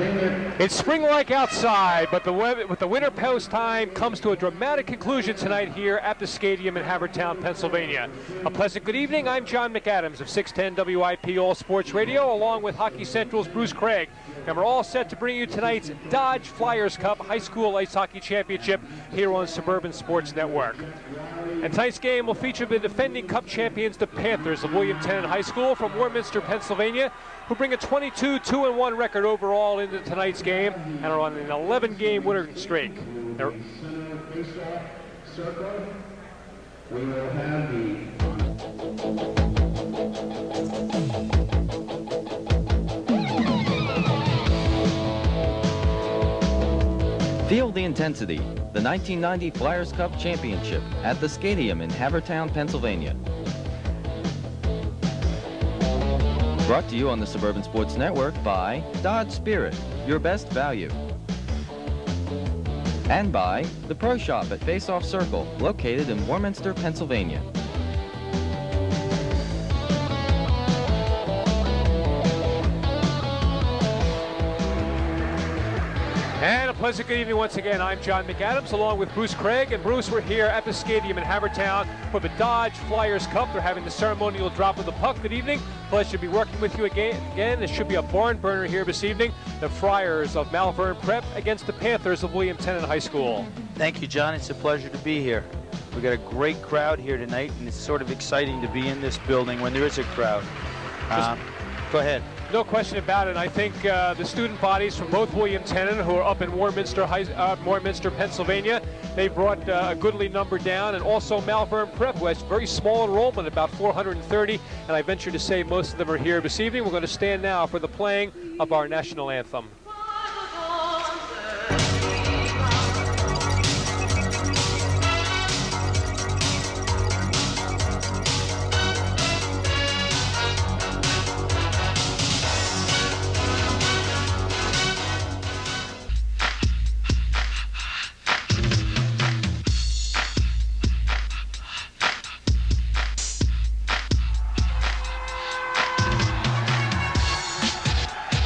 It's spring-like outside, but with the winter post time comes to a dramatic conclusion tonight here at the stadium in Havertown, Pennsylvania. A pleasant good evening. I'm John McAdams of 610 WIP All Sports Radio, along with Hockey Central's Bruce Craig. And we're all set to bring you tonight's Dodge Flyers Cup High School Ice Hockey Championship here on Suburban Sports Network. And tonight's game will feature the defending Cup champions, the Panthers of William Tennent High School from Warminster, Pennsylvania, who bring a 22-2-1 record overall into tonight's game and are on an 11-game winning streak. We will have Feel the intensity, the 1990 Flyers Cup Championship at the Stadium in Havertown, Pennsylvania. Brought to you on the Suburban Sports Network by Dodge Spirit, your best value. And by the Pro Shop at Face Off Circle, located in Warminster, Pennsylvania. And a pleasant good evening once again. I'm John McAdams along with Bruce Craig. And Bruce, we're here at the stadium in Havertown for the Dodge Flyers Cup. They're having the ceremonial drop of the puck. Good evening. Pleasure to be working with you again. It should be a barn burner here this evening. The Friars of Malvern Prep against the Panthers of William Tennent High School. Thank you, John. It's a pleasure to be here. We've got a great crowd here tonight, and it's sort of exciting to be in this building when there is a crowd. Go ahead. No question about it. I think the student bodies from both William Tennent, who are up in Warminster, Pennsylvania, they brought a goodly number down, and also Malvern Prep, who has very small enrollment, about 430, and I venture to say most of them are here this evening. We're going to stand now for the playing of our national anthem.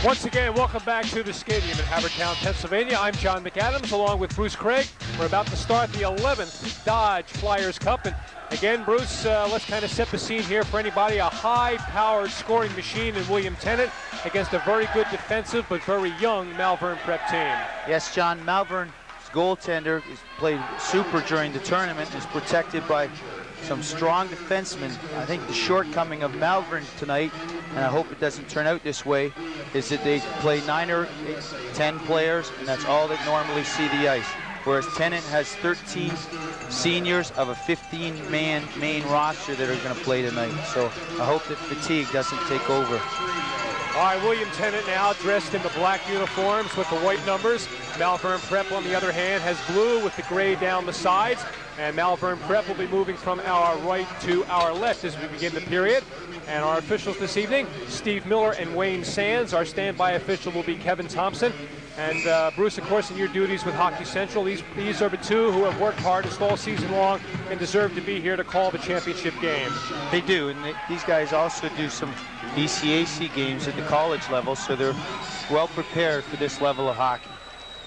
Once again, welcome back to the stadium in Havertown, Pennsylvania. I'm John McAdams along with Bruce Craig. We're about to start the 11th Dodge Flyers Cup. And again, Bruce, let's kind of set the scene here for anybody. A high-powered scoring machine in William Tennent against a very good defensive but very young Malvern Prep team. Yes, John, Malvern's goaltender has played super during the tournament, is protected by some strong defensemen. I think the shortcoming of Malvern tonight, and I hope it doesn't turn out this way, is that they play 9 or 10 players, and that's all that normally see the ice. Whereas Tennent has 13 seniors of a 15-man main roster that are going to play tonight. So I hope that fatigue doesn't take over. All right, William Tennent now dressed in the black uniforms with the white numbers. Malvern Prep, on the other hand, has blue with the gray down the sides. And Malvern Prep will be moving from our right to our left as we begin the period. And our officials this evening, Steve Miller and Wayne Sands. Our standby official will be Kevin Thompson. And Bruce, of course, in your duties with Hockey Central, these are the two who have worked hardest all season long and deserve to be here to call the championship game. They do, and these guys also do some BCAC games at the college level, so they're well prepared for this level of hockey.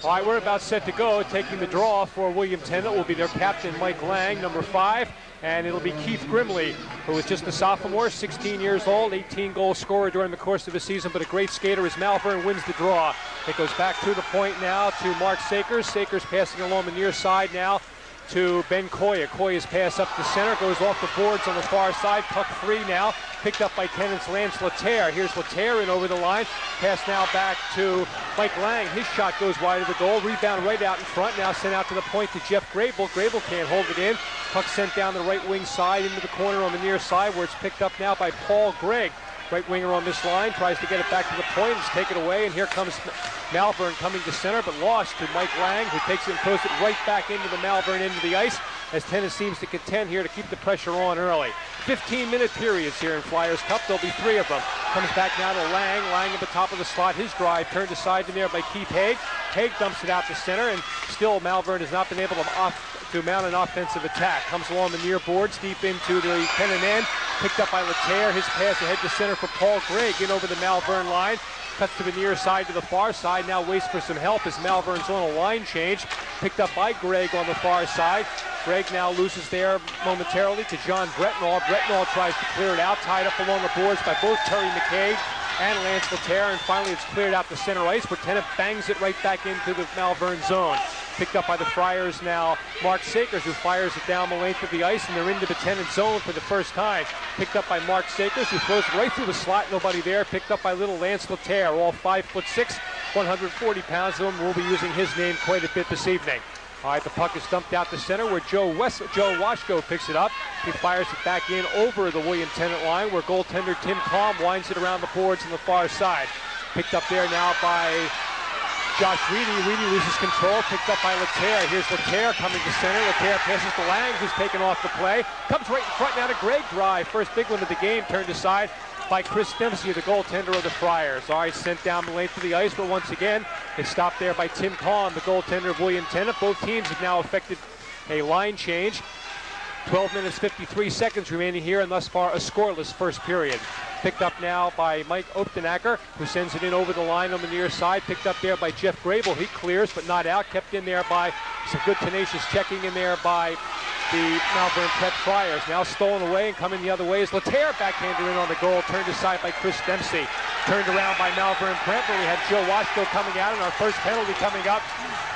All right, we're about set to go. Taking the draw for William Tennent will be their captain, Mike Lang, number 5. And it'll be Keith Grimley, who is just a sophomore, 16 years old, 18-goal scorer during the course of the season, but a great skater as Malvern wins the draw. It goes back to the point now to Mark Sakers. Sakers passing along the near side now to Ben Koya. Koya's pass up the center, goes off the boards on the far side. Puck free now, picked up by Tennent's Lance Laterre. Here's Laterre in over the line. Pass now back to Mike Lang. His shot goes wide of the goal. Rebound right out in front. Now sent out to the point to Jeff Grable. Grable can't hold it in. Puck sent down the right wing side into the corner on the near side, where it's picked up now by Paul Gregg. Right winger on this line, tries to get it back to the point, it's taken away, and here comes Malvern coming to center, but lost to Mike Lang, who takes it and throws it right back into the Malvern end of the ice, as Tennent seems to contend here to keep the pressure on early. 15-minute periods here in Flyers Cup. There'll be 3 of them. Comes back now to Lang. Lang at the top of the slot. His drive turned aside to there by Keith Haig. Haig dumps it out to center, and still Malvern has not been able to mount an offensive attack. Comes along the near boards, deep into the Tennent end. Picked up by Laterre. His pass ahead to center for Paul Gregg in over the Malvern line. cuts to the near side to the far side, now waits for some help as Malvern's on a line change. Picked up by Greg on the far side. Greg now loses there momentarily to John Bretnall. Bretnall tries to clear it out, tied up along the boards by both Terry McKay and Lance Laterre, and finally it's cleared out to center ice where Tennent bangs it right back into the Malvern zone. Picked up by the Friars now, Mark Sakers, who fires it down the length of the ice, and they're into the Tennent zone for the first time. Picked up by Mark Sakers, who throws it right through the slot, nobody there. Picked up by little Lance Laterre, all 5'6", 140 pounds of them. We'll be using his name quite a bit this evening. All right, the puck is dumped out to center where Joe Washko picks it up. He fires it back in over the William Tennent line where goaltender Tim Kalm winds it around the boards on the far side. Picked up there now by Josh Reedy. Reedy loses control, picked up by Laterre. Here's Laterre coming to center. Laterre passes to Lang, who's taken off the play. Comes right in front now to Greg Drive. First big one of the game, turned aside by Chris Dempsey, the goaltender of the Friars. All right, sent down the length of the ice, but once again, it's stopped there by Tim Kahn, the goaltender of William Tennent. Both teams have now effected a line change. 12 minutes, 53 seconds remaining here, and thus far a scoreless first period. Picked up now by Mike Optenacker, who sends it in over the line on the near side. Picked up there by Jeff Grable. He clears, but not out. Kept in there by some good tenacious checking in there by the Malvern Prep Friars. Now stolen away and coming the other way is Laterre, backhander in on the goal, turned aside by Chris Dempsey. Turned around by Malvern Prep, where we have Joe Washko coming out, and our first penalty coming up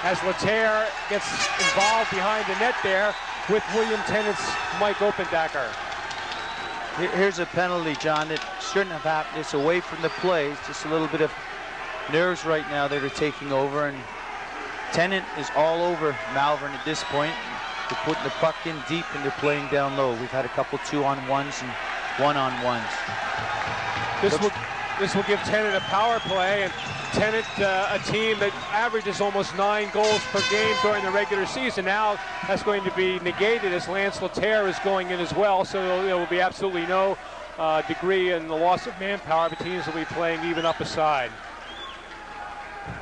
as Laterre gets involved behind the net there with William Tennent's Mike Optenacker. Here's a penalty, John, that shouldn't have happened. It's away from the play. It's just a little bit of nerves right now that are taking over, and Tennent is all over Malvern at this point. They're putting the puck in deep and they're playing down low. We've had a couple 2-on-1s and 1-on-1s. This will give Tennent a power play, and Tennent, a team that averages almost 9 goals per game during the regular season. Now that's going to be negated as Lance Laterre is going in as well, so there will be absolutely no degree in the loss of manpower. The teams will be playing even up a side.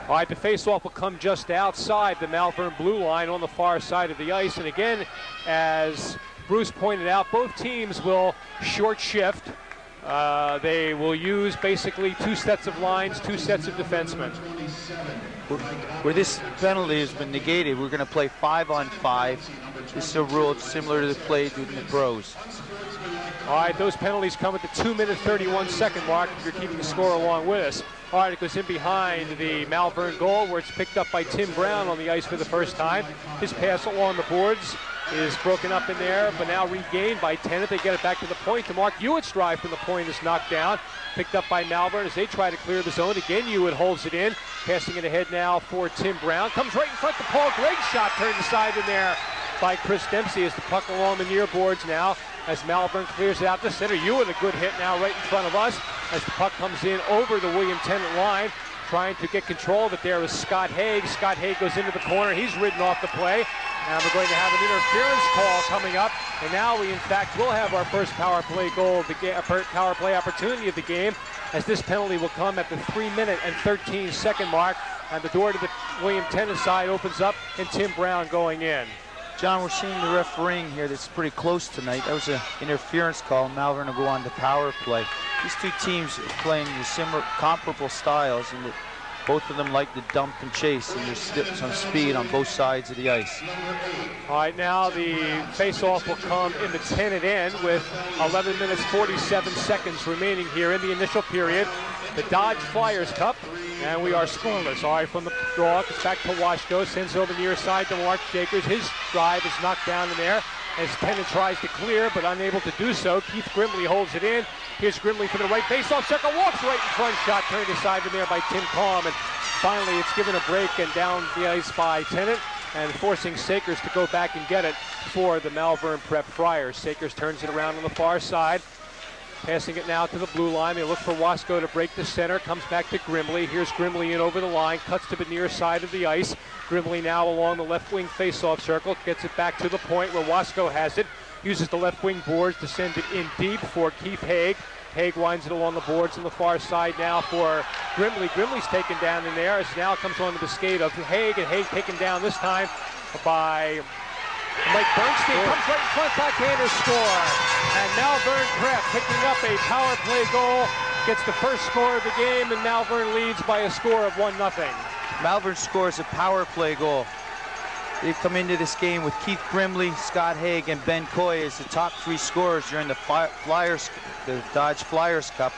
All right, the face-off will come just outside the Malvern blue line on the far side of the ice. And again, as Bruce pointed out, both teams will short shift. They will use basically 2 sets of lines, 2 sets of defensemen. Where this penalty has been negated, we're going to play 5-on-5. This is a rule similar to the play in the pros. All right, those penalties come at the 2-minute 31-second mark if you're keeping the score along with us. All right, it goes in behind the Malvern goal where it's picked up by Tim Brown on the ice for the first time. His pass along the boards is broken up in there, but now regained by Tennent. They get it back to the point. To Mark Hewitt's drive from the point is knocked down. Picked up by Malvern as they try to clear the zone. Again, Hewitt holds it in. Passing it ahead now for Tim Brown. Comes right in front to Paul Gregg's shot, turned aside in there by Chris Dempsey as the puck along the near boards now as Malvern clears it out to center. Hewitt, a good hit now right in front of us as the puck comes in over the William Tennent line. Trying to get control of it there is Scott Haig. Scott Haig goes into the corner. He's ridden off the play. Now we're going to have an interference call coming up. And now we, in fact, will have our first power play goal of the game, power play opportunity of the game, as this penalty will come at the 3-minute and 13-second mark. And the door to the William Tennent side opens up, and Tim Brown going in. John, we're seeing the refereeing here that's pretty close tonight. That was an interference call. Malvern will go on to power play. These two teams are playing the similar, comparable styles, and both of them like to dump and chase, and there's some speed on both sides of the ice. All right, now the face-off will come in the Tennent end with 11 minutes, 47 seconds remaining here in the initial period. The Dodge Flyers Cup, and we are scoreless. All right, from the draw, it's back to Washko, sends over near side to Mark Shakers. His drive is knocked down in there as Tennent tries to clear, but unable to do so. Keith Grimley holds it in. Here's Grimley for the right face-off circle, walks right in front, shot turned aside in there by Tim Kalm, and finally it's given a break and down the ice by Tennent, and forcing Sakers to go back and get it for the Malvern Prep Friars. Sakers turns it around on the far side. Passing it now to the blue line. They look for Washko to break the center. Comes back to Grimley. Here's Grimley in over the line. Cuts to the near side of the ice. Grimley now along the left wing face-off circle. Gets it back to the point where Washko has it. Uses the left wing boards to send it in deep for Keith Haig. Haig winds it along the boards on the far side now for Grimley. Grimley's taken down in there as now comes onto the skate of Haig, and Haig taken down this time by Mike Bernstein. Comes right in front, backhander score. And Malvern Prep picking up a power play goal gets the first score of the game, and Malvern leads by a score of 1-0. Malvern scores a power play goal. They've come into this game with Keith Grimley, Scott Haig, and Ben Coy as the top 3 scorers during the Dodge Flyers Cup.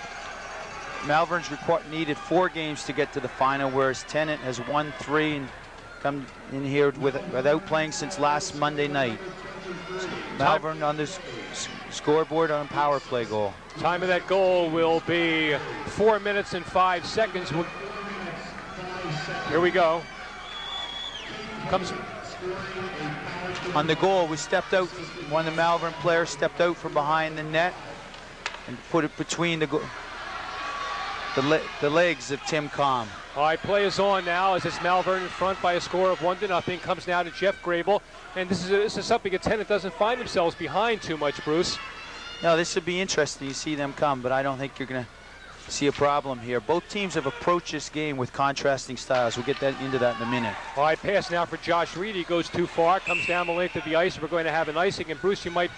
Malvern's needed 4 games to get to the final, whereas Tennent has won 3 and come in here without playing since last Monday night. So Malvern on this scoreboard on a power play goal. Time of that goal will be 4 minutes and 5 seconds. Here we go. Comes on the goal. We stepped out. One of the Malvern players stepped out from behind the net and put it between the legs of Tim Combe. All right, play is on now as it's Malvern in front by a score of 1-0. Comes now to Jeff Grable, and this is something a Tennent doesn't find themselves behind too much, Bruce. No, this would be interesting. You see them come, but I don't think you're going to see a problem here. Both teams have approached this game with contrasting styles. We'll get into that in a minute. All right, pass now for Josh Reed. He goes too far, comes down the length of the ice. We're going to have an icing, and Bruce, you might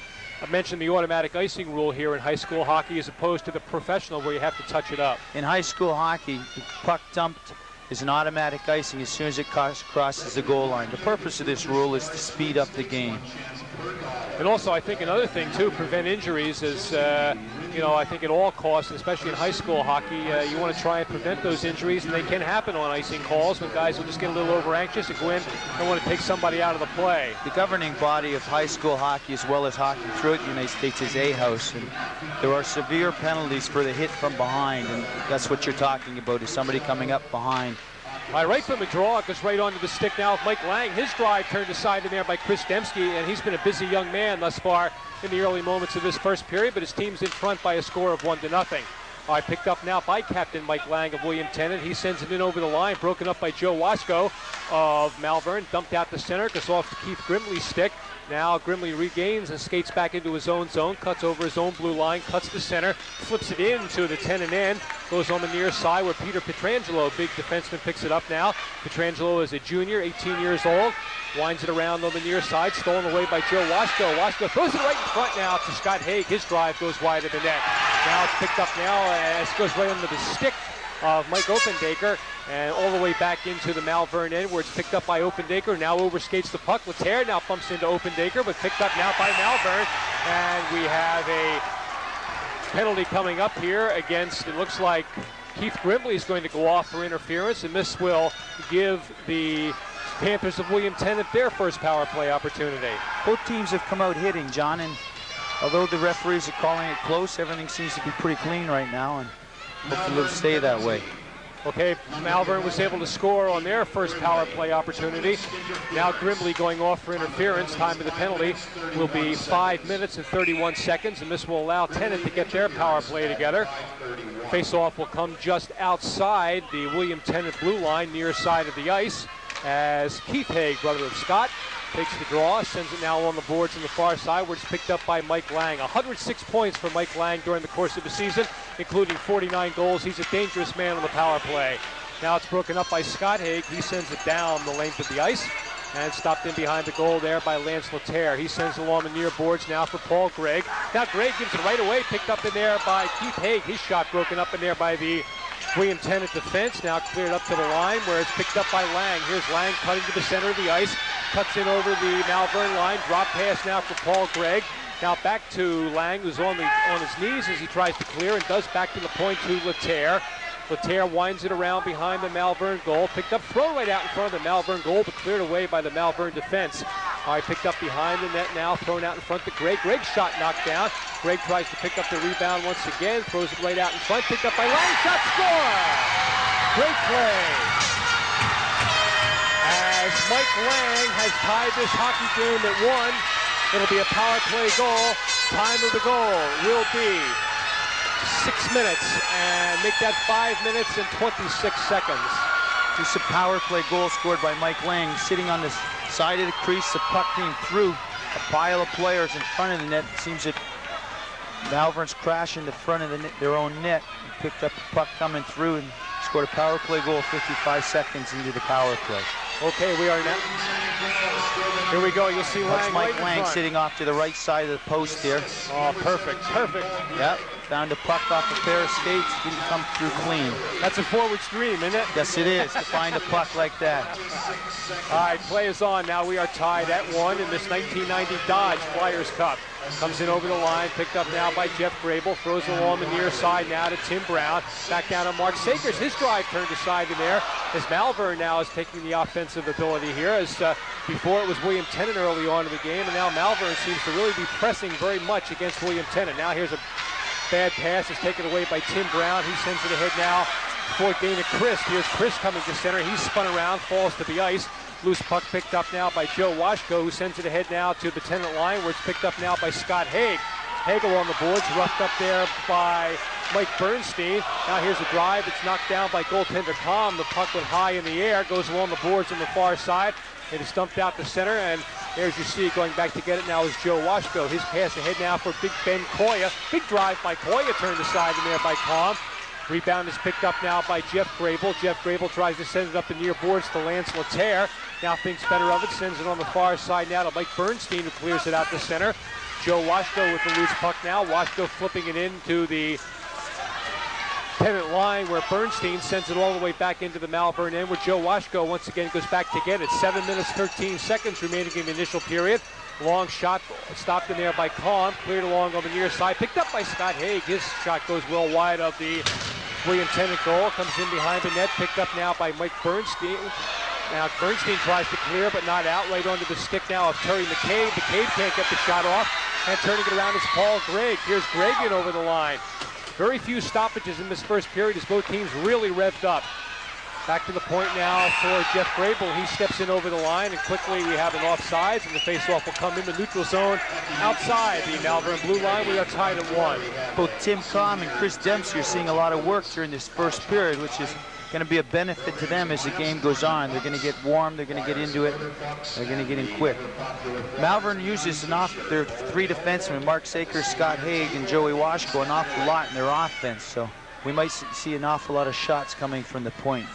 mention the automatic icing rule here in high school hockey as opposed to the professional where you have to touch it up. In high school hockey, the puck dumped is an automatic icing as soon as it crosses the goal line. The purpose of this rule is to speed up the game. And also, I think another thing too, prevent injuries is, I think at all costs, especially in high school hockey, you want to try and prevent those injuries, and they can happen on icing calls when guys will just get a little over anxious and go in and want to take somebody out of the play. The governing body of high school hockey, as well as hockey throughout the United States, is A-House, and there are severe penalties for the hit from behind, and that's what you're talking about, is somebody coming up behind. All right, right from a draw, it goes right onto the stick now with Mike Lang. His drive turned aside in there by Chris Dembski, and he's been a busy young man thus far in the early moments of this first period, but his team's in front by a score of 1-0. All right, picked up now by Captain Mike Lang of William Tennent. He sends it in over the line, broken up by Joe Wasco of Malvern, dumped out the center, goes off to Keith Grimley's stick. Now Grimley regains and skates back into his own zone, cuts over his own blue line, cuts the center, flips it into the Tennent end, goes on the near side where Peter Pietrangelo, big defenseman, picks it up now. Pietrangelo is a junior, 18 years old, winds it around on the near side, stolen away by Joe Wasco. Wasco throws it right in front now to Scott Haig. His drive goes wide of the net. Now it's picked up now as it goes right under the stick of Mike Opendaker and all the way back into the Malvern end where it's picked up by Opendaker. Now overskates the puck. Laterre now bumps into Opendaker, but picked up now by Malvern. And we have a penalty coming up here against, it looks like Keith Grimley is going to go off for interference, and this will give the Panthers of William Tennent their first power play opportunity. Both teams have come out hitting, John, and although the referees are calling it close, everything seems to be pretty clean right now, and hopefully it'll stay that way. Okay, Malvern was able to score on their first power play opportunity. Now Grimley going off for interference. Time of the penalty will be 5 minutes and 31 seconds, and this will allow Tennent to get their power play together. Face-off will come just outside the William Tennent blue line, near side of the ice, as Keith Haig, brother of Scott, takes the draw, sends it now on the boards on the far side where it's picked up by Mike Lang. 106 points for Mike Lang during the course of the season, including 49 goals. He's a dangerous man on the power play. Now it's broken up by Scott Haig. He sends it down the length of the ice and stopped in behind the goal there by Lance Laterre. He sends it along the near boards now for Paul Gregg. Now Gregg gives it right away, picked up in there by Keith Haig. His shot broken up in there by the William Tennent defense, now cleared up to the line where it's picked up by Lang. Here's Lang cutting to the center of the ice, cuts in over the Malvern line, drop pass now for Paul Gregg. Now back to Lang, who's on his knees as he tries to clear, and does back to the point to Laterre. Laterre winds it around behind the Malvern goal, picked up, thrown right out in front of the Malvern goal, but cleared away by the Malvern defense. All right, picked up behind the net now, thrown out in front to Gregg. Gregg's shot knocked down. Gregg tries to pick up the rebound once again, throws it right out in front, picked up by Lang, shot, score! Great play. As Mike Lang has tied this hockey game at 1, it'll be a power play goal. Time of the goal will be 6 minutes, and make that 5 minutes and 26 seconds. Just a power play goal scored by Mike Lang, sitting on the side of the crease. The puck came through a pile of players in front of the net. It seems that Malvern's crashed in the front of their own net, picked up the puck coming through and scored a power play goal 55 seconds into the power play. Okay, we are now. Here we go. You'll see Lang. Mike right Lang sitting off to the right side of the post there. Oh, perfect, perfect. Yep, found a puck off a pair of skates. Didn't come through clean. That's a forward's dream, isn't it? Yes, it is, to find a puck like that. All right, play is on. Now we are tied at 1 in this 1990 Dodge Flyers Cup. Comes in over the line, picked up now by Jeff Grable, throws it along the near side now to Tim Brown. Back down to Mark Sakers. His drive turned aside in there as Malvern now is taking the offensive ability here. As before it was William Tennent early on in the game, and now Malvern seems to really be pressing very much against William Tennent. Now here's a bad pass. It's taken away by Tim Brown. He sends it ahead now for Dana Christ. Here's Chris coming to center. He's spun around, falls to the ice. Loose puck picked up now by Joe Washko, who sends it ahead now to the Tennent line, where it's picked up now by Scott Haig. Hagel on the boards, roughed up there by Mike Bernstein. Now here's a drive. It's knocked down by goaltender Tom. The puck went high in the air, goes along the boards on the far side. It is dumped out to center, and there's you see going back to get it now is Joe Washko. His pass ahead now for Big Ben Koya. Big drive by Koya, turned aside in there by Tom. Rebound is picked up now by Jeff Grable. Jeff Grable tries to send it up the near boards to Lance Laterre. Now thinks better of it, sends it on the far side now to Mike Bernstein, who clears it out to center. Joe Washko with the loose puck now. Washko flipping it into the Tennent line, where Bernstein sends it all the way back into the Malvern end, where Joe Washko once again goes back to get it. 7 minutes, 13 seconds remaining in the initial period. Long shot stopped in there by Kahn, cleared along on the near side, picked up by Scott Haig. His shot goes well wide of the William Tennent goal, comes in behind the net, picked up now by Mike Bernstein. Now Bernstein tries to clear, but not out. Right onto the stick now of Terry McCabe. McCabe can't get the shot off, and turning it around is Paul Gregg. Here's Gregg in over the line. Very few stoppages in this first period as both teams really revved up. Back to the point now for Jeff Grable. He steps in over the line, and quickly we have an offsides, and the faceoff will come in the neutral zone outside the Malvern blue line. We are tied at 1. Both Tim Comm and Chris Dempsey are seeing a lot of work during this first period, which is going to be a benefit to them as the game goes on. They're going to get warm, they're going to get into it, they're going to get in quick. Malvern uses their 3 defensemen, Mark Sakers, Scott Haig, and Joey Washko, an awful lot in their offense, so we might see an awful lot of shots coming from the point.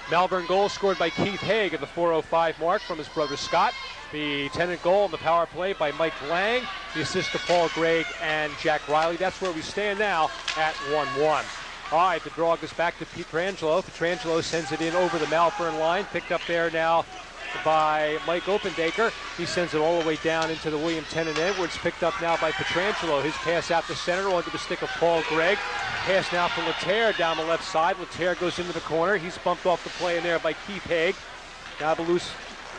Malvern goal scored by Keith Haig at the 4:05 mark from his brother Scott. The Tennent goal on the power play by Mike Lang. The assist to Paul Gregg and Jack Riley. That's where we stand now at 1-1. All right, the draw goes back to Pietrangelo. Pietrangelo sends it in over the Malvern line. Picked up there now by Mike Opendaker. He sends it all the way down into the William Tennent end, where it's picked up now by Pietrangelo. His pass out to center onto the stick of Paul Gregg. Pass now for Laterre down the left side. Laterre goes into the corner. He's bumped off the play in there by Keith Haig. Now the loose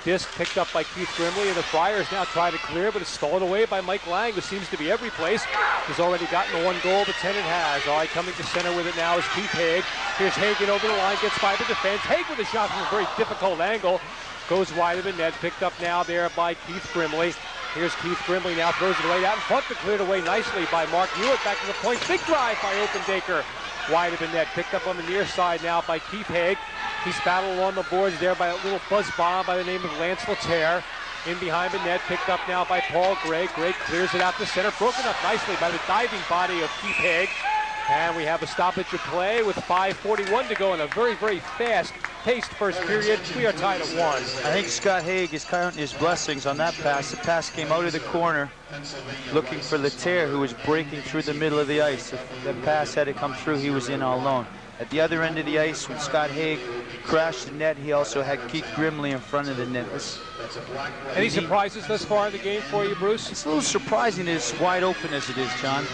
disc picked up by Keith Grimley, and the Friars now try to clear, but it's stolen away by Mike Lang, who seems to be every place. He's already gotten the 1 goal the Tennent has. All right, coming to center with it now is Keith Haig. Here's Hagen over the line, gets by the defense. Haig with a shot from a very difficult angle. Goes wide of the net, picked up now there by Keith Grimley. Here's Keith Grimley now, throws it right out in front, but cleared away nicely by Mark Hewitt. Back to the point, big drive by Opendaker. Wide of the net, picked up on the near side now by Keith Haig. He's battled on the boards there by a little buzz bomb by the name of Lance Laterre. In behind the net, picked up now by Paul Gregg. Gregg clears it out to center, broken up nicely by the diving body of Keith Haig. And we have a stoppage of play with 5:41 to go in a very, very fast-paced first period. We are tied at 1. I think Scott Haig is counting his blessings on that pass. The pass came out of the corner, looking for Laterre, who was breaking through the middle of the ice. If that pass had to come through, he was in all alone. At the other end of the ice, when Scott Haig crashed the net, he also had Keith Grimley in front of the net. Any surprises thus far in the game for you, Bruce? It's a little surprising that it's wide open as it is, John.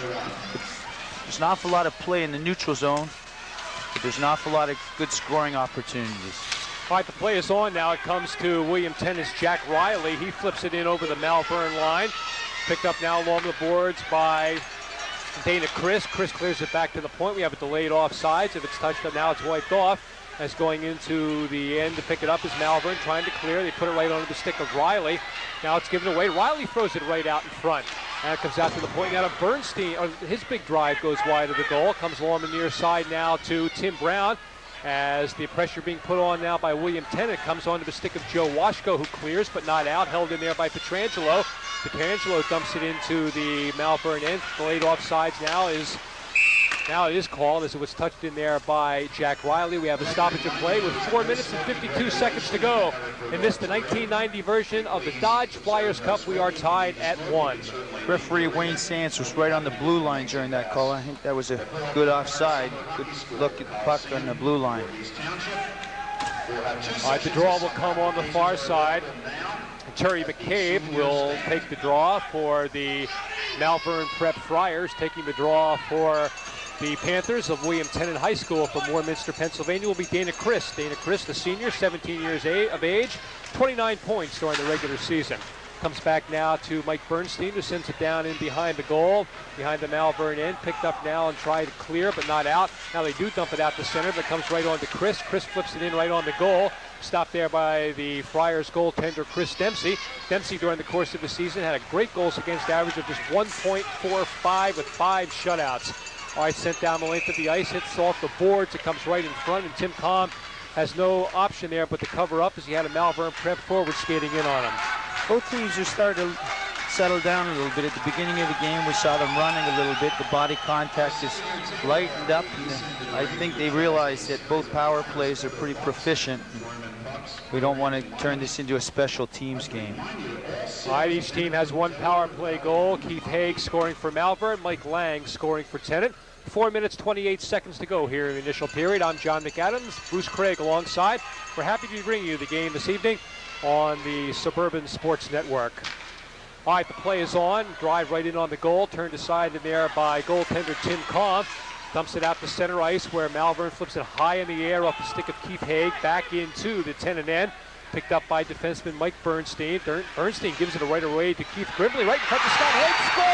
There's an awful lot of play in the neutral zone, but there's an awful lot of good scoring opportunities. All right, the play is on now. It comes to William Tennent's Jack Riley. He flips it in over the Malvern line. Picked up now along the boards by Dana Chris. Chris clears it back to the point. We have a delayed offsides. If it's touched up now, it's wiped off. As going into the end to pick it up is Malvern trying to clear. They put it right onto the stick of Riley. Now it's given away. Riley throws it right out in front. And it comes out to the point now to Bernstein. His big drive goes wide of the goal. Comes along the near side now to Tim Brown. As the pressure being put on now by William Tennent, comes onto the stick of Joe Washko, who clears but not out. Held in there by Pietrangelo. Pietrangelo dumps it into the Malvern end. Delayed offsides now is Now it is called as it was touched in there by Jack Riley. We have a stoppage of play with 4 minutes and 52 seconds to go. In this, the 1990 version of the Dodge Flyers Cup, we are tied at 1. Referee Wayne Sands was right on the blue line during that call. I think that was a good offside. Good look at the puck on the blue line. All right, the draw will come on the far side. Terry McCabe will take the draw for the Malvern Prep Friars. Taking the draw for the Panthers of William Tennent High School from Warminster, Pennsylvania, will be Dana Christ. Dana Christ, the senior, 17 years of age, 29 points during the regular season. Comes back now to Mike Bernstein, who sends it down in behind the goal, behind the Malvern end. Picked up now and tried to clear, but not out. Now they do dump it out to center, but it comes right on to Chris. Chris flips it in right on the goal. Stopped there by the Friars goaltender, Chris Dempsey. Dempsey, during the course of the season, had a great goals against average of just 1.45 with 5 shutouts. All right, sent down the length of the ice, hits off the boards. It comes right in front, and Tim Kahn has no option there but to cover up as he had a Malvern Prep forward skating in on him. Both teams are starting to settle down a little bit. At the beginning of the game, we saw them running a little bit. The body contact is lightened up. And I think they realize that both power plays are pretty proficient. We don't want to turn this into a special teams game. All right, each team has 1 power play goal. Keith Haig scoring for Malvern, Mike Lang scoring for Tennent. 4 minutes, 28 seconds to go here in the initial period. I'm John McAdams, Bruce Craig alongside. We're happy to bring you the game this evening on the Suburban Sports Network. All right, the play is on. Drive right in on the goal. Turned aside in there by goaltender Tim Kahn. Dumps it out to center ice where Malvern flips it high in the air off the stick of Keith Haig back into the Tennent end. Picked up by defenseman Mike Bernstein. Bernstein gives it right away to Keith Grimley. Right in front of Scott Haig. Score!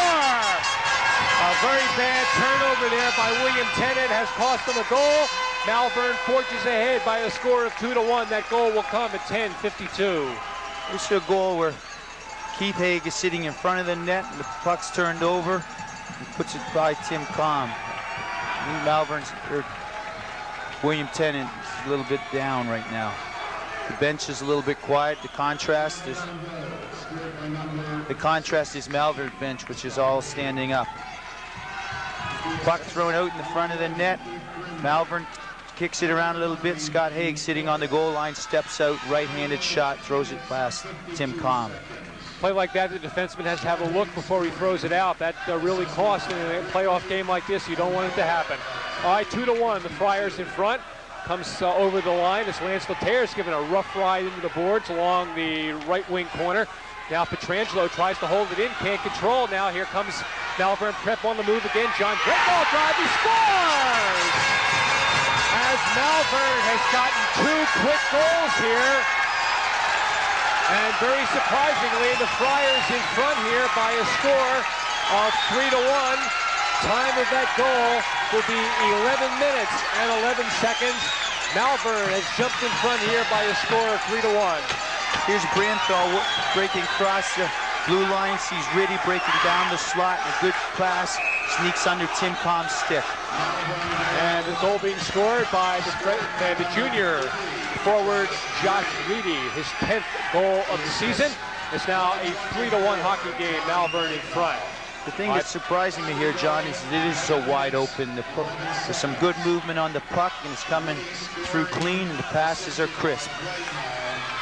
A very bad turnover there by William Tennent has cost them a goal. Malvern forges ahead by a score of 2-1. That goal will come at 10:52. This is a goal where Keith Haig is sitting in front of the net and the puck's turned over. He puts it by Tim Kahn. I think Malvern's, or William Tennent is a little bit down right now. The bench is a little bit quiet. The contrast is Malvern's bench, which is all standing up. Puck thrown out in the front of the net. Malvern kicks it around a little bit. Scott Haig sitting on the goal line, steps out, right-handed shot, throws it past Tim Kahn. Play like that, the defenseman has to have a look before he throws it out. That really costs in a playoff game like this. You don't want it to happen. All right, 2-1. The Friars in front. Comes over the line as Lance Letaire's given a rough ride into the boards along the right wing corner. Now Petrangelo tries to hold it in, can't control. Now here comes Malvern Prep on the move again. John Brett drive, he scores! As Malvern has gotten 2 quick goals here. And very surprisingly, the Friars in front here by a score of 3-1. Time of that goal will be 11 minutes and 11 seconds. Malvern has jumped in front here by a score of 3-1. Here's Branthal breaking across the blue line. Sees Riddy breaking down the slot. A good pass. Sneaks under Tim Kahn's stick. And the goal being scored by the junior forward Josh Reedy. His 10th goal of the season. It's now a 3-1 hockey game. Malvern in front. The thing that's surprising me here, John, is it is so wide open. There's some good movement on the puck, and it's coming through clean, and the passes are crisp.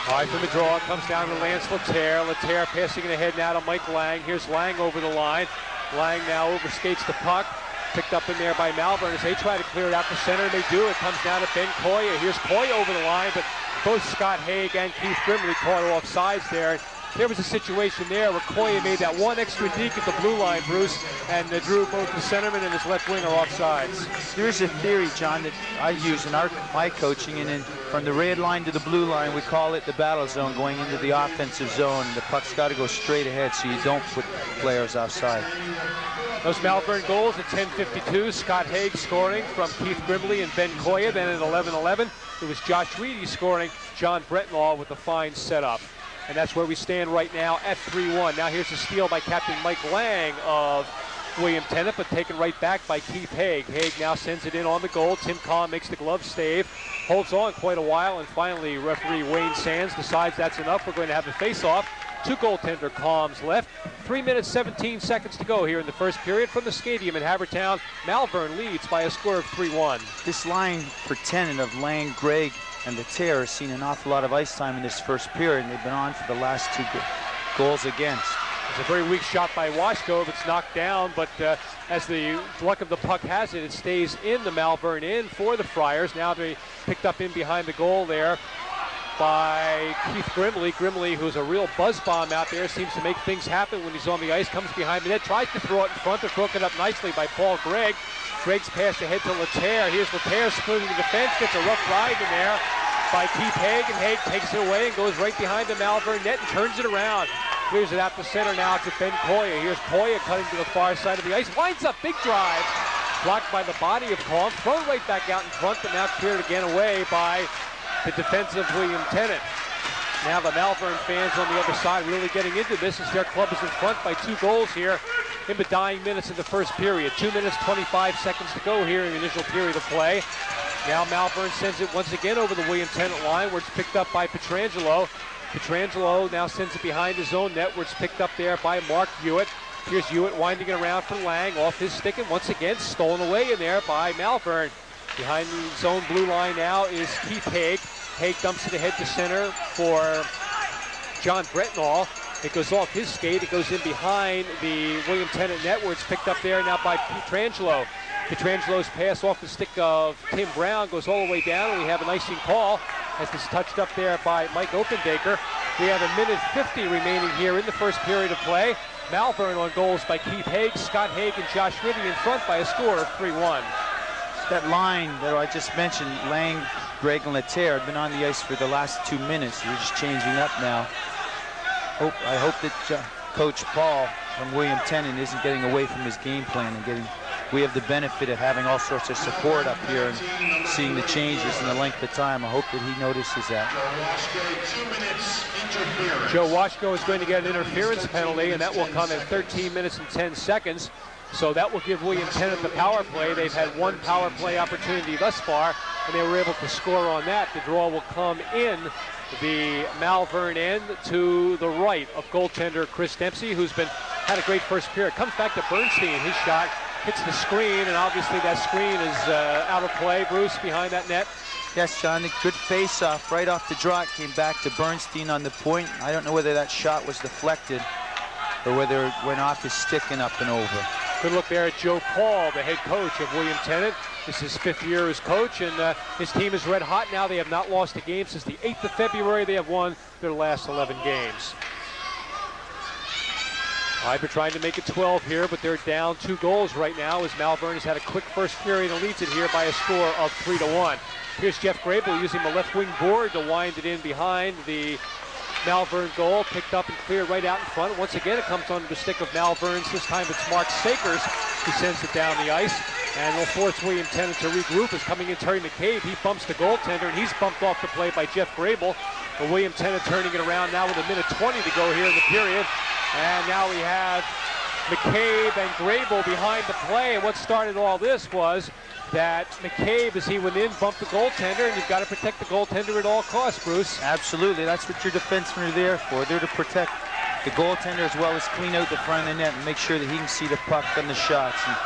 All right, from the draw, it comes down to Lance Letaire. Letaire passing it ahead now to Mike Lang. Here's Lang over the line. Lang now overskates the puck. Picked up in there by Malvern as they try to clear it out to center. They do. It comes down to Ben Koya. Here's Koya over the line, but both Scott Haig and Keith Grimley caught off sides there. There was a situation there where Koya made that one extra deke at the blue line, Bruce, and drew both the centerman and his left winger off sides. There's a theory, John, that I use in my coaching, and then from the red line to the blue line, we call it the battle zone, going into the offensive zone. The puck's got to go straight ahead so you don't put players offside. Those Malvern goals at 10:52. Scott Haig scoring from Keith Grimley and Ben Koya. Then at 11:11, it was Josh Reedy scoring. John Brettenall with a fine setup. And that's where we stand right now at 3-1. Now here's a steal by Captain Mike Lang of William Tennent, but taken right back by Keith Haig. Haig now sends it in on the goal. Tim Kahn makes the glove stave, holds on quite a while, and finally referee Wayne Sands decides that's enough. We're going to have a face-off. 2 goaltender columns left. 3 minutes, 17 seconds to go here in the first period from the stadium in Havertown. Malvern leads by a score of 3-1. This line for Tennent of Lang, Gregg, and the Tear has seen an awful lot of ice time in this first period, and they've been on for the last 2 goals against. It's a very weak shot by Washko. It's knocked down, but as the luck of the puck has it, it stays in the Malvern end for the Friars. Now they picked up in behind the goal there by Keith Grimley. Grimley, who's a real buzz bomb out there, seems to make things happen when he's on the ice, comes behind the net, tries to throw it in front. They're broken up nicely by Paul Gregg. Gregg's pass ahead to Laterre. Here's Laterre splitting the defense, gets a rough ride in there by Keith Haig, and Haig takes it away and goes right behind the Malvern net and turns it around. Clears it out to center now to Ben Koya. Here's Koya cutting to the far side of the ice. Winds up, big drive. Blocked by the body of Colm. Thrown right back out in front, but now cleared again away by the defensive William Tennent. Now the Malvern fans on the other side really getting into this as their club is in front by 2 goals here in the dying minutes of the first period. 2 minutes, 25 seconds to go here in the initial period of play. Now Malvern sends it once again over the William Tennent line where it's picked up by Pietrangelo. Pietrangelo now sends it behind his own net where it's picked up there by Mark Hewitt. Here's Hewitt winding it around for Lang off his stick, and once again stolen away in there by Malvern. Behind the zone blue line now is Keith Haig. Haig dumps it ahead to center for John Bretnall. It goes off his skate. It goes in behind the William Tennent net where it's picked up there now by Pietrangelo. Pietrangelo's pass off the stick of Tim Brown goes all the way down, and we have an icing call as it's touched up there by Mike Openbaker. We have 1:50 remaining here in the first period of play. Malvern on goals by Keith Haig, Scott Haig, and Josh Riddy in front by a score of 3-1. That line that I just mentioned, Lang, Gregg, and Laterre, have been on the ice for the last 2 minutes. They're just changing up now. I hope that Coach Paul from William Tennent isn't getting away from his game plan and getting. We have the benefit of having all sorts of support up here and seeing the changes in the length of time. I hope that he notices that. Joe Washko is going to get an interference penalty, and that will come at 13 minutes and 10 seconds. So that will give William Tennent the power play. They've had 1 power play opportunity thus far, and they were able to score on that. The draw will come in the Malvern end to the right of goaltender Chris Dempsey, who's had a great first period. Comes back to Bernstein. His shot hits the screen, and obviously that screen is out of play. Bruce behind that net. Yes, John, a good face-off right off the draw. It came back to Bernstein on the point. I don't know whether that shot was deflected or whether it went off his stick and up and over. Good look there at Joe Paul, the head coach of William Tennent. This is his 5th year as coach, and his team is red hot now. They have not lost a game since the 8th of February. They have won their last 11 games. Iber trying to make it 12 here, but they're down 2 goals right now as Malvern has had a quick first period and leads it here by a score of 3-1. Here's Jeff Grable using the left wing board to wind it in behind the Malvern goal, picked up and cleared right out in front. Once again, it comes under the stick of Malvern's. This time it's Mark Sakers who sends it down the ice, and will force William Tennent to regroup. Is coming in Terry McCabe. He bumps the goaltender, and he's bumped off the play by Jeff Grable. But William Tennent turning it around now with 1:20 to go here in the period. And now we have McCabe and Grable behind the play. And what started all this was that McCabe, as he went in, bumped the goaltender, and you've got to protect the goaltender at all costs, Bruce. Absolutely. That's what your defensemen are there for. They're to protect the goaltender as well as clean out the front of the net and make sure that he can see the puck and the shots. And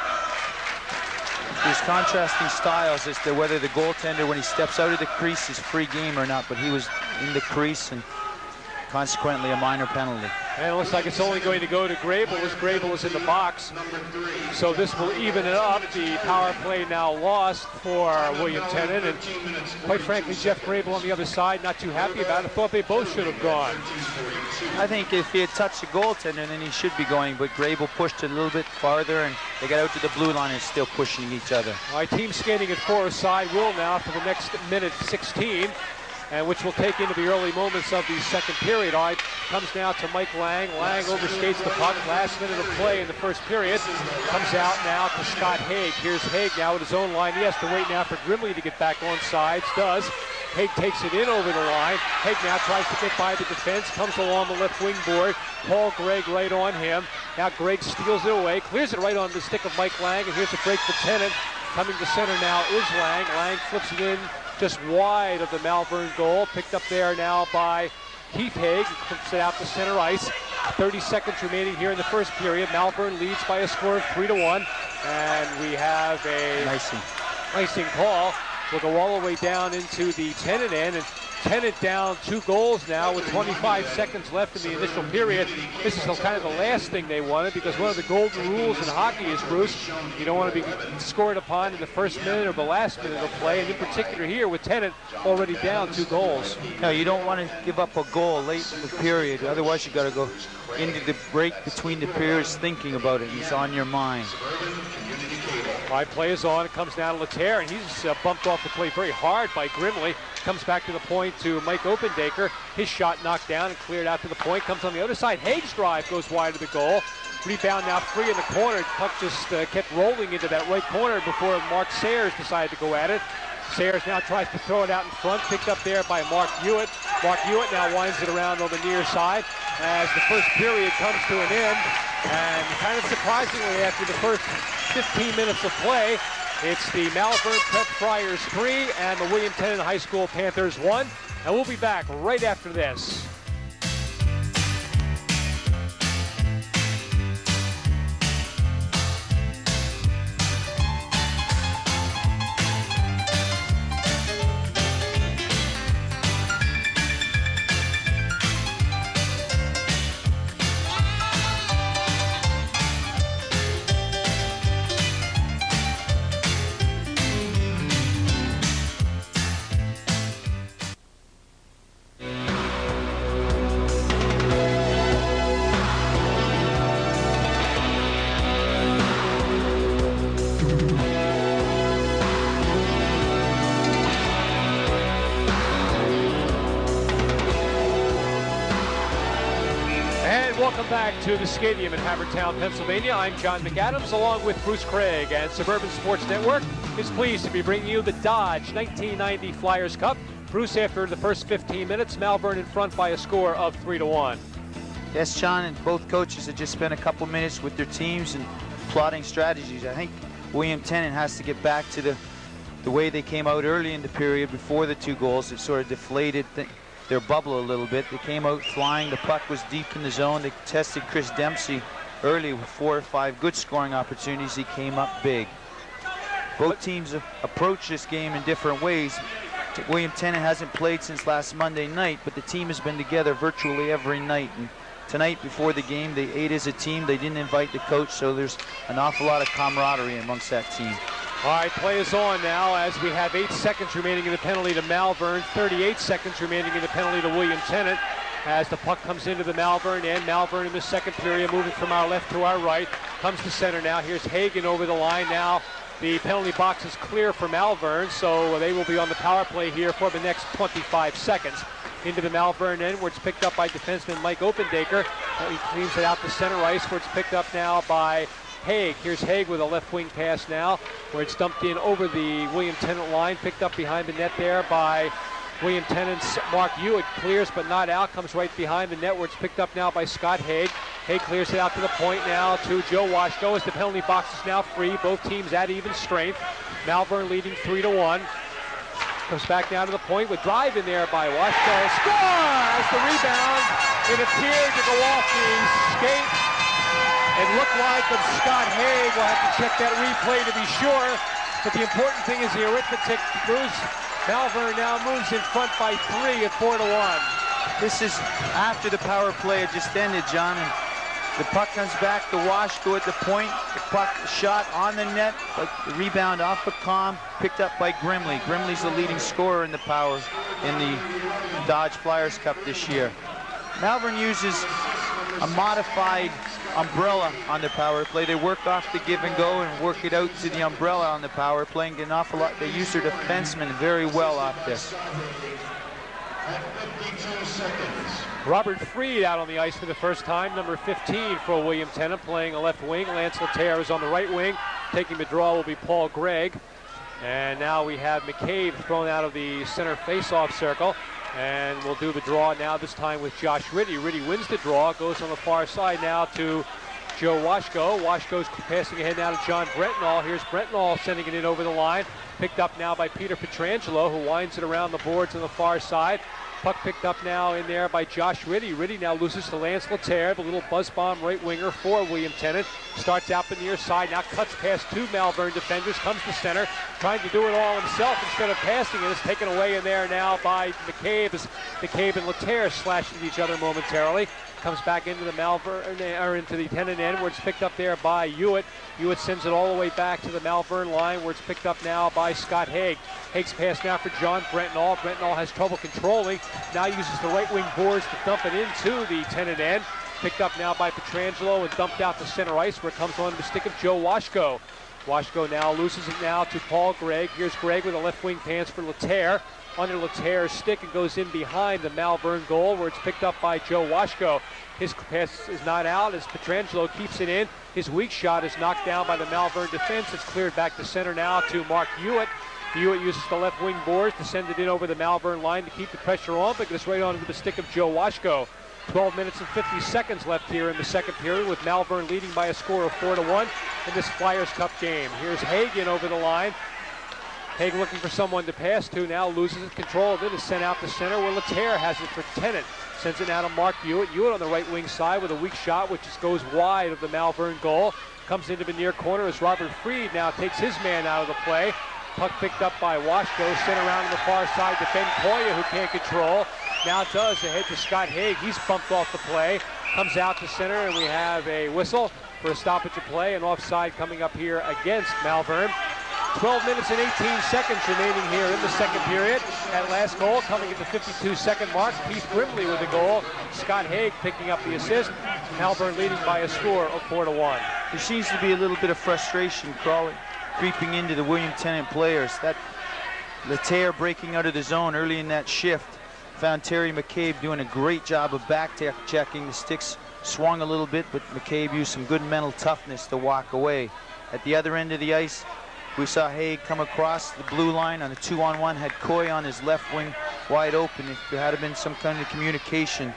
there's contrasting styles as to whether the goaltender, when he steps out of the crease, is free game or not, but he was in the crease and consequently a minor penalty. And it looks like it's only going to go to Grable as Grable is in the box. So this will even it up. The power play now lost for William Tennent. And quite frankly, Jeff Grable on the other side, not too happy about it. Thought they both should have gone. I think if he had touched the goaltender, then he should be going. But Grable pushed it a little bit farther, and they got out to the blue line and still pushing each other. All right, team skating at 4-a-side will now for the next minute 16. And which will take into the early moments of the second period. All right, comes now to Mike Lang. Lang overskates the puck. Last minute of play in the first period. Comes out now to Scott Haig. Here's Haig now at his own line. He has to wait now for Grimley to get back on sides. Does. Haig takes it in over the line. Haig now tries to get by the defense. Comes along the left wing board. Paul Gregg right on him. Now Gregg steals it away. Clears it right on the stick of Mike Lang. And here's a break for Tennent. Coming to center now is Lang. Lang flips it in just wide of the Malvern goal. Picked up there now by Keith Haig. Flips it out to center ice. 30 seconds remaining here in the first period. Malvern leads by a score of 3-1. And we have a icing call. We'll go all the way down into the Tennent end. And Tennent down 2 goals now with 25 seconds left in the initial period. This is kind of the last thing they wanted, because one of the golden rules in hockey is, Bruce, you don't want to be scored upon in the first minute or the last minute of play, and in particular here with Tennent already down 2 goals. No, you don't want to give up a goal late in the period. Otherwise, you got to go into the break between the periods thinking about it. It's on your mind. Play is on. It comes down to Laterre, and he's bumped off the play very hard by Grimley. Comes back to the point to Mike Opendaker. His shot knocked down and cleared out to the point. Comes on the other side. Haig's drive goes wide of the goal. Rebound now free in the corner. Puck just kept rolling into that right corner before Mark Sayers decided to go at it. Sayers now tries to throw it out in front. Picked up there by Mark Hewitt. Mark Hewitt now winds it around on the near side as the first period comes to an end. And kind of surprisingly, after the first 15 minutes of play, it's the Malvern Prep Friars 3 and the William Tennent High School Panthers 1. And we'll be back right after this. Welcome back to the stadium in Havertown, Pennsylvania. I'm John McAdams, along with Bruce Craig, and Suburban Sports Network is pleased to be bringing you the Dodge 1990 Flyers Cup. Bruce, after the first 15 minutes, Malvern in front by a score of 3-1. Yes, John, and both coaches have just spent a couple minutes with their teams and plotting strategies. I think William Tennent has to get back to the way they came out early in the period before the 2 goals. It sort of deflated their bubble a little bit. They came out flying. The puck was deep in the zone. They tested Chris Dempsey early with 4 or 5 good scoring opportunities. He came up big. Both teams have approached this game in different ways. William Tennent hasn't played since last Monday night, but the team has been together virtually every night. And tonight, before the game, they ate as a team. They didn't invite the coach, so there's an awful lot of camaraderie amongst that team. All right, play is on now as we have 8 seconds remaining in the penalty to Malvern, 38 seconds remaining in the penalty to William Tennent as the puck comes into the Malvern end. Malvern in the second period moving from our left to our right. Comes to center now. Here's Hagen over the line now. The penalty box is clear for Malvern, so they will be on the power play here for the next 25 seconds. Into the Malvern end where it's picked up by defenseman Mike Opendaker. He cleans it out to center ice where it's picked up now by Haig. Here's Haig with a left wing pass now, where it's dumped in over the William Tennent line, picked up behind the net there by William Tennent's Mark Hewitt. Clears but not out, comes right behind the net where it's picked up now by Scott Haig. Haig clears it out to the point now to Joe Washko as the penalty box is now free. Both teams at even strength. Malvern leading 3-1. Comes back down to the point with drive in there by Washko. Scores! The rebound. It appeared to go off the skate. It looked like Scott Haig. We'll have to check that replay to be sure. But the important thing is the arithmetic. Bruce, Malvern now moves in front by 3 at 4-1. This is after the power play had just ended, John. And the puck comes back to Washko at the point. The puck shot on the net, but the rebound off the calm, picked up by Grimley. Grimley's the leading scorer in the power in the Dodge Flyers Cup this year. Malvern uses a modified umbrella on the power play. They work off the give and go and work it out to the umbrella on the power play and get an awful lot. They use their defensemen very well off this. Robert Freed out on the ice for the first time, number 15 for William Tennent, playing a left wing. Lance Laterre is on the right wing. Taking the draw will be Paul Gregg. And now we have McCabe thrown out of the center face-off circle. And we'll do the draw now, this time with Josh Riddy. Riddy wins the draw, goes on the far side now to Joe Washko. Washko's passing ahead now to John Brentnall. Here's Brentnall sending it in over the line. Picked up now by Peter Petrangelo, who winds it around the boards on the far side. Puck picked up now in there by Josh Riddy. Riddy now loses to Lance Laterre, a little buzz bomb right winger for William Tennent. Starts out the near side, now cuts past two Malvern defenders, comes to center, trying to do it all himself instead of passing it. It's taken away in there now by McCabe as McCabe and Laterre slashed at each other momentarily. Comes back into the Malvern, or into the Tennent end, where it's picked up there by Hewitt. Hewitt sends it all the way back to the Malvern line, where it's picked up now by Scott Haig. Haig's pass now for John Brentonall. Brentonall has trouble controlling. Now uses the right wing boards to dump it into the Tennent end. Picked up now by Pietrangelo and dumped out to center ice, where it comes on the stick of Joe Washko. Washko now loses it now to Paul Gregg. Here's Gregg with a left wing pass for Laterre. Under Laterre's stick and goes in behind the Malvern goal, where it's picked up by Joe Washko. His pass is not out as Pietrangelo keeps it in. His weak shot is knocked down by the Malvern defense. It's cleared back to center now to Mark Hewitt. Hewitt uses the left wing boards to send it in over the Malvern line to keep the pressure on, but gets right onto the stick of Joe Washko. 12 minutes and 50 seconds left here in the second period, with Malvern leading by a score of 4-1 in this Flyers Cup game. Here's Hagen over the line. Haig looking for someone to pass to, now loses control of it, is sent out to center where Laterre has it for Tennent. Sends it now to Mark Hewitt. Hewitt on the right wing side with a weak shot, which just goes wide of the Malvern goal. Comes into the near corner as Robert Freed now takes his man out of the play. Puck picked up by Washko, sent around to the far side to Ben Koya, who can't control. Now it does, ahead to Scott Haig. He's bumped off the play. Comes out to center, and we have a whistle for a stoppage of play, and offside coming up here against Malvern. 12 minutes and 18 seconds remaining here in the second period. That last goal coming at the 52-second mark. Keith Grimley with the goal. Scott Haig picking up the assist. Malvern leading by a score of 4-1. There seems to be a little bit of frustration creeping into the William Tennent players. That Laterre breaking out of the zone early in that shift found Terry McCabe doing a great job of back checking. The sticks swung a little bit, but McCabe used some good mental toughness to walk away. At the other end of the ice, we saw Haig come across the blue line on a 2-on-1, had Coy on his left wing wide open. If there had been some kind of communication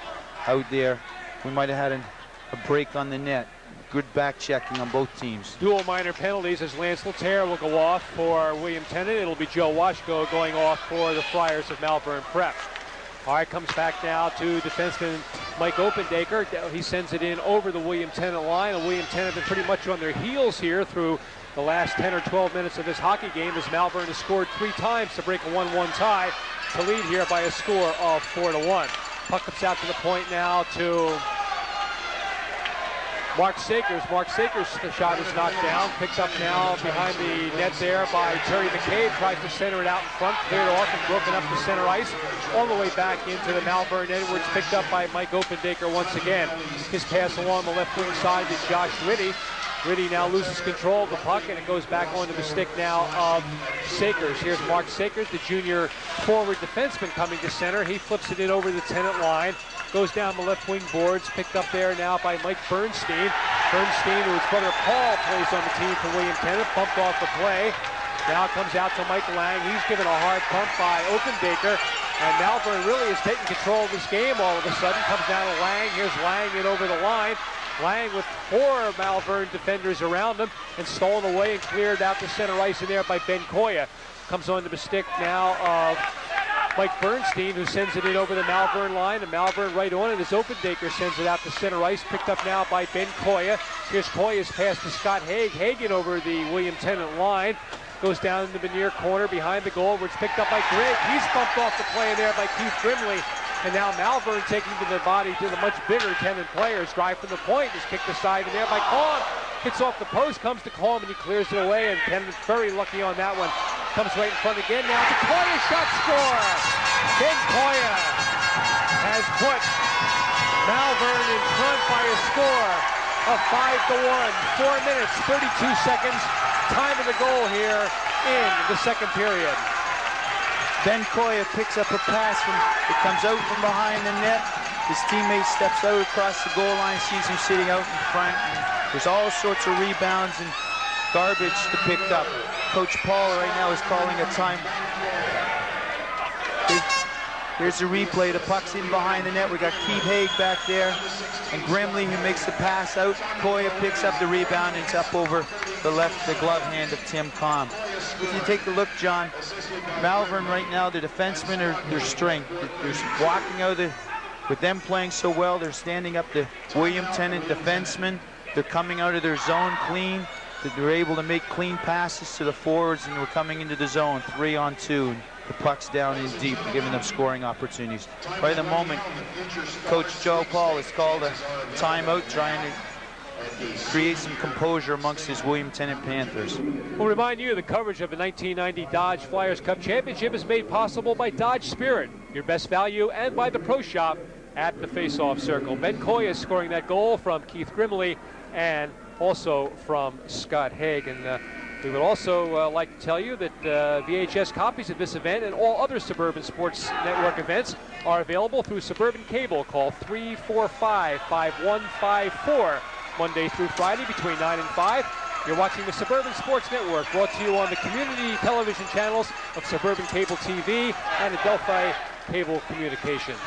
out there, we might have had a break on the net. Good back checking on both teams. Dual minor penalties as Lance Laterre will go off for William Tennent. It'll be Joe Washko going off for the Friars of Malvern Prep. All right, comes back now to defenseman Mike Opendacre. He sends it in over the William Tennent line, and William Tennent have been pretty much on their heels here through the last 10 or 12 minutes of this hockey game, as Malvern has scored 3 times to break a 1-1 tie to lead here by a score of 4-1. Puck comes out to the point now to Mark Sakers. Mark Sakers' shot is knocked down. Picked up now behind the net there by Terry McCabe. Tries to center it out in front. Cleared off and broken up the center ice. All the way back into the Malvern end, where it's picked up by Mike Opendacre once again. His pass along the left wing side to Josh Riddy. Riddy now loses control of the puck, and it goes back onto the stick now of Sakers. Here's Mark Sakers, the junior forward defenseman, coming to center. He flips it in over the Tennent line. Goes down the left wing boards, picked up there now by Mike Bernstein. Bernstein, whose brother Paul plays on the team for William Tennent, bumped off the play. Now it comes out to Mike Lang. He's given a hard pump by Opendacre. And Malvern really is taking control of this game all of a sudden. Comes down to Lang. Here's Lang in over the line. Lang with 4 Malvern defenders around him, and stolen away and cleared out to center ice in there by Ben Koya. Comes onto the stick now of Mike Bernstein, who sends it in over the Malvern line, and Malvern right on it as Opendacre sends it out to center ice, picked up now by Ben Koya. Here's Koya's pass to Scott Haig. Hagen over the William Tennent line. Goes down into the near corner behind the goal, where it's picked up by Gregg. He's bumped off the play in there by Keith Grimley. And now Malvern taking to the body to the much bigger Tennent players. Drive from the point is kicked aside in there by Colm. Hits off the post, comes to Colm, and he clears it away. And Tennent's very lucky on that one. Comes right in front again now. The Koya shot score. Ben Koya has put Malvern in front by a score of 5-1. 4 minutes, 32 seconds. Time of the goal here in the second period. Ben Koya picks up a pass it comes out from behind the net. His teammate steps out across the goal line, sees him sitting out in front. And there's all sorts of rebounds and garbage to pick up. Coach Paul right now is calling a time. Here's the replay. The puck's in behind the net. We got Keith Haig back there, and Grimley, who makes the pass out. Koya picks up the rebound, and it's up over the glove hand of Tim Colm. if you take a look, John, Malvern right now, the defensemen are their strength. They're walking out of the, with them playing so well, they're standing up the William Tennent defensemen. They're coming out of their zone clean. They're able to make clean passes to the forwards, and we're coming into the zone 3-on-2. And the puck's down in deep, giving them scoring opportunities. By the moment, Coach Joe Paul has called a timeout, trying to create some composure amongst his William Tennent Panthers. We'll remind you the coverage of the 1990 Dodge Flyers Cup Championship is made possible by Dodge Spirit, your best value, and by the Pro Shop at the face-off circle. Ben Koya scoring that goal from Keith Grimley and also from Scott Haig. And we would also like to tell you that VHS copies of this event and all other Suburban Sports Network events are available through Suburban Cable. Call 345-5154 Monday through Friday between 9 and 5. You're watching the Suburban Sports Network, brought to you on the community television channels of Suburban Cable TV and Adelphi Cable Communications.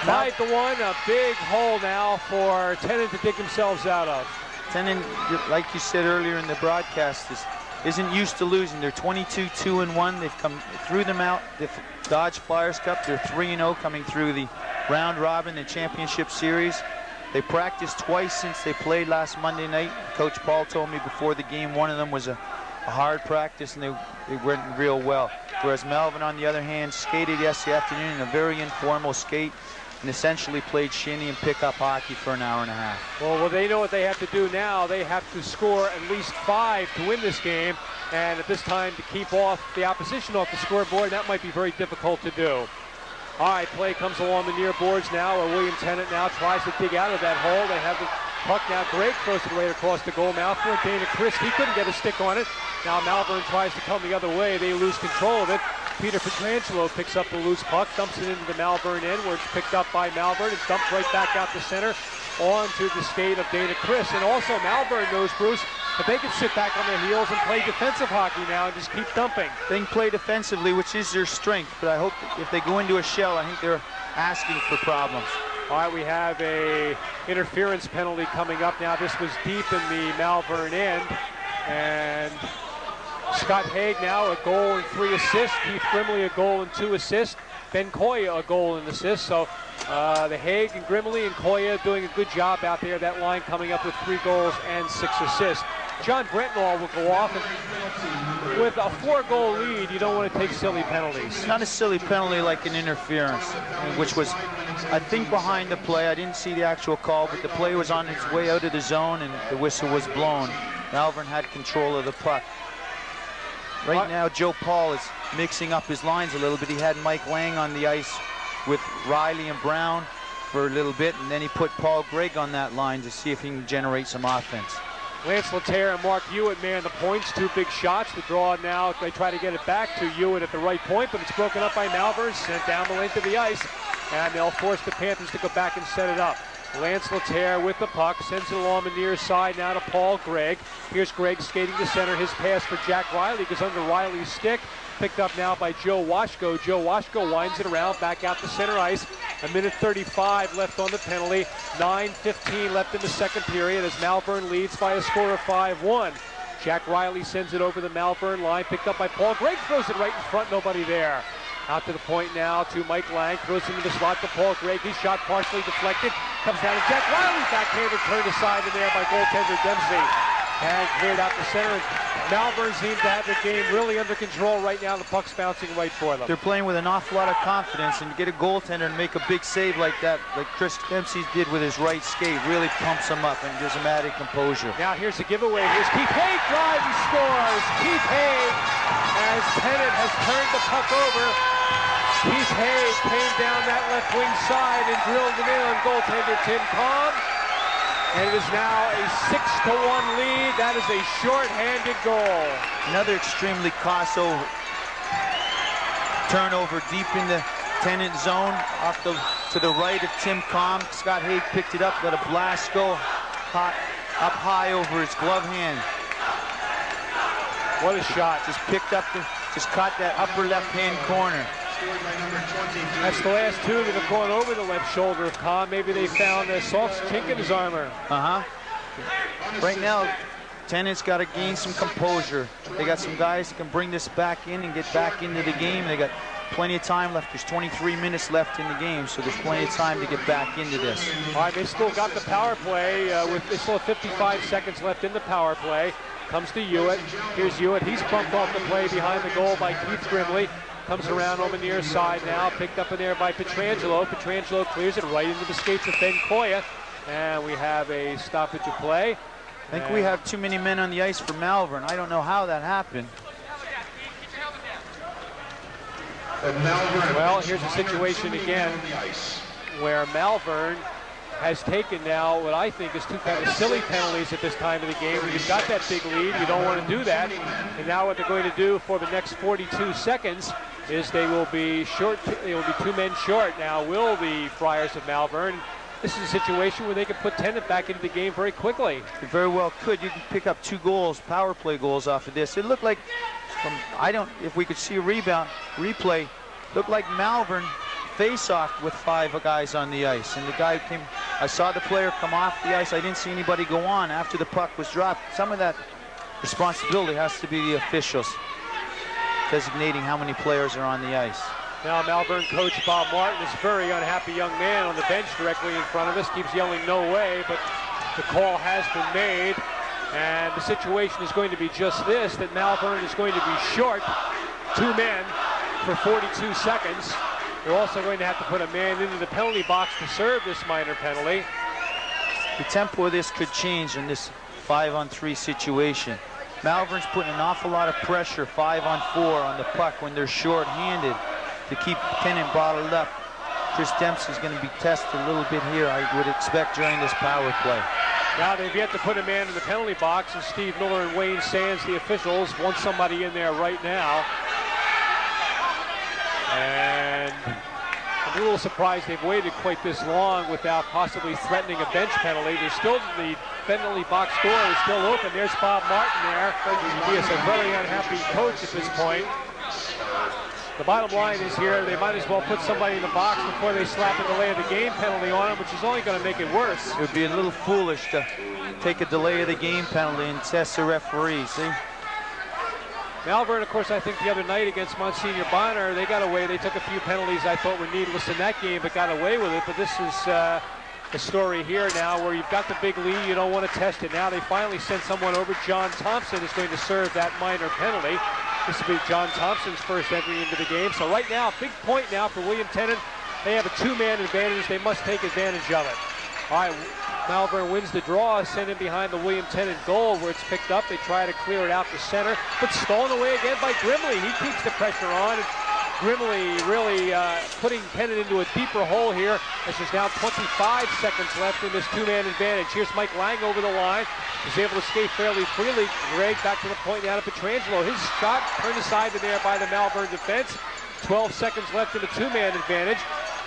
5-1, a big hole now for Tennent to dig themselves out of. Tennent, like you said earlier in the broadcast, isn't used to losing. They're 22-2-1. They've come through them out. The Dodge Flyers Cup, they're 3-0 coming through the round robin, the championship series. They practiced twice since they played last Monday night. Coach Paul told me before the game one of them was a hard practice, and they went real well. Whereas Malvern, on the other hand, skated yesterday afternoon in a very informal skate and essentially played shinny and pickup hockey for an hour and a half. Well, they know what they have to do now. They have to score at least 5 to win this game, and at this time to keep off the opposition off the scoreboard, that might be very difficult to do. All right, play comes along the near boards now, where William Tennent now tries to dig out of that hole. They have the puck now. Greg throws it right across the goal mouth for Dana Chris. He couldn't get a stick on it. Now Malvern tries to come the other way. They lose control of it. Peter Petrangelo picks up the loose puck, dumps it into the Malvern end, where it's picked up by Malvern and dumped right back out the center onto the skate of Dana Chris. And also Malvern knows, Bruce, that they can sit back on their heels and play defensive hockey now and just keep dumping. They can play defensively, which is their strength, but I hope if they go into a shell, I think they're asking for problems. All right, we have a interference penalty coming up now. This was deep in the Malvern end, and Scott Haig now a goal and 3 assists. Keith Grimley a goal and 2 assists. Ben Koya a goal and assist. So the Haig and Grimley and Koya doing a good job out there. That line coming up with 3 goals and 6 assists. John Brentnall will go off, and with a 4-goal lead, you don't want to take silly penalties. Not a silly penalty like an interference, which was, I think, behind the play. I didn't see the actual call, but the play was on its way out of the zone, and the whistle was blown. Malvern had control of the puck. Right now, Joe Paul is mixing up his lines a little bit. He had Mike Lang on the ice with Riley and Brown for a little bit, and then he put Paul Gregg on that line to see if he can generate some offense. Lance Laterre and Mark Hewitt man the points. 2 big shots. The draw now, they try to get it back to Hewitt at the right point, but it's broken up by Malvern, sent down the length of the ice, and they'll force the Panthers to go back and set it up. Lance Laterre with the puck, sends it along the near side now to Paul Gregg. Here's Gregg skating to center. His pass for Jack Riley goes under Riley's stick. Picked up now by Joe Washko. Joe Washko winds it around, back out to center ice. 1:35 left on the penalty. 9:15 left in the second period as Malvern leads by a score of 5-1. Jack Riley sends it over the Malvern line, picked up by Paul Gregg, throws it right in front, nobody there. Out to the point now to Mike Lang, throws into the slot to Paul Gregg. His shot partially deflected, comes down to Jack Riley, backhanded, turned aside in there by goaltender Dempsey. And cleared out the center. Malvern seems to have the game really under control right now. The puck's bouncing right for them. They're playing with an awful lot of confidence, and to get a goaltender and make a big save like that, like Chris Dempsey did with his right skate, really pumps him up and gives him added composure. Now here's a giveaway. Here's Keith Haig, drives and scores. Keith Haig, as Tennent has turned the puck over. Keith Haig came down that left wing side and drilled it in on goaltender Tim Cobb. And it is now a 6-1 lead. That is a short-handed goal. Another extremely costly turnover deep in the Tennent zone, off to the right of Tim Cobb. Scott Haig picked it up, let a blast go up high over his glove hand. What a shot! Just picked up, just caught that upper left-hand corner. That's the last 2 that have gone over the left shoulder of Cobb. Maybe they found a soft chink in his armor. Right now, Tennent's got to gain some composure. They got some guys that can bring this back in and get back into the game. They got plenty of time left. There's 23 minutes left in the game, so there's plenty of time to get back into this. All right, they still got the power play. They still have 55 seconds left in the power play. Comes to Hewitt. Here's Hewitt. He's bumped off the play behind the goal by Keith Grimley. Comes around on the near side now. Picked up in there by Pietrangelo. Pietrangelo clears it right into the skates of Ben Koya. And we have a stoppage of play. I think we have too many men on the ice for Malvern. I don't know how that happened. Well, here's a situation again where Malvern has taken now what I think is two kind of silly penalties at this time of the game. When you've got that big lead, you don't want to do that. And now what they're going to do for the next 42 seconds is they will be short. They will be 2 men short. Now will the Friars of Malvern. This is a situation where they can put Tennent back into the game very quickly. You very well could. You can pick up 2 goals, power play goals off of this. It looked like, if we could see a replay, looked like Malvern face-off with 5 guys on the ice. And the guy came, I saw the player come off the ice. I didn't see anybody go on after the puck was dropped. Some of that responsibility has to be the officials designating how many players are on the ice. Now Malvern coach Bob Martin is a very unhappy young man on the bench directly in front of us. Keeps yelling no way, but the call has been made. And the situation is going to be just this, that Malvern is going to be short 2 men for 42 seconds. They're also going to have to put a man into the penalty box to serve this minor penalty. The tempo of this could change in this 5-on-3 situation. Malvern's putting an awful lot of pressure 5-on-4 on the puck when they're short-handed to keep Tennent bottled up. Chris Dempsey's going to be tested a little bit here, I would expect, during this power play. Now they've yet to put a man in the penalty box, and Steve Miller and Wayne Sands, the officials, want somebody in there right now. And I'm a little surprised they've waited quite this long without possibly threatening a bench penalty. There's still the penalty box door is still open. There's Bob Martin there. He is a very unhappy coach at this point. The bottom line is here, they might as well put somebody in the box before they slap a delay of the game penalty on him, which is only going to make it worse. It would be a little foolish to take a delay of the game penalty and test the referee, see? Malvern, of course, I think the other night against Monsignor Bonner, they got away. They took a few penalties I thought were needless in that game, but got away with it. But this is the story here now where you've got the big lead, you don't want to test it. Now they finally sent someone over. John Thompson is going to serve that minor penalty. This will be John Thompson's first entry into the game. So right now, big point now for William Tennent. They have a 2-man advantage. They must take advantage of it. All right, Malvern wins the draw, sent in behind the William Tennent goal where it's picked up. They try to clear it out to center, but stolen away again by Grimley. He keeps the pressure on. And Grimley really putting Tennent into a deeper hole here as there's now 25 seconds left in this 2-man advantage. Here's Mike Lang over the line. He's able to skate fairly freely. Greg back to the point now to Pietrangelo. His shot turned aside to there by the Malvern defense. 12 seconds left in the 2-man advantage.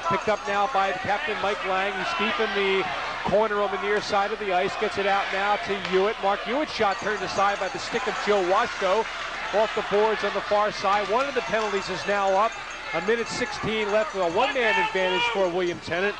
Picked up now by the captain, Mike Lang. He's deep in the corner on the near side of the ice. Gets it out now to Hewitt. Mark Hewitt's shot turned aside by the stick of Joe Washko. Off the boards on the far side. One of the penalties is now up. 1:16 left with a 1-man advantage for William Tennent.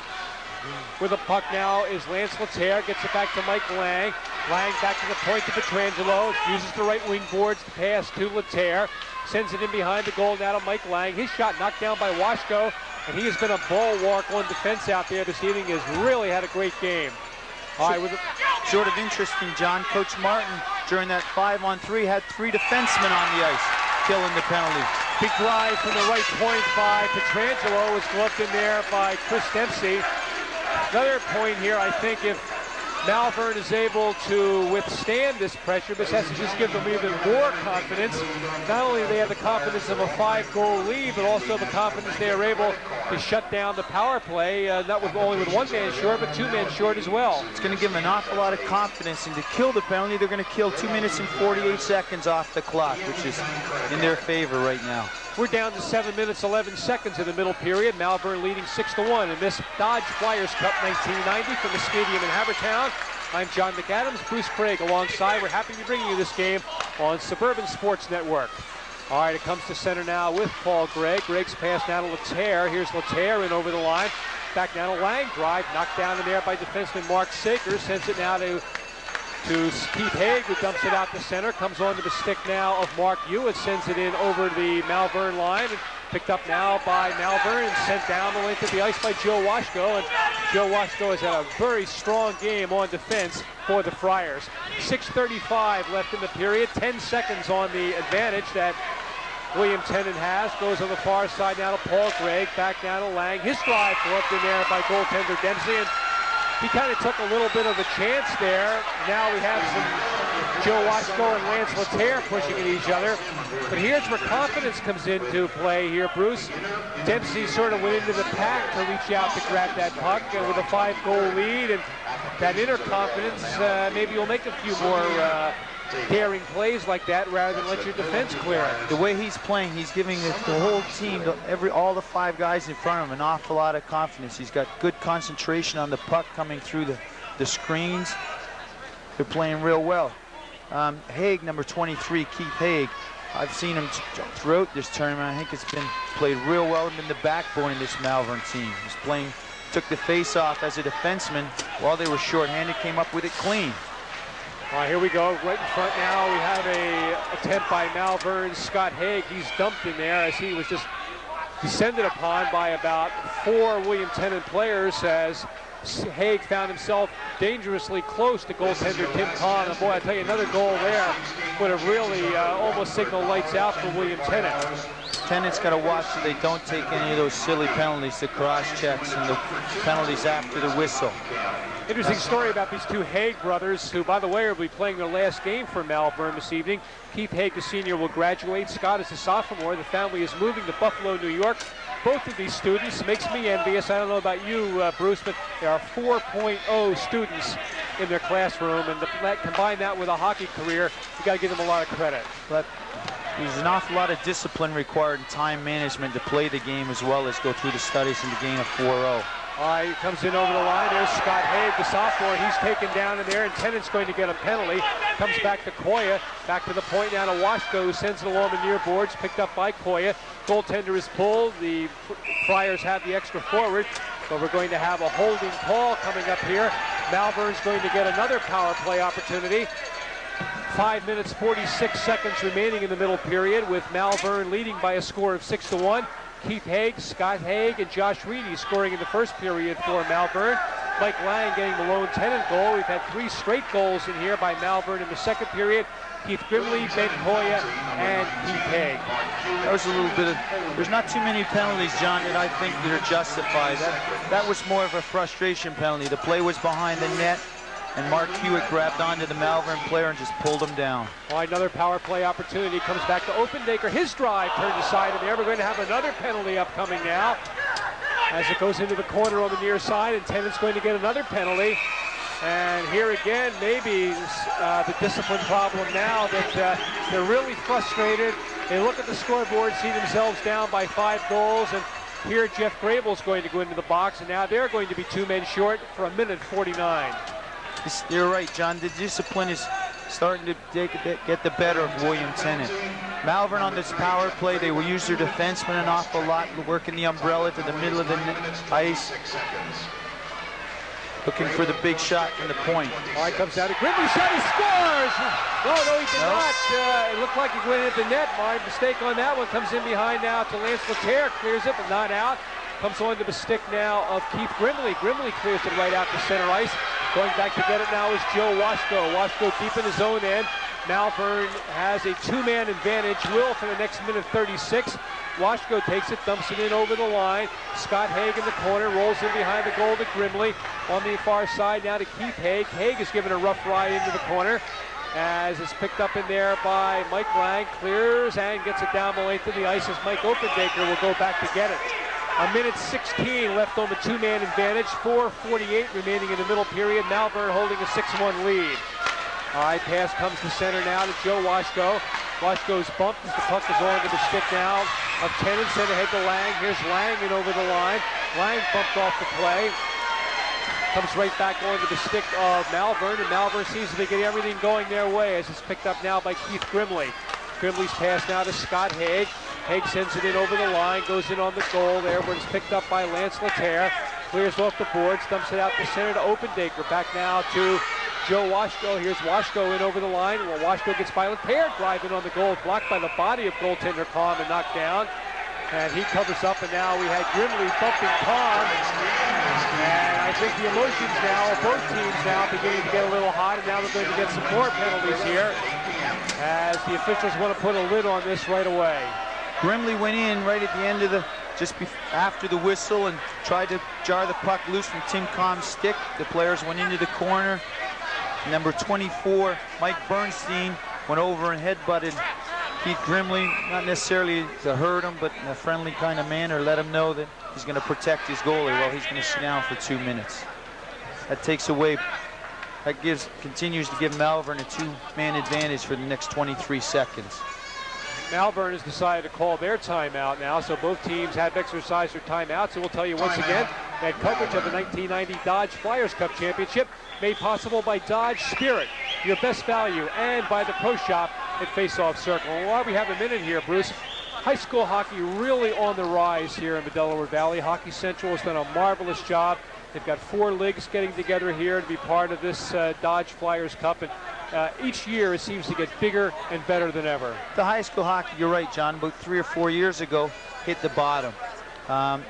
With the puck now is Lance Letaire. Gets it back to Mike Lang. Lang back to the point to Pietrangelo. Uses the right wing boards to pass to Letaire. Sends it in behind the goal now to Mike Lang. His shot knocked down by Washko. And he has been a bulwark on defense out there this evening. Has really had a great game. All right, with sort of interesting, John. Coach Martin, during that 5-on-3, had 3 defensemen on the ice, killing the penalty. Big drive from the right point by Pietrangelo. Was gloved in there by Chris Dempsey. Another point here, I think if Malvern is able to withstand this pressure, this has to just give them even more confidence. Not only do they have the confidence of a 5-goal lead, but also the confidence they are able to shut down the power play, not with only with 1 man short, but 2 men short as well. It's going to give them an awful lot of confidence, and to kill the penalty, they're going to kill 2 minutes and 48 seconds off the clock, which is in their favor right now. We're down to 7 minutes, 11 seconds in the middle period. Malvern leading 6-1 in this Dodge Flyers Cup 1990 from the stadium in Havertown. I'm John McAdams, Bruce Craig alongside. We're happy to bring you this game on Suburban Sports Network. All right, it comes to center now with Paul Gregg. Gregg's pass now to Letaire. Here's Letaire in over the line. Back now to Lang. Drive knocked down in there by defenseman Mark Saker. Sends it now to to Keith Haig, who dumps it out to center. Comes onto the stick now of Mark Hewitt, sends it in over the Malvern line. And picked up now by Malvern and sent down the length of the ice by Joe Washko. And Joe Washko has had a very strong game on defense for the Friars. 6:35 left in the period. 10 seconds on the advantage that William Tennent has. Goes on the far side now to Paul Gregg. Back down to Lang. His drive flipped in there by goaltender Dempsey. And he kind of took a little bit of a chance there. Now we have some Joe Washko and Lance Laterre pushing at each other. But here's where confidence comes into play here, Bruce. Dempsey sort of went into the pack to reach out to grab that puck, and with a 5-goal lead and that inner confidence, maybe you'll make a few more daring plays like that rather than let your defense clear it. The way he's playing, he's giving the whole team, all the 5 guys in front of him, an awful lot of confidence. He's got good concentration on the puck coming through the screens. They're playing real well. Haig, number 23, Keith Haig. I've seen him throughout this tournament. I think it's been played real well and been the backbone of this Malvern team. He's playing, took the face-off as a defenseman while they were shorthanded, came up with it clean. All right, here we go. Right in front now, we have a attempt by Malvern's Scott Haig. He's dumped in there as he was just descended upon by about 4 William Tennent players as Haig found himself dangerously close to goaltender Tim Kahn. And boy, I tell you, another goal there would have really almost signaled lights out for William Tennent. Tennent's got to watch so they don't take any of those silly penalties, the cross-checks and the penalties after the whistle. Interesting story about these 2 Haig brothers, who, by the way, will be playing their last game for Malvern this evening. Keith Haig, the senior, will graduate. Scott is a sophomore. The family is moving to Buffalo, New York. Both of these students makes me envious. I don't know about you, Bruce, but there are 4.0 students in their classroom, and combine that with a hockey career, you got to give them a lot of credit. But there's an awful lot of discipline required and time management to play the game as well as go through the studies and to gain a 4-0. All right, he comes in over the line. There's Scott Haig, the sophomore. He's taken down in there, and Tennant's going to get a penalty. Comes back to Koya. Back to the point now to Washko, who sends it along the near boards. Picked up by Koya. Goaltender is pulled. The Friars have the extra forward, but we're going to have a holding call coming up here. Malvern's going to get another power play opportunity. 5 minutes, 46 seconds remaining in the middle period, with Malvern leading by a score of 6-1. Keith Haig, Scott Haig, and Josh Reedy scoring in the first period for Malvern. Mike Lang getting the lone Tennent goal. We've had 3 straight goals in here by Malvern in the second period. Keith Grimley, Ben Koya, and Keith Haig. That was a little bit of, there's not too many penalties, John, that I think that are justified. That was more of a frustration penalty. The play was behind the net, and Mark Hewitt grabbed onto the Malvern player and just pulled him down. All right, another power play opportunity comes back to Opendaker. His drive turned aside in there. We're going to have another penalty upcoming now as it goes into the corner on the near side, and Tennant's going to get another penalty. And here again, maybe the discipline problem now that they're really frustrated. They look at the scoreboard, see themselves down by 5 goals, and here Jeff Grable's going to go into the box, and now they're going to be 2 men short for 1:49. You're right, John. The discipline is starting to get the better of William Tennent. Malvern on this power play, they will use their defensemen an awful lot, working the umbrella to the middle of the ice, looking for the big shot from the point. All right, comes out. Grimley shot, he scores! No, he did not. It looked like he went into the net. My mistake on that one. Comes in behind now to Lance Laterre, clears it, but not out. Comes on to the stick now of Keith Grimley. Grimley clears it right out to center ice. Going back to get it now is Joe Washko. Washko deep in his own end. Malvern has a 2-man advantage. Will for the next minute 36. Washko takes it, dumps it in over the line. Scott Haig in the corner, rolls in behind the goal to Grimley. On the far side now to Keith Haig. Haig is given a rough ride into the corner as it's picked up in there by Mike Lang. Clears and gets it down the length of the ice as Mike Opendaker will go back to get it. 1:16 left on the 2-man advantage. 4:48 remaining in the middle period. Malvern holding a 6-1 lead. All right, pass comes to center now to Joe Washko. Washko's bumped as the puck is on to the stick now of Tennant. Sent ahead to Lang. Here's Lang in over the line. Lang bumped off the play. Comes right back onto the stick of Malvern, and Malvern seems to be getting everything going their way as it's picked up now by Keith Grimley. Grimley's pass now to Scott Haig. Haig sends it in over the line, goes in on the goal there, but it's picked up by Lance Laterre. Clears off the boards, dumps it out to center to Opendaker. Back now to Joe Washko. Here's Washko in over the line. Well, Washko gets by with Pear, driving on the goal, blocked by the body of goaltender Kahn and knocked down. And he covers up, and now we had Grimley bumping Kahn. And I think the emotions now of both teams now beginning to get a little hot, and now they're going to get some more penalties here as the officials want to put a lid on this right away. Grimley went in right at the end of the, after the whistle, and tried to jar the puck loose from Tim Kahn's stick. The players went into the corner. Number 24, Mike Bernstein, went over and headbutted Keith Grimley, not necessarily to hurt him, but in a friendly kind of manner, let him know that he's going to protect his goalie while he's going to sit down for 2 minutes. That takes away, that continues to give Malvern a 2-man advantage for the next 23 seconds. Malvern has decided to call their timeout now, so both teams have exercised their timeouts. So we'll tell you once again that coverage of the 1990 Dodge Flyers Cup Championship made possible by Dodge Spirit, your best value, and by the Pro Shop at Face-Off Circle. And while we have a minute here, Bruce, high school hockey really on the rise here in the Delaware Valley. Hockey Central has done a marvelous job. They've got 4 leagues getting together here to be part of this Dodge Flyers Cup, and each year it seems to get bigger and better than ever. The high school hockey, you're right, John, about 3 or 4 years ago, hit the bottom. The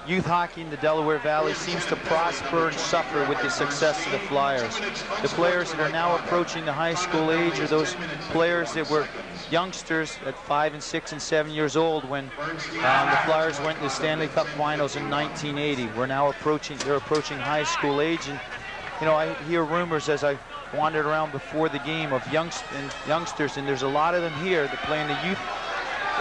youth hockey in the Delaware Valley seems to prosper and suffer with the success of the Flyers. The players that are now approaching the high school age are those players that were youngsters at 5 and 6 and 7 years old when the Flyers went to the Stanley Cup Finals in 1980. They're approaching high school age, and you know, I hear rumors as I wandered around before the game of youngsters, and there's a lot of them here that play in the youth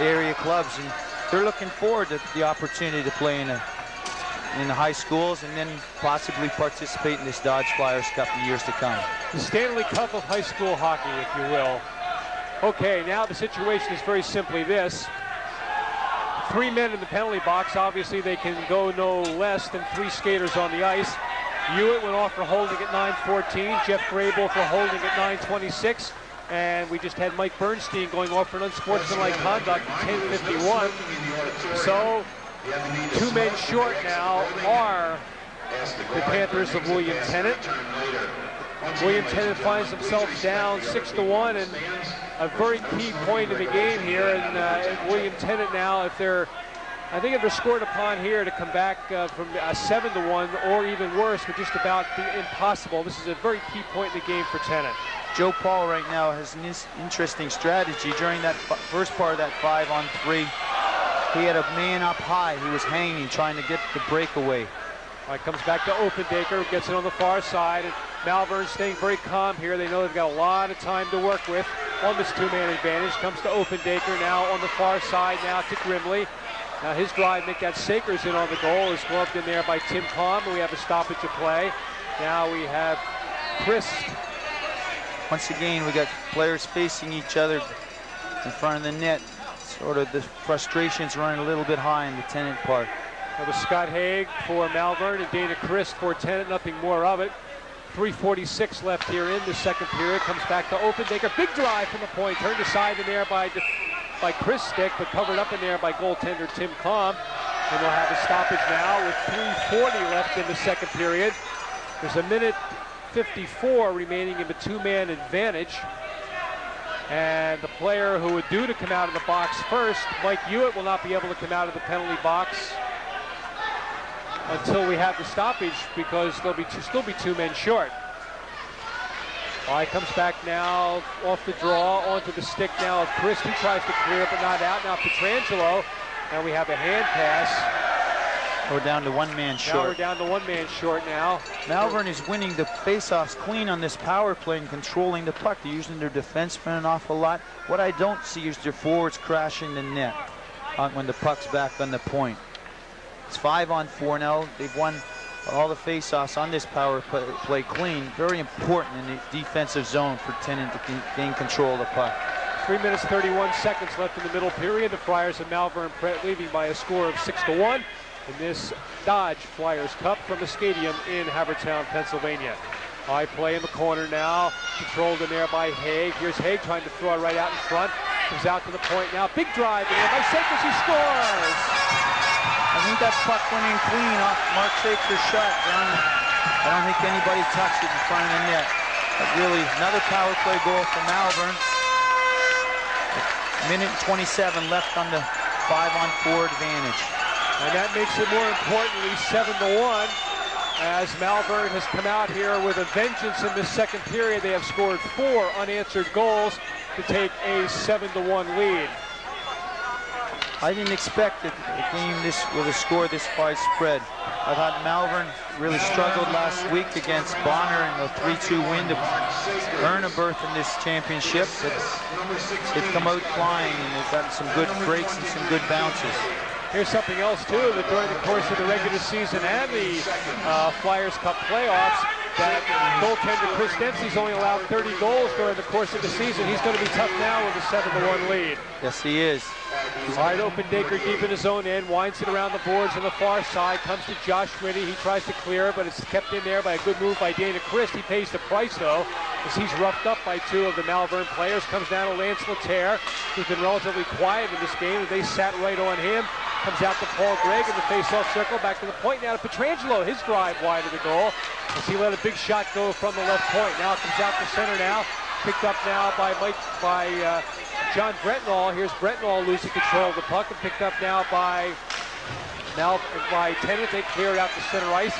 area clubs, and they're looking forward to the opportunity to play in the high schools and then possibly participate in this Dodge Flyers Cup in years to come. The Stanley Cup of high school hockey, if you will. Okay, now the situation is very simply this. 3 men in the penalty box. Obviously, they can go no less than 3 skaters on the ice. Hewitt went off for holding at 9:14. Jeff Grable for holding at 9:26. And we just had Mike Bernstein going off for an unsportsmanlike conduct at 10:51. So 2 men short now are the Panthers of William Tennent. William Tennent finds themselves down 6-1, and a very key point in the game here. And William Tennent now, I think if they're scored upon here to come back from a 7-1 or even worse would just about be impossible. This is a very key point in the game for Tennent. Joe Paul right now has an interesting strategy. During that first part of that 5-on-3, he had a man up high. He was hanging, trying to get the breakaway. All right, comes back to Opendaker, gets it on the far side, and Malvern staying very calm here. They know they've got a lot of time to work with on this 2-man advantage. Comes to Opendaker now on the far side now to Grimley. Now his drive, Nick got Sakers in on the goal, is gloved in there by Tim Kahn, and we have a stoppage of play. Now we have Chris. Once again, we got players facing each other in front of the net. Sort of the frustration's running a little bit high in the Tennent part. That was Scott Haig for Malvern and Dana Christ for Tennent, nothing more of it. 3:46 left here in the second period. Comes back to Opendaker, big drive from the point, turned aside in there by Chris Stick, but covered up in there by goaltender Tim Kahn. And we'll have a stoppage now with 3:40 left in the second period. There's a minute 54 remaining in the 2-man advantage. And the player who would due to come out of the box first, Mike Hewitt, will not be able to come out of the penalty box until we have the stoppage, because there'll still be 2 men short. All right, comes back now off the draw onto the stick now of Chris. He tries to clear it, but not out. Now Petrangelo. Now we have a hand pass. We're down to 1 man short. Now we're down to 1 man short now. Malvern is winning the faceoffs clean on this power play and controlling the puck. They're using their defensemen an awful lot. What I don't see is their forwards crashing the net when the puck's back on the point. It's 5-on-4 now. They've won all the faceoffs on this power play clean. Very important in the defensive zone for Tennent to gain control of the puck. 3 minutes 31 seconds left in the middle period. The Friars of Malvern leading by a score of 6-1 in this Dodge Flyers Cup from the stadium in Havertown, Pennsylvania. High play in the corner now, controlled in there by Haig. Here's Haig trying to throw it right out in front. Comes out to the point now, big drive in there by Sakers, he scores! I think that puck went in clean off Mark Sakers' shot, John. I don't think anybody touched it in front of the net. Really, another power play goal for Malvern. Minute and 27 left on the 5-on-4 advantage. And that makes it more importantly 7-1, as Malvern has come out here with a vengeance in this second period. They have scored 4 unanswered goals to take a 7-1 lead. I didn't expect a game with a score this widespread. I thought Malvern really struggled last week against Bonner in the 3-2 win to earn a berth in this championship. But they've come out flying, and they've gotten some good breaks and some good bounces. Here's something else, too, that during the course of the regular season and the Flyers Cup playoffs, that goaltender Chris Dempsey's only allowed 30 goals during the course of the season. He's going to be tough now with a 7-1 lead. Yes, he is. Wide open Daker deep in his own end, winds it around the boards on the far side, comes to Josh Ritty. He tries to clear, but it's kept in there by a good move by Dana Christ. He pays the price, though, as he's roughed up by 2 of the Malvern players. Comes down to Lance Laterre, who's been relatively quiet in this game, and they sat right on him. Comes out to Paul Gregg in the face-off circle, back to the point. Now to Pietrangelo, his drive wide of the goal, as he let a big shot go from the left point. Now it comes out to center now, picked up now by John Bretnall. Here's Bretnall losing control of the puck, and picked up now by Tennent. They clear it out to center ice.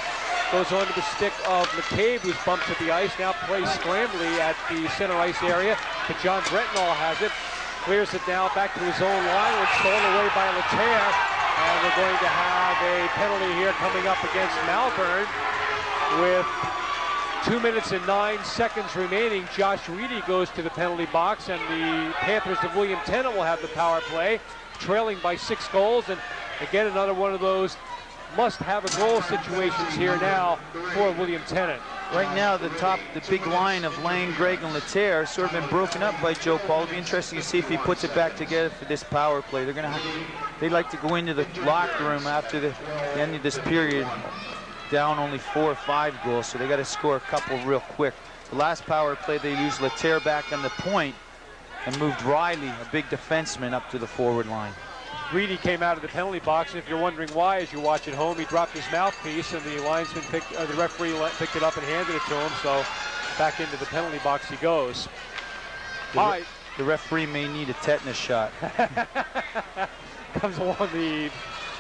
Goes on to the stick of McCabe, who's bumped at the ice. Now plays scrambly at the center ice area, but John Bretnall has it. Clears it now back to his own line. It's stolen away by Laterre. And we're going to have a penalty here coming up against Malvern with 2 minutes and 9 seconds remaining. Josh Reedy goes to the penalty box, and the Panthers of William Tennent will have the power play, trailing by 6 goals. And again, another one of those must-have-a-goal situations here now for William Tennent. Right now, the big line of Lang, Gregg, and Laterre sort of been broken up by Joe Paul. It'll be interesting to see if he puts it back together for this power play. They like to go into the locker room after the end of this period down only 4 or 5 goals, so they got to score a couple real quick. The last power play, they used Laterre back on the point and moved Riley, a big defenseman, up to the forward line. Reedy came out of the penalty box, and if you're wondering why, as you watch at home, he dropped his mouthpiece, and the referee picked it up and handed it to him. So back into the penalty box he goes. The referee may need a tetanus shot. Comes along the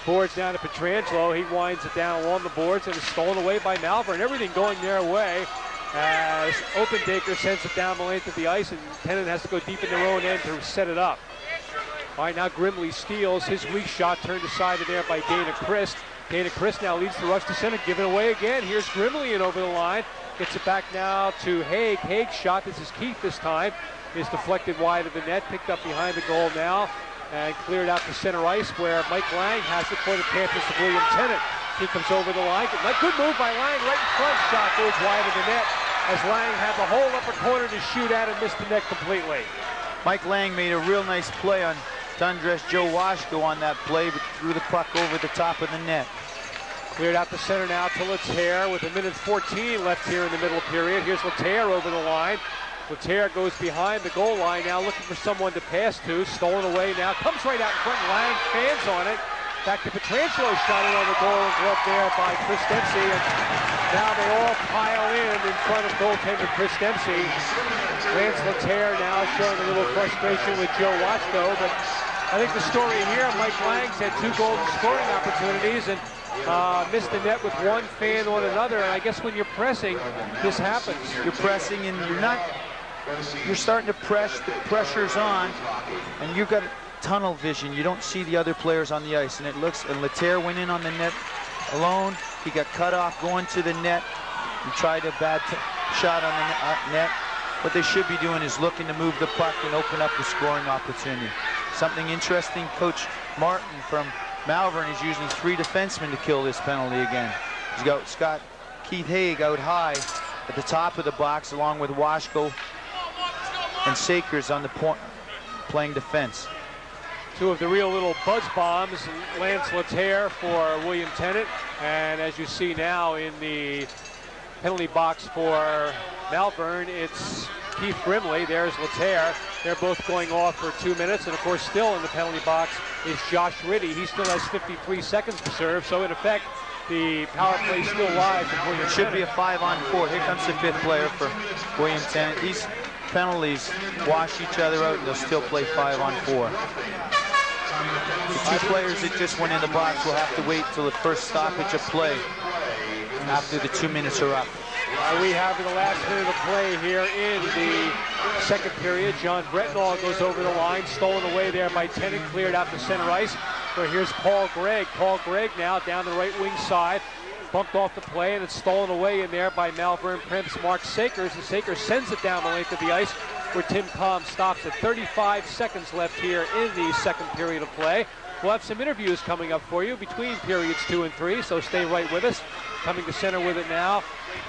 boards down to Pietrangelo. He winds it down along the boards, and it's stolen away by Malvern. Everything going their way, as Opendaker sends it down the length of the ice, and Tennent has to go deep in their own end to set it up. All right, now Grimley steals his weak shot, turned aside there by Dana Christ. Dana Christ now leads the rush to center, given away again. Here's Grimley in over the line. Gets it back now to Haig. Haig's shot, this is Keith this time, is deflected wide of the net, picked up behind the goal now, and cleared out to center ice, where Mike Lang has it for the Panthers of William Tennent. He comes over the line. Good move by Lang, right in front. Shot goes wide of the net, as Lang had the whole upper corner to shoot at and missed the net completely. Mike Lang made a real nice play on undressed Joe Washko on that play, but threw the puck over the top of the net. Cleared out the center now to Laterre with 1:14 left here in the middle period. Here's Laterre over the line. Laterre goes behind the goal line now, looking for someone to pass to. Stolen away now, comes right out in front. Lang fans on it. Back to Pietrangelo, shot it on the goal and glove there by Chris Dempsey. And now they all pile in front of goaltender Chris Dempsey. Lance Laterre now showing a little frustration with Joe Washko, but I think the story here, Mike Lang's had 2 golden scoring opportunities and missed the net with one fan on another. And I guess when you're pressing, this happens. You're pressing and you're starting to press, the pressure's on, and you've got tunnel vision. You don't see the other players on the ice, and Laterre went in on the net alone. He got cut off going to the net. He tried a bad shot on the net. What they should be doing is looking to move the puck and open up the scoring opportunity. Something interesting, Coach Martin from Malvern is using 3 defensemen to kill this penalty again. He's got Keith Haig out high at the top of the box, along with Washko and Sakers on the point playing defense. 2 of the real little buzz bombs, Lance Laterre for William Tennent, and as you see now in the penalty box for Malvern, it's Keith Grimley. There's Laterre. They're both going off for 2 minutes, and of course still in the penalty box is Josh Ritty. He still has 53 seconds to serve, so in effect the power play still live from William It should Tennent. be a 5-on-4. Here comes the 5th player for William Tennent. These penalties wash each other out, and they'll still play 5-on-4. The 2 players that just went in the box will have to wait till the first stoppage of play after the 2 minutes are up. We have in the last minute of play here in the second period. John Bretnall goes over the line, stolen away there by Tennent, cleared out to center ice. Where here's Paul Gregg. Paul Gregg now down the right wing side. Bumped off the play, and it's stolen away in there by Malvern Prince Mark Sakers. And Sakers sends it down the length of the ice where Tim Combs stops it. 35 seconds left here in the second period of play. We'll have some interviews coming up for you between periods 2 and 3, so stay right with us. Coming to center with it now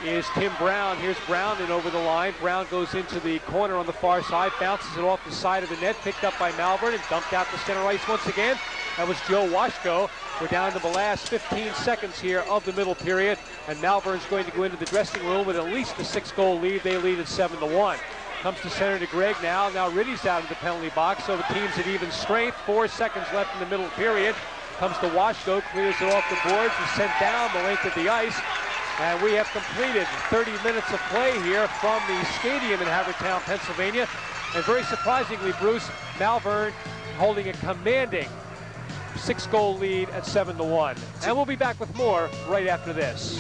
is Tim Brown. Here's Brown and over the line. Brown goes into the corner on the far side, bounces it off the side of the net, picked up by Malvern and dumped out to center ice once again. That was Joe Washko. We're down to the last 15 seconds here of the middle period, and Malvern's going to go into the dressing room with at least a 6-goal lead. They lead at 7-1. Comes to center to Gregg now. Now Riddy's out of the penalty box, so the team's at even strength. 4 seconds left in the middle period. Comes to Washko, clears it off the boards and sent down the length of the ice. And we have completed 30 minutes of play here from the stadium in Havertown, Pennsylvania. And very surprisingly, Bruce, Malvern holding a commanding 6-goal lead at 7-1. And we'll be back with more right after this.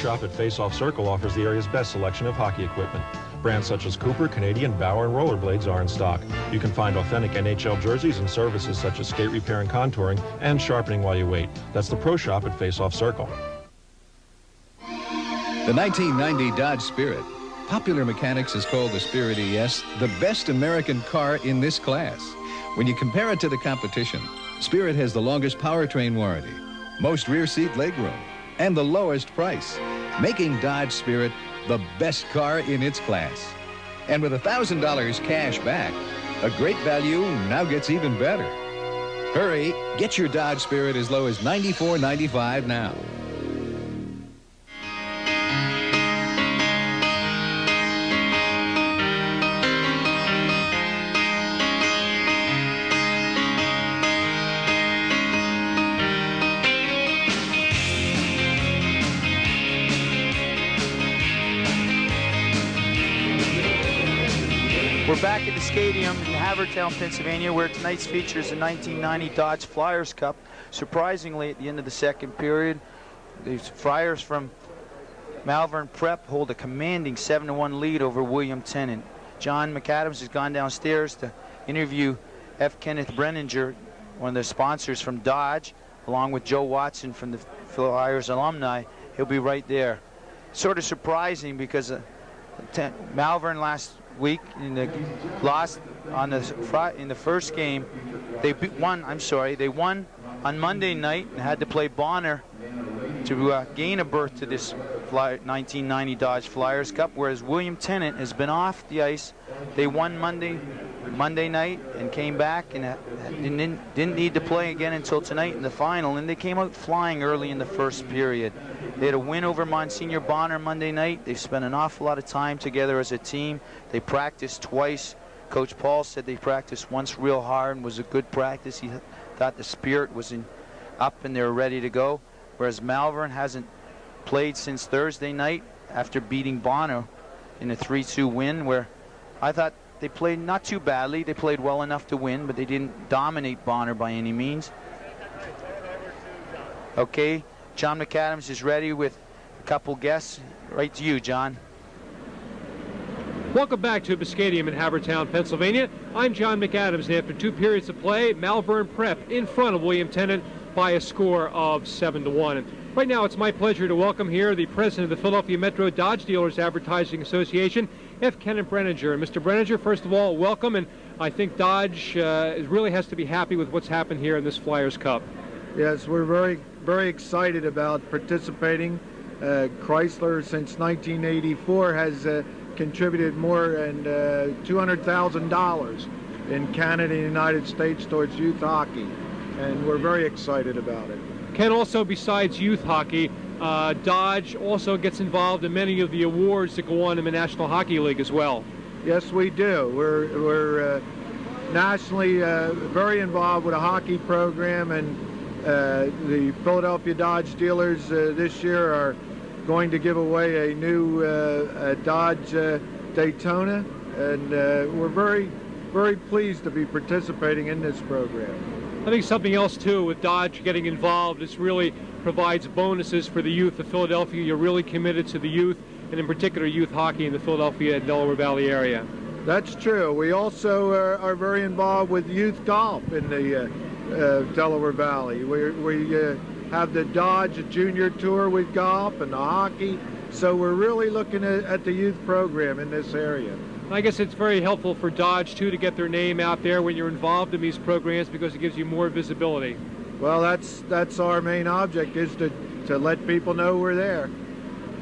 Shop at Face Off Circle offers the area's best selection of hockey equipment. Brands such as Cooper, Canadian, Bauer, and rollerblades are in stock. You can find authentic NHL jerseys and services such as skate repair and contouring and sharpening while you wait. That's the Pro Shop at Face Off Circle. The 1990 Dodge Spirit. Popular Mechanics has called the Spirit ES the best American car in this class. When you compare it to the competition, Spirit has the longest powertrain warranty, most rear seat legroom, and the lowest price, making Dodge Spirit the best car in its class. And with $1,000 cash back, a great value now gets even better. Hurry, get your Dodge Spirit as low as $94.95 now. We're back at the stadium in Havertown, Pennsylvania, where tonight's feature is the 1990 Dodge Flyers Cup. Surprisingly, at the end of the second period, the Friars from Malvern Prep hold a commanding 7-1 lead over William Tennent. John McAdams has gone downstairs to interview F. Kenneth Brenninger, one of the sponsors from Dodge, along with Joe Watson from the Friars alumni. He'll be right there. Sort of surprising because Malvern last week in the lost on in the first game. They won on Monday night and had to play Bonner to gain a berth to this 1990 Dodge Flyers Cup, whereas William Tennent has been off the ice. They won Monday night and came back and didn't need to play again until tonight in the final, and they came out flying early in the first period. They had a win over Monsignor Bonner Monday night. They've spent an awful lot of time together as a team. They practiced twice. Coach Paul said they practiced once real hard and was a good practice. He thought the spirit was up and they were ready to go. Whereas Malvern hasn't played since Thursday night after beating Bonner in a 3-2 win, where I thought they played not too badly. They played well enough to win, but they didn't dominate Bonner by any means. Okay. John McAdams is ready with a couple guests. Right to you, John. Welcome back to Biscaydium in Havertown, Pennsylvania. I'm John McAdams, and after 2 periods of play, Malvern Prep in front of William Tennent by a score of 7-1. And right now, it's my pleasure to welcome here the president of the Philadelphia Metro Dodge Dealers Advertising Association, F. Kenneth Brenninger. And Mr. Brenninger, first of all, welcome, and I think Dodge really has to be happy with what's happened here in this Flyers Cup. Yes, we're very, very excited about participating. Chrysler, since 1984, has contributed more than $200,000 in Canada and the United States towards youth hockey, and we're very excited about it. Ken, also besides youth hockey, Dodge also gets involved in many of the awards that go on in the National Hockey League as well. Yes, we do. We're nationally very involved with a hockey program, and the Philadelphia Dodge dealers this year are going to give away a new Dodge Daytona, and we're very, very pleased to be participating in this program. I think something else too with Dodge getting involved, this really provides bonuses for the youth of Philadelphia. You're really committed to the youth, and in particular youth hockey in the Philadelphia and Delaware Valley area. That's true. We also are very involved with youth golf in the Delaware Valley. We have the Dodge Junior Tour with golf and the hockey, so we're really looking at the youth program in this area. I guess it's very helpful for Dodge too to get their name out there when you're involved in these programs, because it gives you more visibility. Well, that's our main object, is to let people know we're there.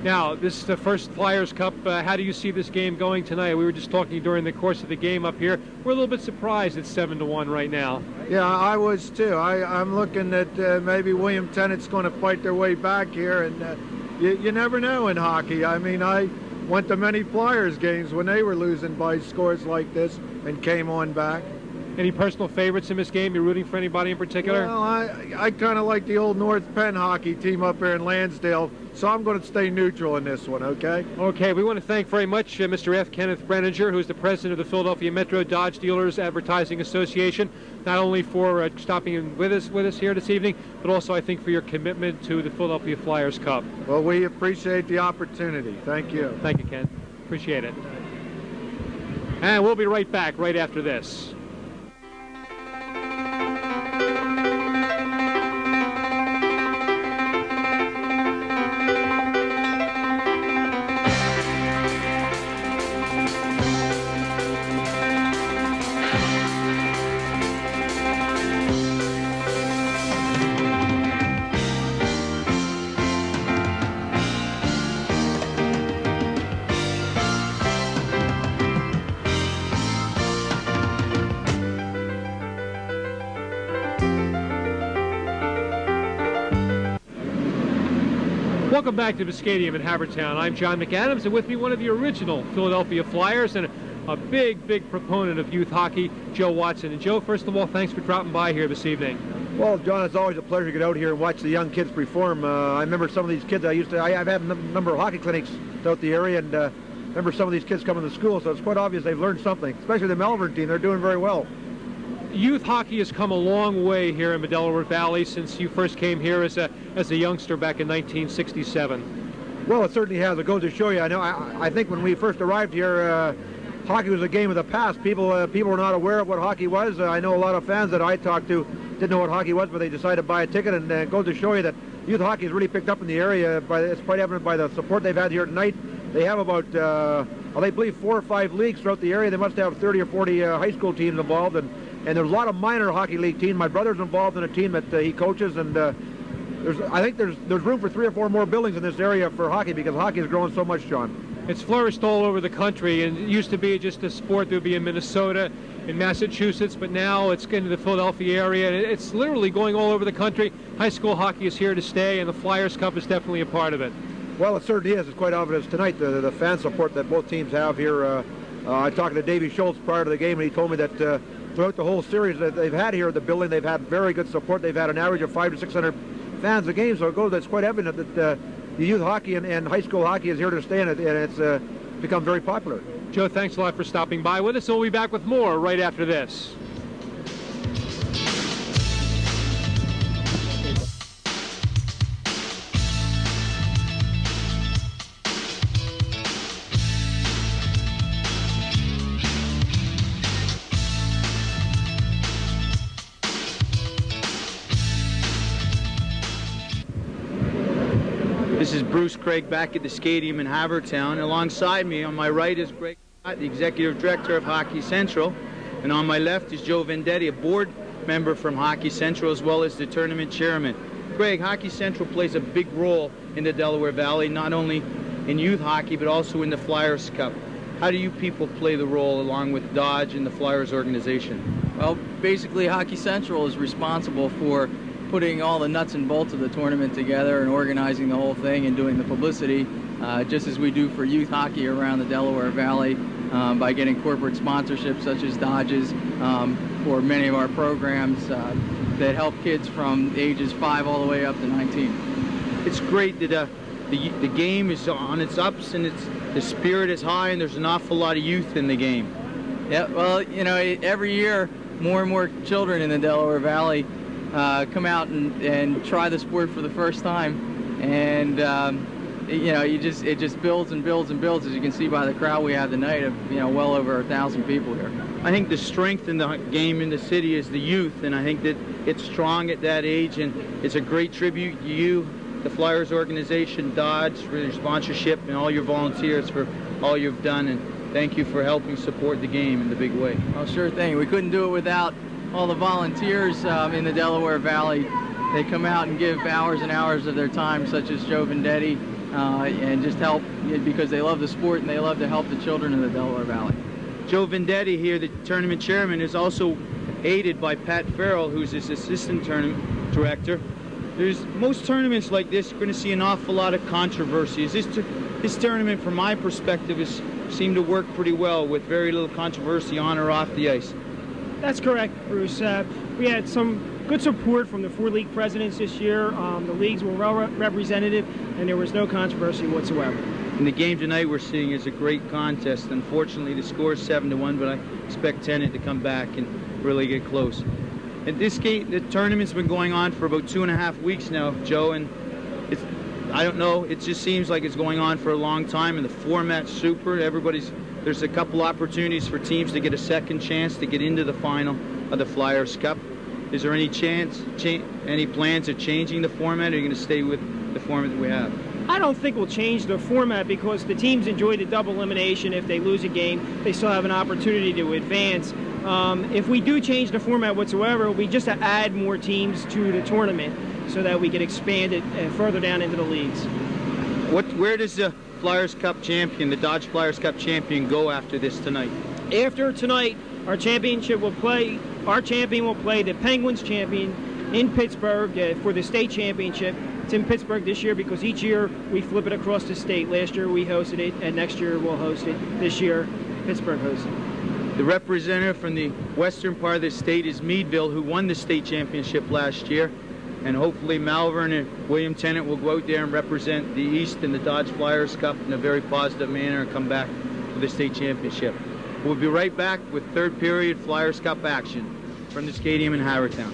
Now, this is the first Flyers Cup. How do you see this game going tonight? We were just talking during the course of the game up here. We're a little bit surprised it's 7-1 right now. Yeah, I was too. I'm looking at maybe William Tennent's going to fight their way back here, and you never know in hockey. I mean, I went to many Flyers games when they were losing by scores like this and came on back. Any personal favorites in this game? You're rooting for anybody in particular? Well, I kind of like the old North Penn hockey team up here in Lansdale, so I'm going to stay neutral in this one, okay? Okay, we want to thank very much Mr. F. Kenneth Brenninger, who's the president of the Philadelphia Metro Dodge Dealers Advertising Association, not only for stopping in with us here this evening, but also I think for your commitment to the Philadelphia Flyers Cup. Well, we appreciate the opportunity. Thank you. Thank you, Ken. Appreciate it. And we'll be right back right after this. Welcome back to Biscaydium in Havertown. I'm John McAdams, and with me one of the original Philadelphia Flyers and a big, big proponent of youth hockey, Joe Watson. And Joe, first of all, thanks for dropping by here this evening. Well, John, it's always a pleasure to get out here and watch the young kids perform. I remember some of these kids I've had a number of hockey clinics throughout the area, and remember some of these kids coming to school, so it's quite obvious they've learned something, especially the Malvern team. They're doing very well. Youth hockey has come a long way here in the Delaware Valley since you first came here as a youngster back in 1967. Well, it certainly has. It goes to show you. I think when we first arrived here, hockey was a game of the past. People were not aware of what hockey was. I know a lot of fans that I talked to didn't know what hockey was, but they decided to buy a ticket, and it goes to show you that youth hockey has really picked up in the area. It's quite evident by the support they've had here tonight. They have about, they believe 4 or 5 leagues throughout the area. They must have 30 or 40 high school teams involved, and there's a lot of minor hockey league teams. My brother's involved in a team that he coaches, and I think there's room for 3 or 4 more buildings in this area for hockey, because hockey has grown so much, John. It's flourished all over the country, and it used to be just a sport that would be in Minnesota, in Massachusetts, but now it's getting to the Philadelphia area, and it's literally going all over the country. High school hockey is here to stay, and the Flyers Cup is definitely a part of it. Well, it certainly is. It's quite obvious tonight, the fan support that both teams have here. I talked to Davey Schultz prior to the game, and he told me that throughout the whole series that they've had here at the building, they've had very good support. They've had an average of 500 to 600 fans a game, so it's quite evident that the youth hockey and high school hockey is here to stay, and it's become very popular. Joe, thanks a lot for stopping by with us. We'll be back with more right after this. This is Bruce Craig back at the stadium in Havertown. Alongside me on my right is Greg, the Executive Director of Hockey Central. And on my left is Joe Vendetti, a board member from Hockey Central, as well as the tournament chairman. Greg, Hockey Central plays a big role in the Delaware Valley, not only in youth hockey, but also in the Flyers Cup. How do you people play the role along with Dodge and the Flyers organization? Well, basically Hockey Central is responsible for putting all the nuts and bolts of the tournament together and organizing the whole thing and doing the publicity, just as we do for youth hockey around the Delaware Valley, by getting corporate sponsorships such as Dodge's for many of our programs that help kids from ages 5 all the way up to 19. It's great that the game is on its ups and the spirit is high, and there's an awful lot of youth in the game. Yeah, well, you know, every year more and more children in the Delaware Valley come out and try the sport for the first time, and you know, it just builds and builds and builds, as you can see by the crowd we have tonight of, you know, well over 1,000 people here. I think the strength in the game in the city is the youth, and I think that it's strong at that age, and it's a great tribute to you, the Flyers organization, Dodge, for your sponsorship, and all your volunteers for all you've done, and thank you for helping support the game in the big way. Oh, sure thing. We couldn't do it without all the volunteers in the Delaware Valley. They come out and give hours and hours of their time, such as Joe Vendetti, and just help because they love the sport and they love to help the children in the Delaware Valley. Joe Vendetti here, the tournament chairman, is also aided by Pat Farrell, who's his assistant tournament director. There's most tournaments like this, you're going to see an awful lot of controversy. This tournament, from my perspective, has seemed to work pretty well with very little controversy on or off the ice. That's correct, Bruce. We had some good support from the 4 league presidents this year. The leagues were well representative, and there was no controversy whatsoever. In the game tonight, we're seeing is a great contest. Unfortunately, the score is 7-1, but I expect Tennent to come back and really get close. And this game, the tournament's been going on for about 2.5 weeks now, Joe, and I don't know, it just seems like it's going on for a long time, and the format's super. There's a couple opportunities for teams to get a second chance to get into the final of the Flyers Cup. Is there any any plans of changing the format, or are you going to stay with the format that we have? I don't think we'll change the format because the teams enjoy the double elimination. If they lose a game, they still have an opportunity to advance. If we do change the format whatsoever, it'll be just to add more teams to the tournament so that we can expand it further down into the leagues. Where does the Flyers Cup champion, the Dodge Flyers Cup champion, go after this tonight? After tonight, our champion will play the Penguins champion in Pittsburgh for the state championship. It's in Pittsburgh this year because each year we flip it across the state. Last year we hosted it, and next year we'll host it. This year, Pittsburgh hosts it. The representative from the western part of the state is Meadville, who won the state championship last year. And hopefully Malvern and William Tennent will go out there and represent the East in the Dodge Flyers Cup in a very positive manner and come back for the state championship. We'll be right back with third period Flyers Cup action from the stadium in Havertown.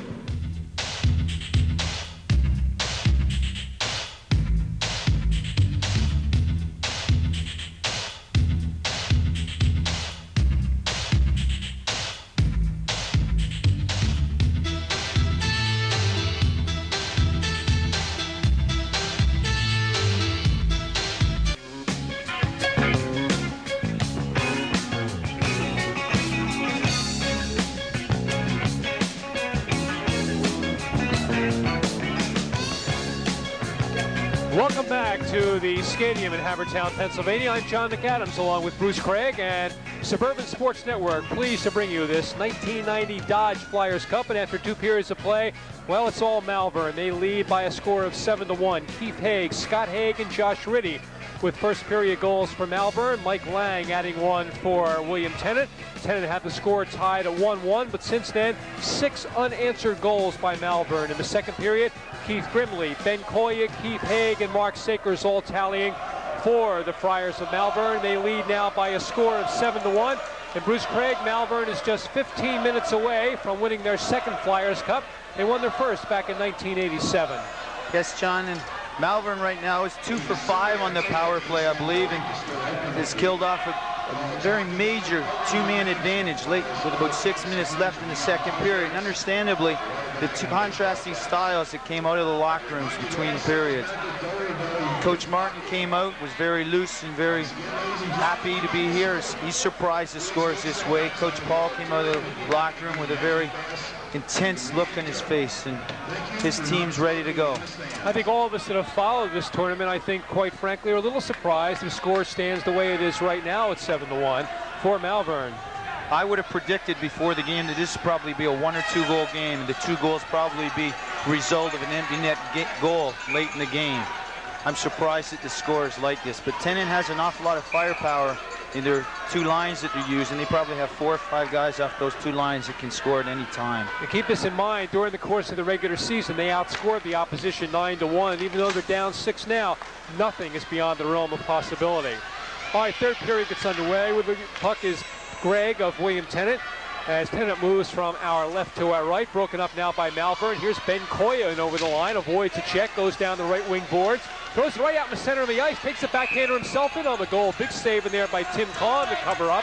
Welcome back to the stadium in Havertown, Pennsylvania. I'm John McAdams along with Bruce Craig and Suburban Sports Network, pleased to bring you this 1990 Dodge Flyers Cup. And after 2 periods of play, well, it's all Malvern. They lead by a score of 7-1. Keith Haig, Scott Haig, and Josh Ritty with first period goals for Malvern. Mike Lang adding one for William Tennent. Tennent had the score tied at 1-1, but since then, 6 unanswered goals by Malvern. In the second period, Keith Grimley, Ben Koya, Keith Haig, and Mark Sakers all tallying for the Friars of Malvern. They lead now by a score of 7-1. And Bruce Craig, Malvern is just 15 minutes away from winning their second Flyers Cup. They won their first back in 1987. Yes, John, and Malvern right now is 2 for 5 on the power play, I believe, and has killed off a very major 2-man advantage late with about 6 minutes left in the second period. And understandably, the two contrasting styles that came out of the locker rooms between periods. Coach Martin came out, was very loose and very happy to be here. He surprised the scores this way. Coach Paul came out of the locker room with a very intense look on his face, and his team's ready to go. I think all of us that have followed this tournament, I think, quite frankly, are a little surprised the score stands the way it is right now at 7-1 for Malvern. I would have predicted before the game that this would probably be a 1 or 2 goal game, and the 2 goals probably be a result of an empty net goal late in the game. I'm surprised that the score is like this, but Tennent has an awful lot of firepower in their 2 lines that they're using. They probably have 4 or 5 guys off those 2 lines that can score at any time. And keep this in mind, during the course of the regular season, they outscored the opposition 9-1. Even though they're down 6 now, nothing is beyond the realm of possibility. All right, third period gets underway. With the puck is Greg of William Tennent, as Tennent moves from our left to our right, broken up now by Malvern. Here's Ben Koya over the line, avoids a check, goes down the right wing boards, throws it right out in the center of the ice, takes a backhander himself in on the goal. Big save in there by Tim Kahn to cover up.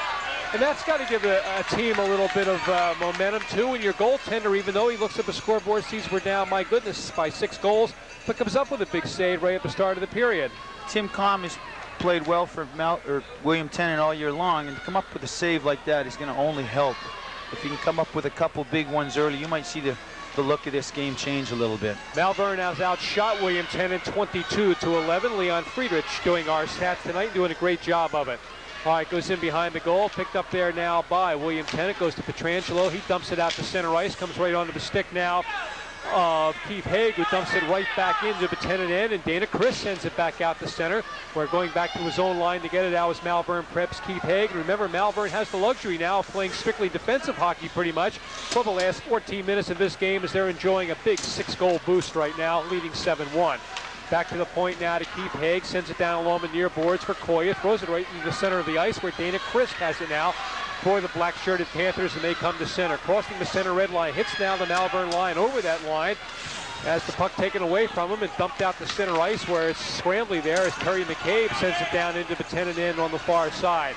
And that's got to give a team a little bit of momentum too. And your goaltender, even though he looks at the scoreboard, sees we're down, my goodness, by 6 goals, but comes up with a big save right at the start of the period. Tim Kahn has played well for William Tennent all year long, and to come up with a save like that is going to only help. If you can come up with a couple big ones early, you might see the look of this game change a little bit. Malvern has outshot William Tennent 22-11. Leon Friedrich doing our stats tonight, doing a great job of it. All right, goes in behind the goal, picked up there now by William Tennent, goes to Petrangelo. He dumps it out to center ice, comes right onto the stick now of Keith Haig, who dumps it right back into the Tennent end, and Dana Chris sends it back out to center. We're going back to his own line to get it out as Malvern preps Keith Haig. And remember, Malvern has the luxury now of playing strictly defensive hockey pretty much for the last 14 minutes of this game, as they're enjoying a big 6-goal boost right now, leading 7-1. Back to the point now to Keith Haig, sends it down along the near boards for Koya, throws it right into the center of the ice where Dana Chris has it now for the black-shirted Panthers, and they come to center. Crossing the center red line, hits now the Malvern line over that line as the puck taken away from him and dumped out to center ice where it's scrambly there as Terry McCabe sends it down into the Tennent end on the far side.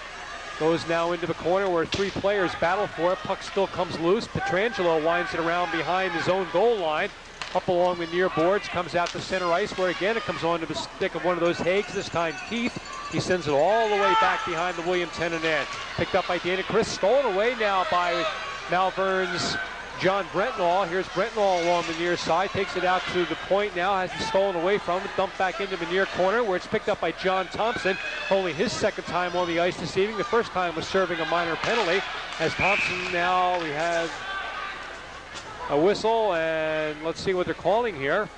Goes now into the corner where 3 players battle for it. Puck still comes loose. Petrangelo winds it around behind his own goal line. Up along the near boards, comes out to center ice where again it comes onto the stick of one of those Haigs, this time Keith. He sends it all the way back behind the William Tennent end. Picked up by Dana Chris, stolen away now by Malvern's John Brentnall. Here's Brentnall along the near side, takes it out to the point now, has it stolen away from him, dumped back into the near corner where it's picked up by John Thompson. Only his second time on the ice this evening. The first time was serving a minor penalty. As Thompson now, we have a whistle, and let's see what they're calling here.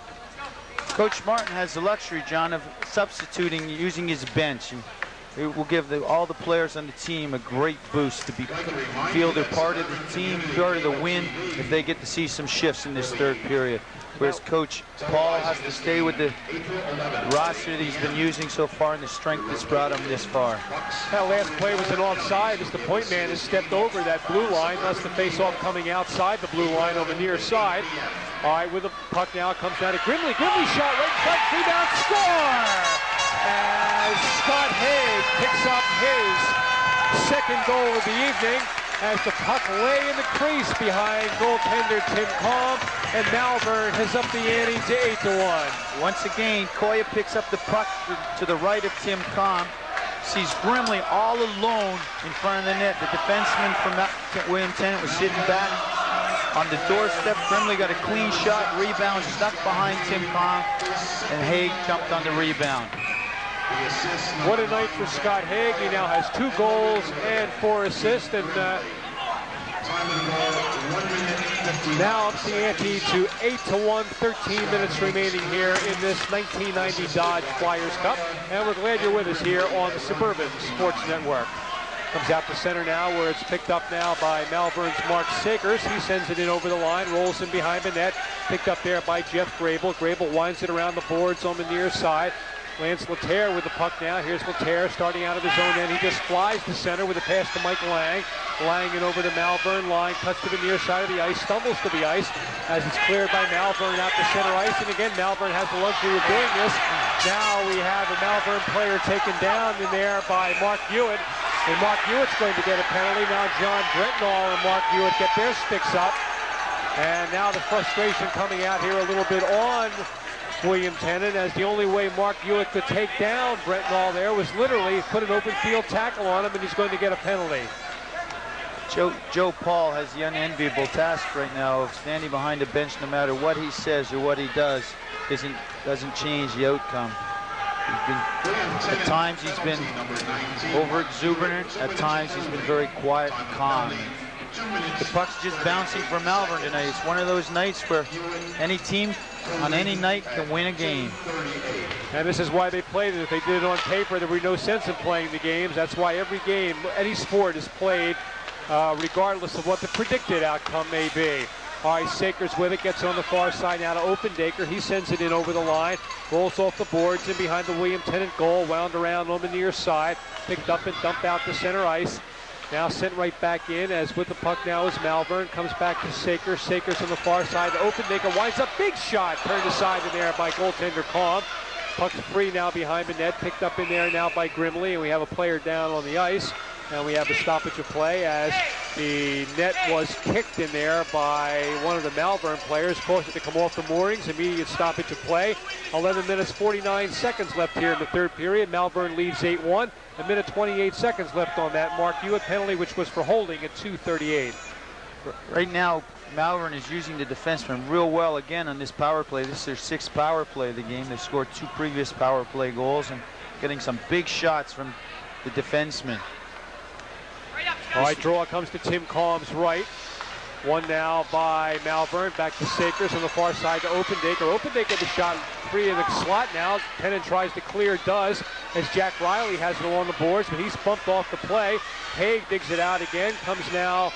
Coach Martin has the luxury, John, of substituting using his bench, and it will give all the players on the team a great boost to feel they're part of the team, part of the win, if they get to see some shifts in this third period. Whereas Coach Paul has to stay with the roster that he's been using so far and the strength that's brought him this far. That last play was an offside as the point man has stepped over that blue line, thus the face-off coming outside the blue line on the near side. All right, with the puck now comes down to Grimley. Grimley shot right in front, rebound, score! As Scott Haig picks up his second goal of the evening, as the puck lay in the crease behind goaltender Tim Kahn, and Malvern has upped the ante to 8-1. Once again, Koya picks up the puck to the right of Tim Kahn, sees Grimley all alone in front of the net. The defenseman from William Tennent was sitting back on the doorstep. Grimley got a clean shot, rebound, stuck behind Tim Kahn, and Haig jumped on the rebound. What a night for Scott Haig. He now has 2 goals and 4 assists, and now ups the ante to 8-1, 13 minutes remaining here in this 1990 Dodge Flyers Cup. And we're glad you're with us here on the Suburban Sports Network. Comes out to center now where it's picked up now by Malvern's Mark Sakers. He sends it in over the line, rolls in behind the net. Picked up there by Jeff Grable. Grable winds it around the boards on the near side. Lance Laterre with the puck now. Here's Laterre starting out of his own end. He just flies to center with a pass to Mike Lang. Lang it over the Malvern line, cuts to the near side of the ice, stumbles to the ice as it's cleared by Malvern out to center ice. And again, Malvern has the luxury of doing this. Now we have a Malvern player taken down in there by Mark Hewitt. And Mark Hewitt's going to get a penalty. Now John Brentnall and Mark Hewitt get their sticks up. And now the frustration coming out here a little bit on William Tennent, as the only way Mark Hewitt could take down Bretnall there was literally put an open field tackle on him, and he's going to get a penalty. Joe Paul has the unenviable task right now of standing behind the bench no matter what he says or what he does. Doesn't change the outcome. At times he's been over exuberant, at times he's been very quiet and calm. The puck's just bouncing for Malvern tonight. It's one of those nights where any team on any night can win a game. And this is why they played it. If they did it on paper, there would be no sense in playing the games. That's why every game, any sport is played regardless of what the predicted outcome may be. All right, Sakers with it, gets on the far side now to Opendaker. He sends it in over the line, rolls off the boards and behind the William Tennent goal, wound around on the near side, picked up and dumped out to center ice. Now sent right back in, as with the puck now is Malvern. Comes back to Sakers. Sakers on the far side to Opendaker. Winds up, big shot. Turned aside in there by goaltender Calm. Puck's free now behind the net. Picked up in there now by Grimley. And we have a player down on the ice. And we have a stoppage of play as the net was kicked in there by one of the Malvern players. Forced it to come off the moorings. Immediate stoppage of play. 11 minutes, 49 seconds left here in the third period. Malvern leads 8-1. A minute, 28 seconds left on that Mark Hewitt penalty, which was for holding at 2:38. Right now, Malvern is using the defenseman real well again on this power play. This is their 6th power play of the game. They've scored 2 previous power play goals and getting some big shots from the defenseman. All right, draw comes to Tim Calm's right. One now by Malvern, back to Sakers on the far side to Opendaker. Opendaker the shot free in the slot now. Tennant tries to clear, does, as Jack Riley has it along the boards, but he's bumped off the play. Haig digs it out again, comes now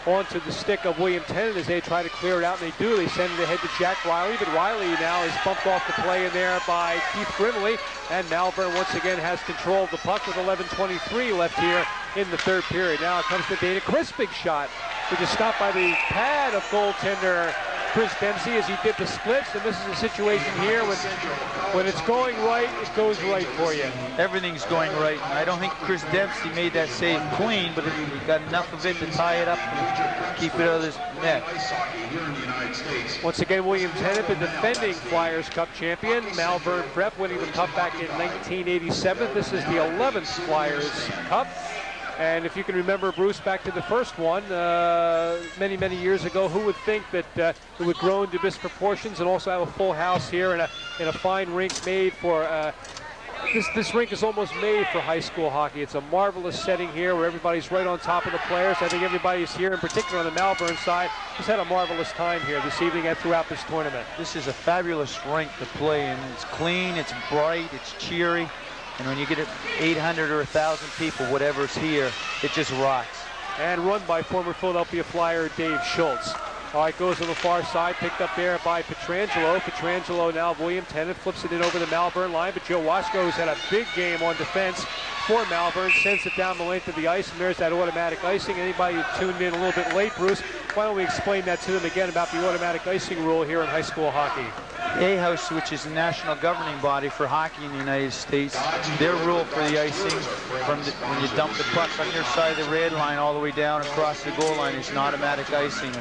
onto the stick of William Tennent as they try to clear it out, and they do. They send it ahead to Jack Riley, but Riley now is bumped off the play in there by Keith Grimley, and Malvern once again has control of the puck with 11:23 left here in the third period. Now it comes to Dana Chris, big shot, which is stopped by the pad of goaltender Chris Dempsey as he did the splits, and this is a situation here when it's going right, it goes right for you. Everything's going right. I don't think Chris Dempsey made that save clean, but he got enough of it to tie it up and keep it out of his net. Once again, William Tennent, the defending Flyers Cup champion. Malvern Prep winning the Cup back in 1987. This is the 11th Flyers Cup. And if you can remember, Bruce, back to the first one many, many years ago, who would think that it would grow into this proportions and also have a full house here in a fine rink made for this rink is almost made for high school hockey. It's a marvelous setting here where everybody's right on top of the players. I think everybody's here, in particular on the Malvern side, has had a marvelous time here this evening and throughout this tournament. This is a fabulous rink to play in. It's clean, it's bright, it's cheery. And when you get 800 or 1,000 people, whatever's here, it just rocks. And run by former Philadelphia Flyer Dave Schultz. All right, goes on the far side, picked up there by Pietrangelo. Pietrangelo now, William Tennent flips it in over the Malvern line, but Joe Washko has had a big game on defense for Malvern, sends it down the length of the ice, and there's that automatic icing. Anybody who tuned in a little bit late, Bruce, why don't we explain that to them again about the automatic icing rule here in high school hockey? A-House, which is the national governing body for hockey in the United States, their rule for the icing from when you dump the puck on your side of the red line all the way down across the goal line is an automatic icing.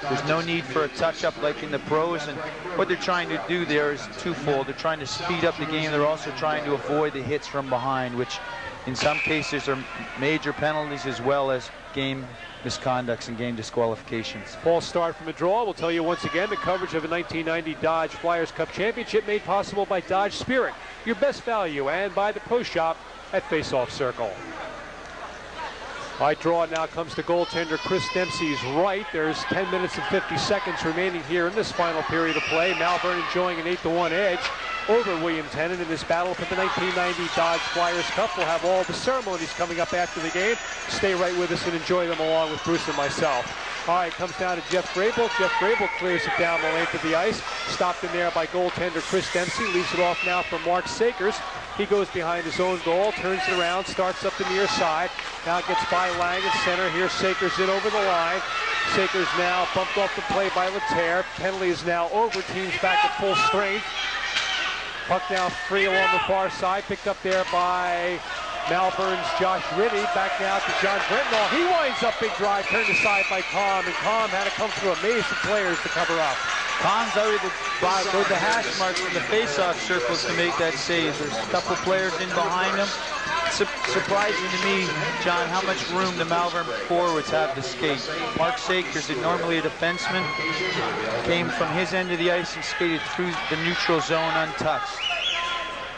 There's no need for a touch-up like in the pros, and what they're trying to do there is twofold. They're trying to speed up the game. They're also trying to avoid the hits from behind, which in some cases are major penalties as well as game misconducts and game disqualifications. False start from the draw. We'll tell you once again the coverage of the 1990 Dodge Flyers Cup Championship made possible by Dodge Spirit, your best value, and by the Pro Shop at Face Off Circle. All right, draw now comes to goaltender Chris Dempsey's right. There's 10 minutes and 50 seconds remaining here in this final period of play. Malvern enjoying an 8-1 edge over William Tennent in this battle for the 1990 Dodge Flyers Cup. We'll have all the ceremonies coming up after the game. Stay right with us and enjoy them along with Bruce and myself. All right, comes down to Jeff Grable. Jeff Grable clears it down the length of the ice. Stopped in there by goaltender Chris Dempsey. Leaves it off now for Mark Sakers. He goes behind his own goal, turns it around, starts up the near side. Now gets by Lang at center. Here's Sakers in over the line. Sakers now bumped off the play by Laterre. Penalty is now over. Team's back at full strength. Puck now free along the far side. Picked up there by Malvern's Josh Riddy back now to John Brittenall. He winds up big drive, turned aside by Comm, and Comm had to come through a maze of players to cover up. Comm's out of the hash marks in the face-off circles to make that save. There's a couple players in behind him. Surprising to me, John, how much room the Malvern forwards have to skate. Mark Sakers, normally a defenseman, came from his end of the ice and skated through the neutral zone untouched.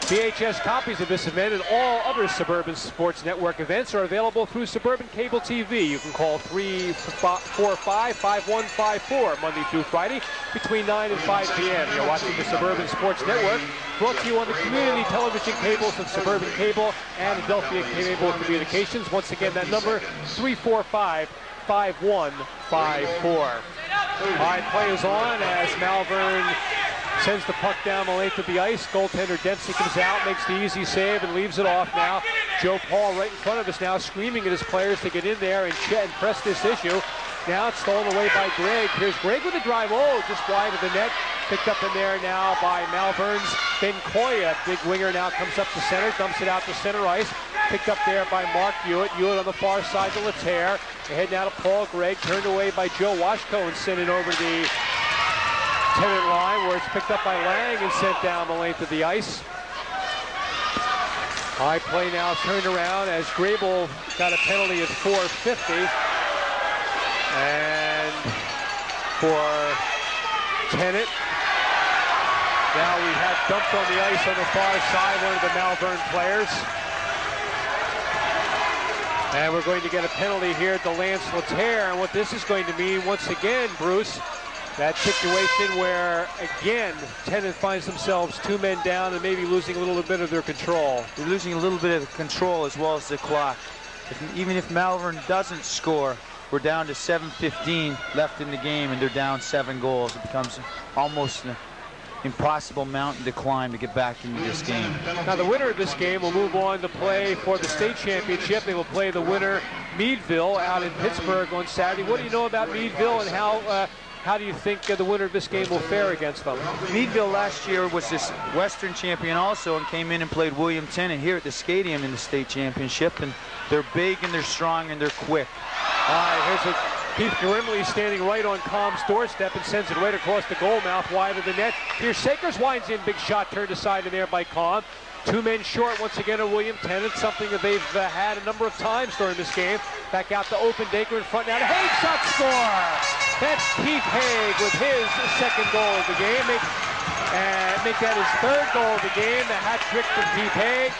VHS copies of this event and all other Suburban Sports Network events are available through Suburban Cable TV. You can call 345-5154 Monday through Friday between 9 and 5 p.m. You're watching the Suburban Sports Network, brought to you on the community television cables of Suburban Cable and Adelphia Cable Communications. Once again, that number, 345-5154. All right, play is on as Malvern sends the puck down the length of the ice. Goaltender Dempsey comes out, makes the easy save, and leaves it off now. Joe Paul right in front of us now, screaming at his players to get in there and press this issue. Now it's stolen away by Greg. Here's Greg with a drive. Oh, just wide of the net. Picked up in there now by Malvern's Ben Koya. Big winger now comes up to center, dumps it out to center ice. Picked up there by Mark Hewitt. Hewitt on the far side to Letaire. Ahead now to Paul Gregg. Turned away by Joe Washko and sent it over the Tennent line, where it's picked up by Lang and sent down the length of the ice. High play now turned around as Grable got a penalty at 4:50. And for Tennent, now we have dumped on the ice on the far side, one of the Malvern players. And we're going to get a penalty here to Lance Letaire. And what this is going to mean, once again, Bruce, that situation where, again, Tennent finds themselves 2 men down and maybe losing a little bit of their control. They're losing a little bit of the control as well as the clock. Even if Malvern doesn't score, we're down to 7:15 left in the game, and they're down 7 goals. It becomes almost an impossible mountain to climb to get back into this game. Now the winner of this game will move on to play for the state championship. They will play the winner, Meadville, out in Pittsburgh on Saturday. What do you know about Meadville, and how do you think the winner of this game will fare against them? Meadville last year was this Western champion also, and came in and played William Tennent here at the stadium in the state championship. And they're big and they're strong and they're quick. All right, here's Keith Grimley standing right on Comm's doorstep and sends it right across the goal mouth, wide of the net. Here's Sakers, winds in, big shot turned aside in there by Comm. 2 men short once again of William Tennent, something that they've had a number of times during this game. Back out to Opendaker in front now to Haig, shot score! That's Keith Haig with his 2nd goal of the game. Make that his 3rd goal of the game, the hat trick from Keith Haig.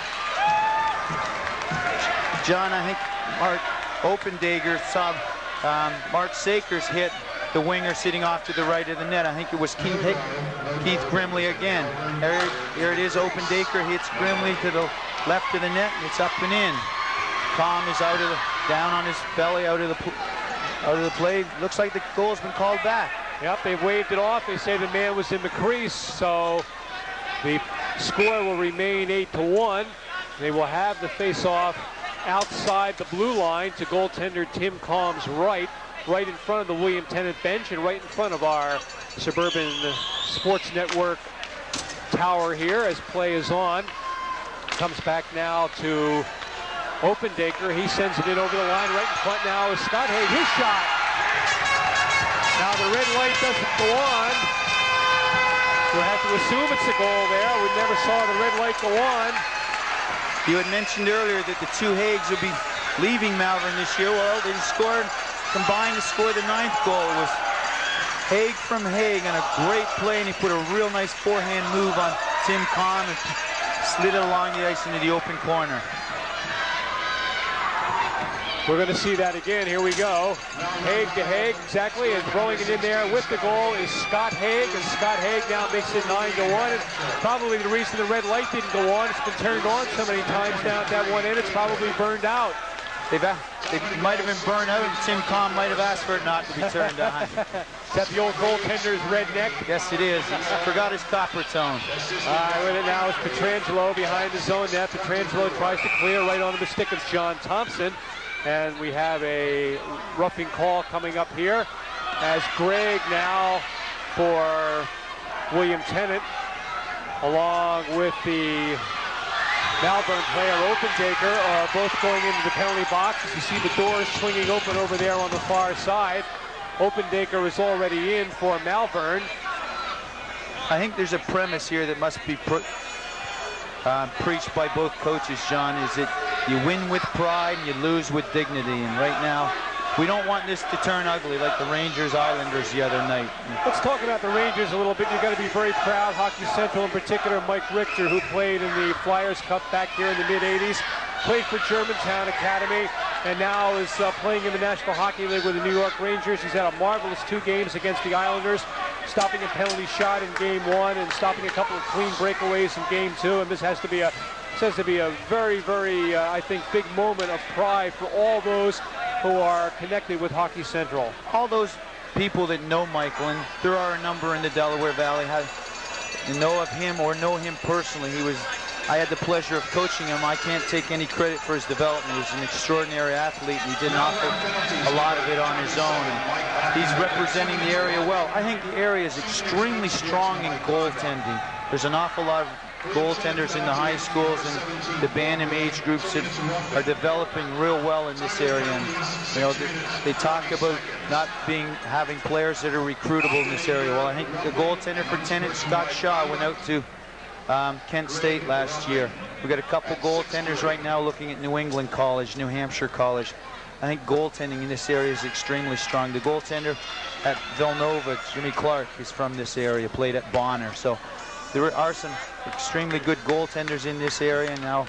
John, I think Mark Opendaker saw Mark Sakers hit the winger sitting off to the right of the net. I think it was Keith Grimley again. Here it is, Opendaker hits Grimley to the left of the net, and it's up and in. Comm is down on his belly, out of the play. Looks like the goal's been called back. Yep, they've waved it off. They say the man was in the crease, so the score will remain 8-1. They will have the face-off outside the blue line to goaltender Tim Comm's right in front of the William Tennent bench and right in front of our Suburban Sports Network tower here as play is on. Comes back now to Opendaker. He sends it in over the line. Right in front now is Scott Haig. His shot. Now the red light doesn't go on. We'll have to assume it's a goal there. We never saw the red light go on. You had mentioned earlier that the 2 Haigs will be leaving Malvern this year. Well, they combined to score the 9th goal. It was Haig from Haig on a great play, and he put a real nice forehand move on Tim Comm and slid it along the ice into the open corner. We're going to see that again. Here we go. Haig to Haig, exactly, and throwing it in there with the goal is Scott Haig, and Scott Haig now makes it 9-1. And probably the reason the red light didn't go on, it's been turned on so many times now at that one end, it's probably burned out. They might have been burned out, and Tim Comm might have asked for it not to be turned on. Is that the old goaltender's redneck? Yes, it is. He forgot his copper tone. All right, with it now is Petrangelo behind the zone net. Petrangelo tries to clear right onto the stick of John Thompson. And we have a roughing call coming up here as Greg now for William Tennent, along with the Malvern player Opendaker are both going into the penalty box. As you see the doors swinging open over there on the far side. Opendaker is already in for Malvern. I think there's a premise here that must be preached by both coaches, John, is that you win with pride and you lose with dignity. And right now, we don't want this to turn ugly like the Rangers Islanders the other night. Let's talk about the Rangers a little bit. You've got to be very proud. Hockey Central in particular, Mike Richter, who played in the Flyers Cup back here in the mid-'80s, played for Germantown Academy, and now is playing in the National Hockey League with the New York Rangers. He's had a marvelous 2 games against the Islanders, stopping a penalty shot in Game 1 and stopping a couple of clean breakaways in Game 2. And this has to be a very, very, I think, big moment of pride for all those who are connected with Hockey Central. All those people that know Michael, and there are a number in the Delaware Valley, know of him or know him personally. I had the pleasure of coaching him. I can't take any credit for his development. He was an extraordinary athlete, and he did an a lot of it on his own. And he's representing the area well. I think the area is extremely strong in goaltending. There's an awful lot of goaltenders in the high schools and the Bantam age groups that are developing real well in this area. And you know, they talk about not having players that are recruitable in this area. Well, I think the goaltender for Tennent, Scott Shaw, went out to Kent State last year. We've got a couple goaltenders right now looking at New England College, New Hampshire College. I think goaltending in this area is extremely strong. The goaltender at Villanova, Jimmy Clark, is from this area, played at Bonner. So there are some extremely good goaltenders in this area. And now,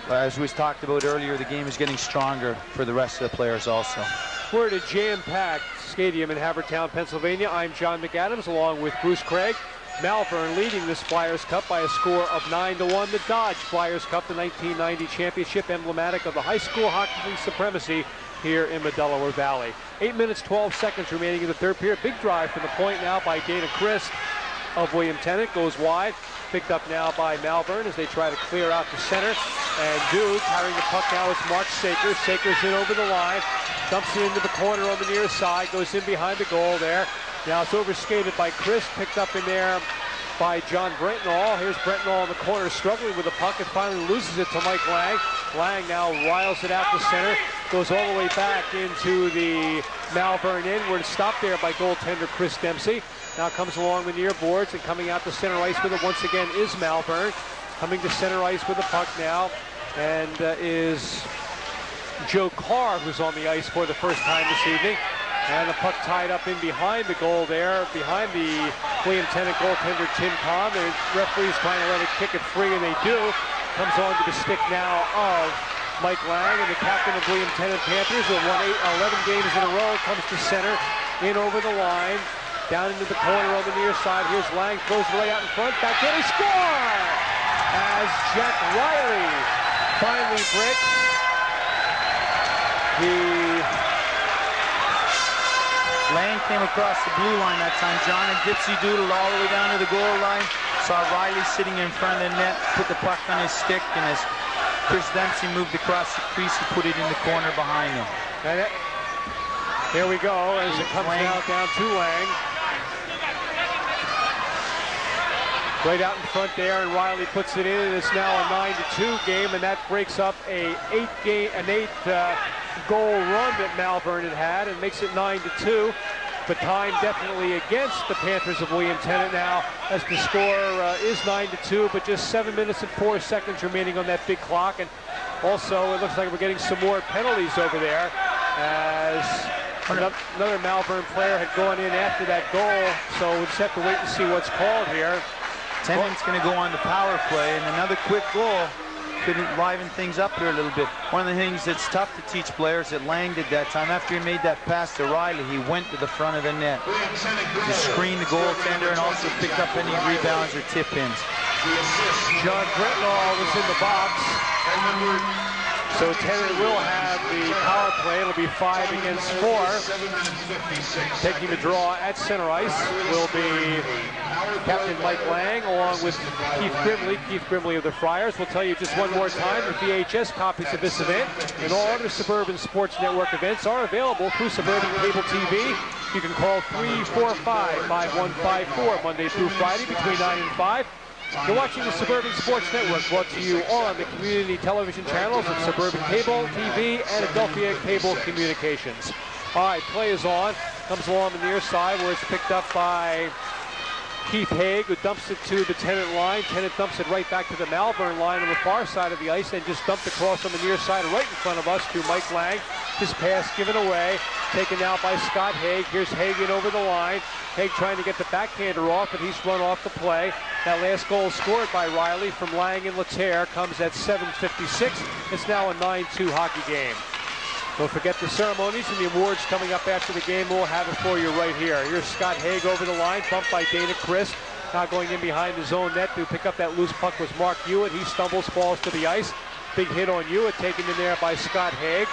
as we talked about earlier, the game is getting stronger for the rest of the players also. We're at a jam-packed stadium in Havertown, Pennsylvania. I'm John McAdams along with Bruce Craig. Malvern leading this Flyers Cup by a score of 9-1. The Dodge Flyers Cup, the 1990 championship, emblematic of the high school hockey league supremacy here in the Delaware Valley. 8 minutes, 12 seconds remaining in the third period. Big drive from the point now by Dana Christ of William Tennent. Goes wide. Picked up now by Malvern as they try to clear out the center. And carrying the puck now is Mark Saker. Saker's in over the line. Dumps it into the corner on the near side. Goes in behind the goal there. Now it's overskated by Chris, picked up in there by John Brentnall. Here's Brentnall in the corner, struggling with the puck, and finally loses it to Mike Lang. Lang now riles it out the center, goes all the way back into the Malvern end. We're stopped there by goaltender Chris Dempsey. Now comes along the near boards, and coming out to center ice with it once again is Malvern. Coming to center ice with the puck now, and is Joe Carr, who's on the ice for the first time this evening. And the puck tied up in behind the goal there, behind the William Tennent goaltender Tim Tom. The referee's trying to let it kick it free, and they do. Comes on to the stick now of Mike Lang, and the captain of William Tennent Panthers, who have won 11 games in a row, comes to center, in over the line, down into the corner on the near side. Here's Lang, throws it right out in front, back in, he scores! As Jack Riley finally breaks Lang came across the blue line that time. John and Dipsy doodled all the way down to the goal line. Saw Riley sitting in front of the net, put the puck on his stick, and as Chris Dempsey moved across the crease, he put it in the corner behind him. And here we go as it comes now down to Lang. Right out in front there, and Riley puts it in, and it's now a 9-2 game, and that breaks up an eight goal run that Malvern had and makes it 9-2. But time definitely against the Panthers of William Tennent now, as the score is 9-2, but just 7 minutes and 4 seconds remaining on that big clock. And also it looks like we're getting some more penalties over there, as another Malvern player had gone in after that goal, so we'll just have to wait and see what's called here. Tennent's going to go on the power play, and another quick goal could liven things up here a little bit. One of the things that's tough to teach players that Lang did that time, after he made that pass to Riley, he went to the front of the net to screen the goaltender and also picked up any rebounds or tip-ins. John Brentnall was in the box. So Tennent will have the power play. It'll be 5 against 4. Taking the draw at center ice will be Captain Mike Lang, along with Keith Grimley of the Friars. We'll tell you just one more time, the VHS copies of this event and all other Suburban Sports Network events are available through Suburban Cable TV. You can call 345-5154 Monday through Friday between 9 and 5. You're watching the Suburban Sports Network, brought to you on the community television channels of Suburban Cable TV and Adelphia Cable Communications. All right, play is on. Comes along the near side where it's picked up by Keith Haig, who dumps it to the Tennent line. Tennent dumps it right back to the Malvern line on the far side of the ice and just dumped across on the near side right in front of us to Mike Lang. His pass given away, taken now by Scott Haig. Here's Hagen over the line. Haig trying to get the backhander off, but he's run off the play. That last goal scored by Riley from Lang and Laterre comes at 7:56. It's now a 9-2 hockey game. Don't forget the ceremonies and the awards coming up after the game. We'll have it for you right here. Here's Scott Haig over the line, bumped by Dana Christ. Now going in behind his own net to pick up that loose puck was Mark Hewitt. He stumbles, falls to the ice. Big hit on Hewitt, taken in there by Scott Haig.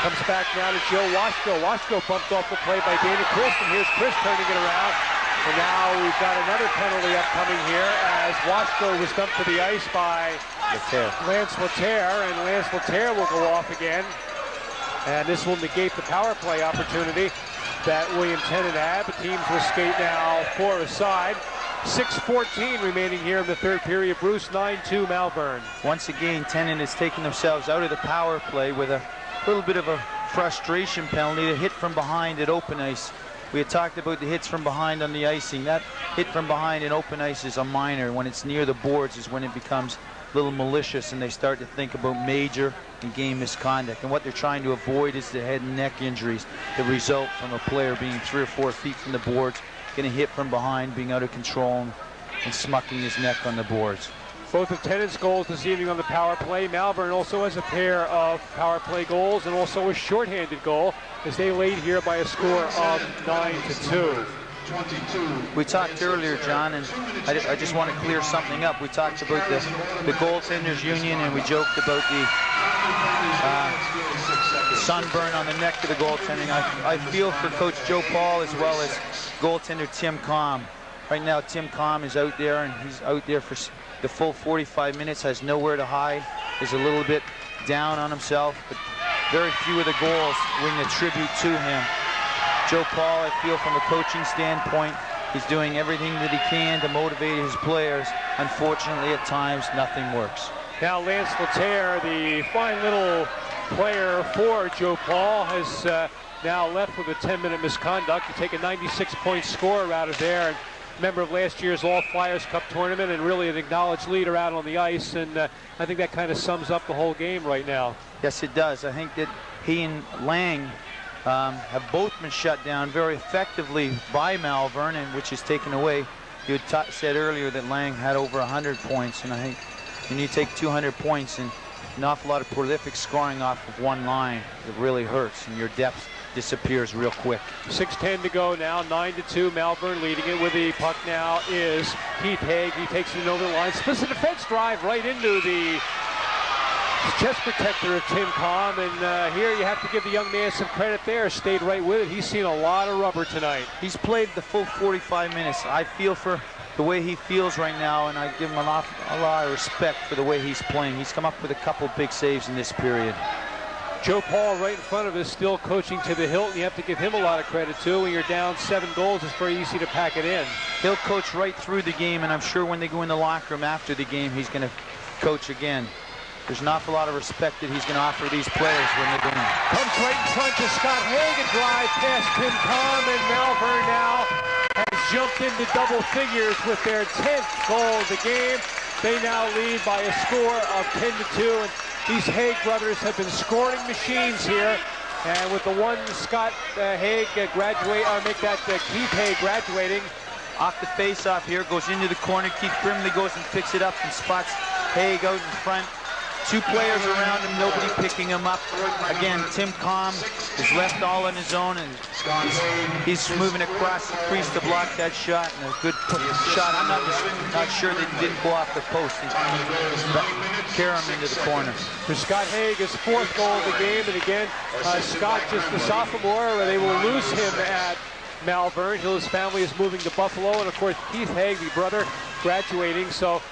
Comes back now to Joe Washko. Washko bumped off the play by Dana Christ, and here's Chris turning it around. And now we've got another penalty upcoming here as Washko was dumped to the ice by Lance Laterre, and Lance Laterre will go off again. And this will negate the power play opportunity that William Tennent had. The teams will skate now 4 aside. 6:14 remaining here in the third period. Bruce, 9-2 Malvern. Once again, Tennent has taken themselves out of the power play with a little bit of a frustration penalty. A hit from behind at open ice. We had talked about the hits from behind on the icing. That hit from behind in open ice is a minor. When it's near the boards is when it becomes a little malicious and they start to think about major and game misconduct. And what they're trying to avoid is the head and neck injuries that result from a player being 3 or 4 feet from the boards, getting hit from behind, being out of control, and smucking his neck on the boards. Both of Tennant's goals this evening on the power play. Malvern also has a pair of power play goals and also a shorthanded goal as they lead here by a score of 9-2. We talked earlier, John, and I just want to clear something up. We talked about the goaltenders union, and we joked about the sunburn on the neck of the goaltending. I feel for Coach Joe Paul as well as goaltender Tim Combe. Right now, Tim Combe is out there, and he's out there for the full 45 minutes, has nowhere to hide, is a little bit down on himself, but very few of the goals we can attribute to him. Joe Paul, I feel from a coaching standpoint, he's doing everything that he can to motivate his players. Unfortunately, at times, nothing works. Now Lance Laterre, the fine little player for Joe Paul, has now left with a 10-minute misconduct. You take a 96-point score out of there, and member of last year's All Flyers Cup tournament, and really an acknowledged leader out on the ice. And I think that kind of sums up the whole game right now. Yes, it does. I think that he and Lang have both been shut down very effectively by Malvern, and which is taken away. You had said earlier that Lang had over 100 points, and I think when you take 200 points and an awful lot of prolific scoring off of one line, it really hurts, and your depth disappears real quick. 6:10 to go now, 9-2. Malvern leading it with the puck now is Keith Haig. He takes it over the line, splits the defense drive right into the chest protector of Tim Combe, and here you have to give the young man some credit there. Stayed right with it. He's seen a lot of rubber tonight. He's played the full 45 minutes. I feel for the way he feels right now, and I give him a lot of respect for the way he's playing. He's come up with a couple big saves in this period. Joe Paul right in front of us, still coaching to the hilt. You have to give him a lot of credit too. When you're down 7 goals, it's very easy to pack it in. He'll coach right through the game, and I'm sure when they go in the locker room after the game, he's going to coach again. There's an awful lot of respect that he's going to offer these players when they're going. Comes right in front to Scott Haig and drive past Tim Combe, and Malvern now has jumped into double figures with their 10th goal of the game. They now lead by a score of 10-2, and these Haig brothers have been scoring machines here. And with the one Scott Haig make that Keith Haig graduating. Off the face-off here, goes into the corner. Keith Grimley goes and picks it up and spots Haig out in front. 2 players around him, nobody picking him up. Again, Tim Combe is left all on his own, and he's moving across the crease to block that shot, and a good shot. I'm not sure that he didn't go off the post. He carry him into the corner. For Scott Haig, his 4th goal of the game, and again, Scott, just the sophomore, they will lose him at Malvern. His family is moving to Buffalo, and of course Keith Haig, the brother, graduating. So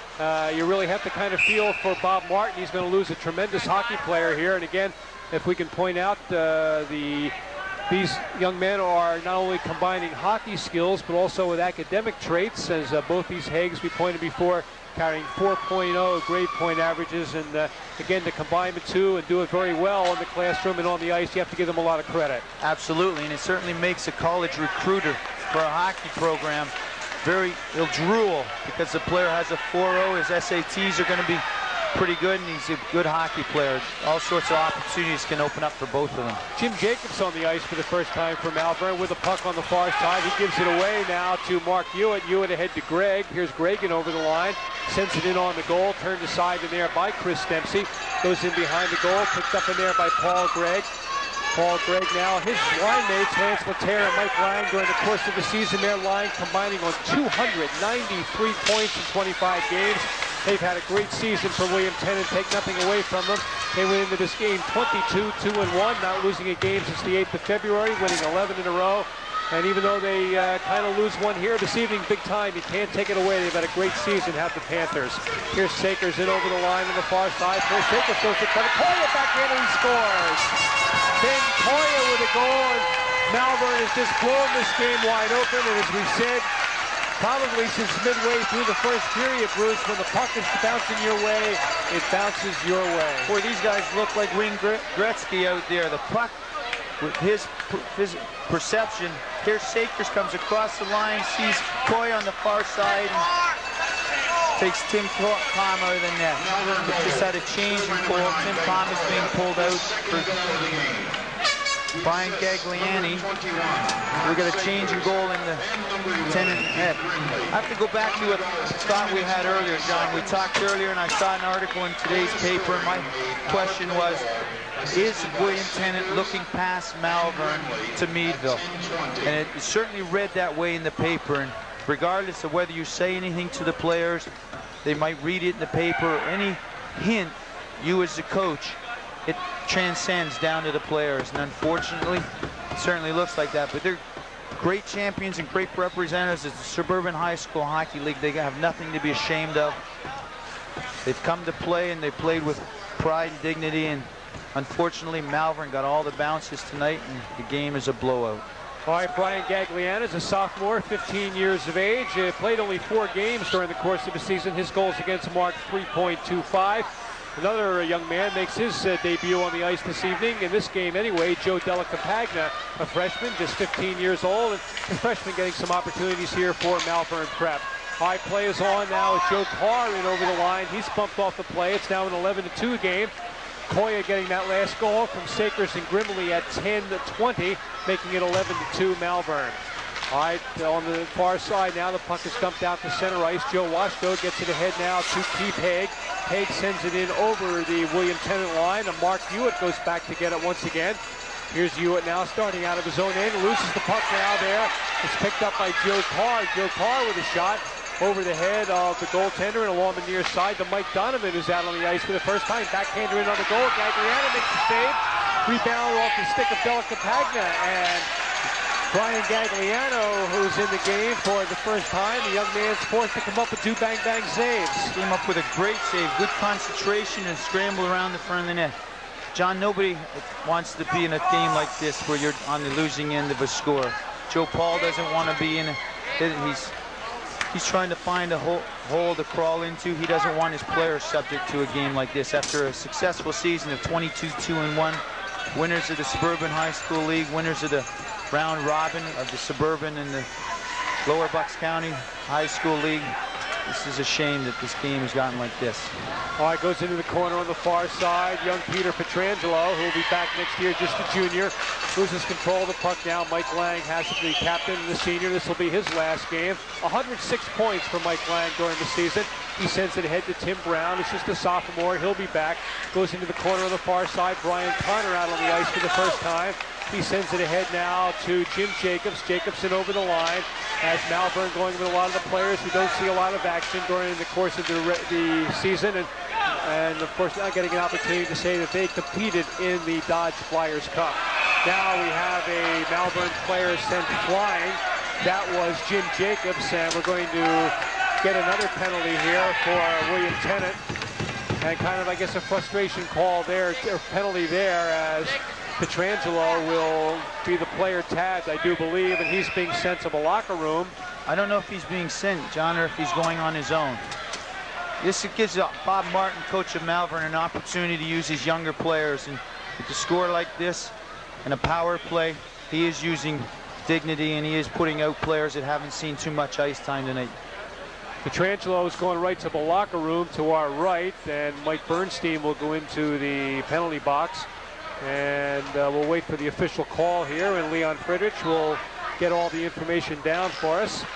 you really have to kind of feel for Bob Martin. He's going to lose a tremendous hockey player here. And again, if we can point out the These young men are not only combining hockey skills, but also with academic traits, as both these Hags we pointed before, carrying 4.0 grade point averages. And again, to combine the two and do it very well in the classroom and on the ice, you have to give them a lot of credit. Absolutely, and it certainly makes a college recruiter for a hockey program he'll drool, because the player has a 4.0. His SATs are going to be pretty good, and he's a good hockey player. All sorts of opportunities can open up for both of them. Jim Jacobs on the ice for the first time for Malvern with a puck on the far side. He gives it away now to Mark Hewitt. Hewitt ahead to Greg. Here's Gregan over the line. Sends it in on the goal. Turned aside in there by Chris Dempsey. Goes in behind the goal. Picked up in there by Paul Gregg. Paul Gregg now, his line mates, Lance Laterre and Mike Lang, during the course of the season, their line combining on 293 points in 25 games. They've had a great season for William Tennent, take nothing away from them. They went into this game 22-2-1, not losing a game since the 8th of February, winning 11 in a row. And even though they kind of lose one here this evening, big time, you can't take it away. They've had a great season, have the Panthers. Here's Sakers in over the line on the far side. First Sakers goes to Koya back in and he scores. Ben Koya with a goal, and Malvern has just blown this game wide open. And as we said, probably since midway through the first period, Bruce, when the puck is bouncing your way, it bounces your way. Boy, these guys look like Wayne Gretzky out there. The puck, with his perception, here Sakers comes across the line, sees Koya on the far side, and takes Tim Tom out of the net. Just had a change in goal. Tim Thomas being pulled out for Brian Gagliani. We got a change in goal in the Tennent net. I have to go back to a thought we had earlier, John. We talked earlier, and I saw an article in today's paper, and my question was, is William Tennent looking past Malvern to Meadville? And it certainly read that way in the paper. And regardless of whether you say anything to the players, they might read it in the paper, any hint, you as the coach, it transcends down to the players. And unfortunately, it certainly looks like that. But they're great champions and great representatives of the Suburban High School Hockey League. They have nothing to be ashamed of. They've come to play, and they played with pride and dignity. And unfortunately, Malvern got all the bounces tonight, and the game is a blowout. All right, Brian Gagliano is a sophomore, 15 years of age. Played only 4 games during the course of the season. His goals against marked 3.25. Another young man makes his debut on the ice this evening, in this game anyway, Joe Della Campagna, a freshman, just 15 years old, and the freshman getting some opportunities here for Malvern Prep. High play is on now with Joe Carr in over the line. He's bumped off the play. It's now an 11-2 game. Koya getting that last goal from Sakers and Grimley at 10-20, making it 11-2 Malvern. All right, on the far side now, the puck is dumped out to center ice. Joe Washto gets it ahead now to Keith Haig. Haig sends it in over the William Tennent line, and Mark Hewitt goes back to get it once again. Here's Hewitt now starting out of his own end, loses the puck now there. It's picked up by Joe Carr. Joe Carr with a shot over the head of the goaltender and along the near side to Mike Donovan, who's out on the ice for the first time. Backhander in on the goal. Gagliano makes the save. Rebound off the stick of Della Campagna, and Brian Gagliano, who's in the game for the first time, the young man's forced to come up with 2 bang-bang saves. Came up with a great save, good concentration, and scramble around the front of the net. John, nobody wants to be in a game like this where you're on the losing end of a score. Joe Paul doesn't want to be in it. He's trying to find a hole to crawl into. He doesn't want his players subject to a game like this. After a successful season of 22-2-1, winners of the Suburban High School League, winners of the round robin of the Suburban and the Lower Bucks County High School League, this is a shame that this game has gotten like this. All right, goes into the corner on the far side. Young Peter Petrangelo, who will be back next year, just a junior, loses control of the puck now. Mike Lang has to be captain and the senior. This will be his last game. 106 points for Mike Lang during the season. He sends it ahead to Tim Brown. It's just a sophomore. He'll be back. Goes into the corner on the far side. Brian Connor out on the ice for the first time. He sends it ahead now to Jim Jacobs. Jacobson over the line. As Malvern going with a lot of the players who don't see a lot of action during the course of the season. And of course, not getting an opportunity to say that they competed in the Dodge Flyers Cup. Now we have a Malvern player sent flying. That was Jim Jacobs, and we're going to get another penalty here for William Tennent. And kind of, I guess, a frustration call there, or penalty there, as Petrangelo will be the player tagged, I do believe, and he's being sent to the locker room. I don't know if he's being sent, John, or if he's going on his own. This gives Bob Martin, coach of Malvern, an opportunity to use his younger players. And with a score like this and a power play, he is using dignity, and he is putting out players that haven't seen too much ice time tonight. Petrangelo is going right to the locker room to our right, and Mike Bernstein will go into the penalty box. And we'll wait for the official call here, and Leon Friedrich will get all the information down for us.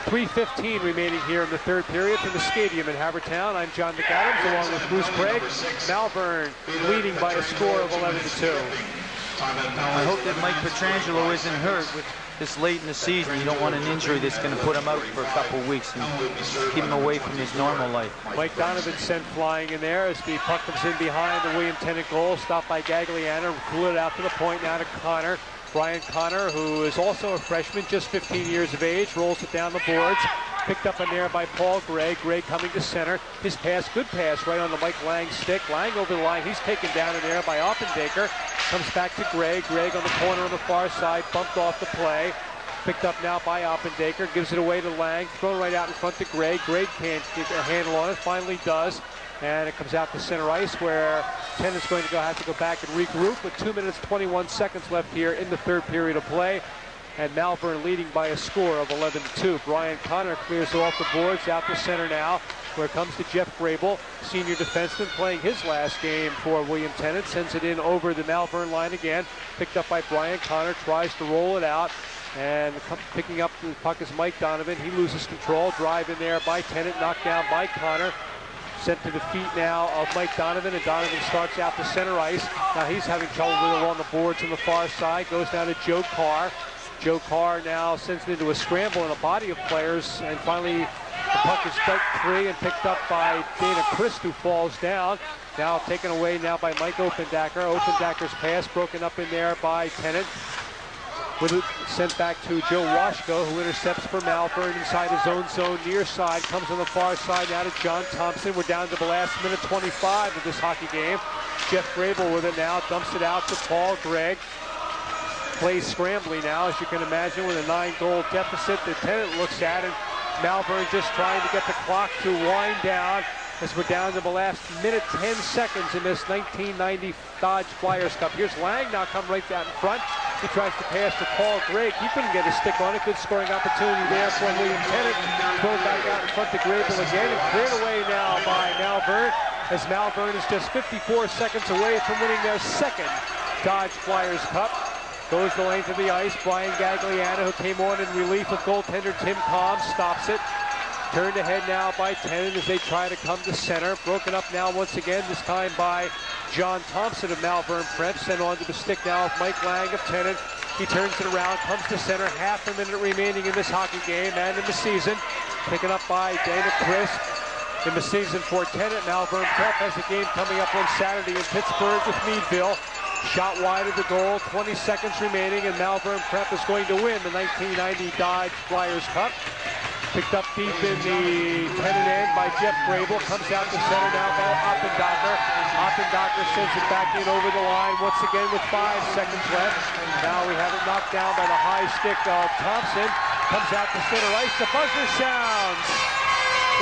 3:15 remaining here in the third period from the stadium in Havertown. I'm John McAdams along with Bruce Craig. Malvern leading by a score of 11-2. I hope that Mike Petrangelo isn't hurt with this late in the season. You don't want an injury that's going to put him out for a couple of weeks and keep him away from his normal life. Mike Donovan sent flying in there as the puck comes in behind the William Tennent goal. Stopped by Gagliano, flew it out to the point now to Connor. Brian Connor, who is also a freshman, just 15 years of age, rolls it down the boards. Picked up in there by Paul Gray. Gray coming to center. His pass, good pass, right on the Mike Lang stick. Lang over the line. He's taken down in there by Oppendaker. Comes back to Gray. Gray on the corner on the far side. Bumped off the play. Picked up now by Oppendaker. Gives it away to Lang. Thrown right out in front to Gray. Gray can't get a handle on it. Finally does. And it comes out to center ice where Tennent's going to have to go back and regroup with 2 minutes, 21 seconds left here in the third period of play. And Malvern leading by a score of 11-2. Brian Connor clears it off the boards, out to center now, where it comes to Jeff Grable, senior defenseman, playing his last game for William Tennent. Sends it in over the Malvern line again. Picked up by Brian Connor, tries to roll it out. And picking up the puck is Mike Donovan. He loses control. Drive in there by Tennent, knocked down by Connor. Sent to the feet now of Mike Donovan, and Donovan starts out to center ice. Now he's having trouble with it on the boards on the far side. Goes down to Joe Carr. Joe Carr now sends it into a scramble in a body of players, and finally the puck is dug free and picked up by Dana Christ, who falls down. Now taken away now by Mike Oppendaker. Oppendaker's pass broken up in there by Tennent. With it sent back to Joe Washko, who intercepts for Malvern inside his own zone, near side. Comes on the far side now to John Thompson. We're down to the last minute 25 of this hockey game. Jeff Grable with it now, dumps it out to Paul Gregg. Plays scrambly now, as you can imagine, with a 9-goal deficit that Tennent looks at, and Malvern just trying to get the clock to wind down as we're down to the last minute 10 seconds in this 1990 Dodge Flyers Cup. Here's Lang now come right down in front. He tries to pass to Paul Gregg. He couldn't get a stick on it. Good scoring opportunity there for William Tennent. Thrown back out in front to Grable again, and cleared away now by Malvern, as Malvern is just 54 seconds away from winning their second Dodge Flyers Cup. Goes the length of the ice. Brian Gagliano, who came on in relief of goaltender Tim Combs, stops it. Turned ahead now by Tennent as they try to come to center. Broken up now once again, this time by John Thompson of Malvern Prep. Sent onto the stick now of Mike Lang of Tennent. He turns it around, comes to center. Half a minute remaining in this hockey game and in the season. Taken up by Dana Christ. In the season for Tennent, Malvern Prep has a game coming up on Saturday in Pittsburgh with Meadville. Shot wide of the goal, 20 seconds remaining, and Malvern Prep is going to win the 1990 Dodge Flyers Cup. Picked up deep in the Tennent end by Jeff Grable. Comes out to center now by Oppendaker. Oppendaker sends it back in over the line once again with 5 seconds left. Now we have it knocked down by the high stick of Thompson. Comes out to center ice. The buzzer sounds.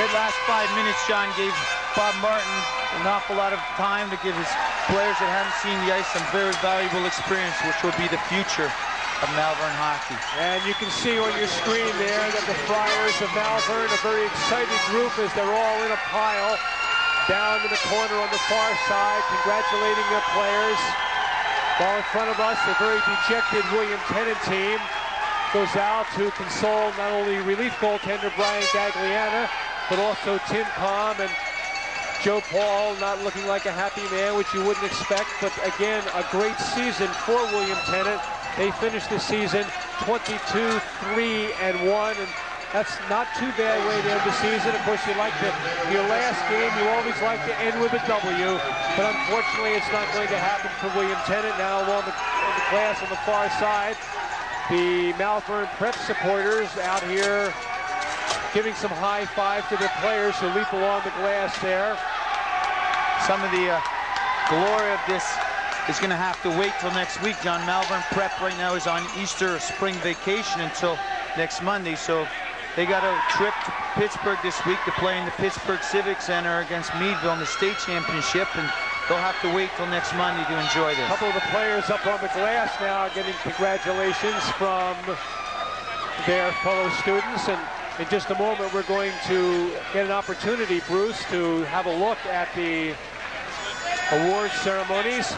That last 5 minutes, John, gave Bob Martin an awful lot of time to give his players that haven't seen the ice some very valuable experience, which will be the future of Malvern hockey. And you can see on your screen there that the Friars of Malvern, a very excited group as they're all in a pile down in the corner on the far side, congratulating their players. While in front of us, a very dejected William Tennent team goes out to console not only relief goaltender Brian Gagliano, but also Tim Comm and Joe Paul, not looking like a happy man, which you wouldn't expect, but again, a great season for William Tennent. They finished the season 22-3-1, and that's not too bad way to end the season. Of course, your last game, you always like to end with a W, but unfortunately, it's not going to happen for William Tennent. Now along the glass on the far side, the Malvern Prep supporters out here giving some high five to their players who leap along the glass there. Some of the glory of this is going to have to wait till next week. John, Malvern Prep right now is on Easter spring vacation until next Monday, so they got a trip to Pittsburgh this week to play in the Pittsburgh Civic Center against Meadville in the state championship, and they'll have to wait till next Monday to enjoy this. A couple of the players up on the glass now getting congratulations from their fellow students, and in just a moment we're going to get an opportunity, Bruce, to have a look at the award ceremonies,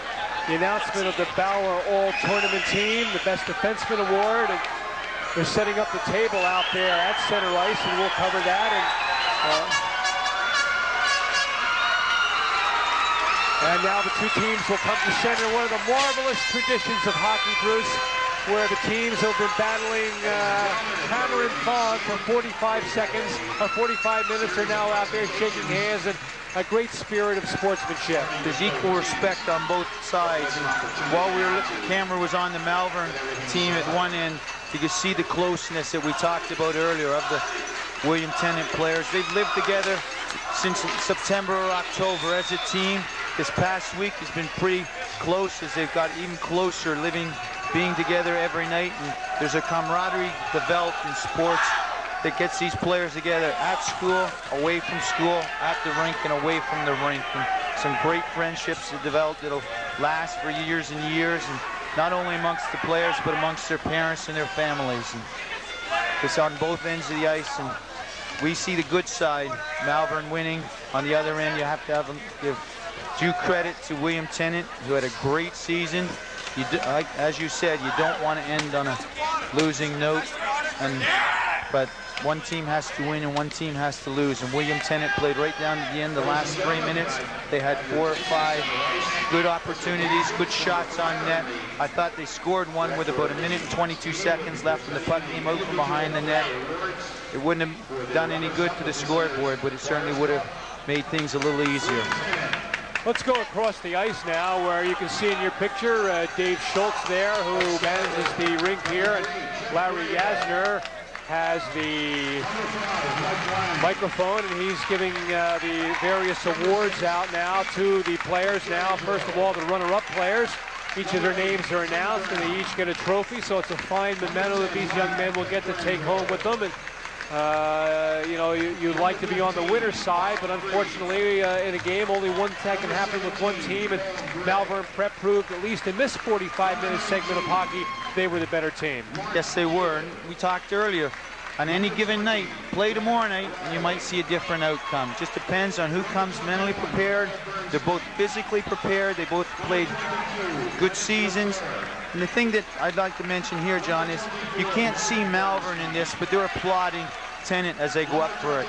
the announcement of the Bauer All-Tournament Team, the Best Defenseman Award, and they're setting up the table out there at center ice, and we'll cover that. And now the two teams will come to center. One of the marvelous traditions of hockey, Bruce, where the teams have been battling hammer and thong for 45 seconds, or 45 minutes, are now out there shaking hands, and a great spirit of sportsmanship. There's equal respect on both sides, and while the camera was on the Malvern team at one end, you can see the closeness that we talked about earlier of the William Tennent players. They've lived together since September or October as a team. This past week has been pretty close, as they've got even closer, being together every night, and there's a camaraderie developed in sports that gets these players together at school, away from school, at the rink, and away from the rink. And some great friendships that developed that'll last for years and years, and not only amongst the players, but amongst their parents and their families. And it's on both ends of the ice, and we see the good side, Malvern winning. On the other end, you have to give due credit to William Tennent, who had a great season. As you said, you don't want to end on a losing note, but one team has to win and one team has to lose, and William Tennent played right down to the end, the last 3 minutes. They had 4 or 5 good opportunities, good shots on net. I thought they scored one with about 1 minute and 22 seconds left, and the puck came out from behind the net. It wouldn't have done any good to the scoreboard, but it certainly would have made things a little easier. Let's go across the ice now, where you can see in your picture Dave Schultz there, who manages the rink here, and Larry Yasner has the microphone, and he's giving the various awards out now to the players now. First of all, the runner-up players. Each of their names are announced, and they each get a trophy, so it's a fine memento that these young men will get to take home with them. And you know, you'd like to be on the winner's side, but unfortunately in a game only one that can happen with one team, and Malvern Prep proved, at least in this 45-minute segment of hockey, they were the better team. Yes, they were. And we talked earlier, on any given night, play tomorrow night, and you might see a different outcome. Just depends on who comes mentally prepared. They're both physically prepared. They both played good seasons. And the thing that I'd like to mention here, John, is you can't see Malvern in this, but they're applauding Tennent as they go up for it.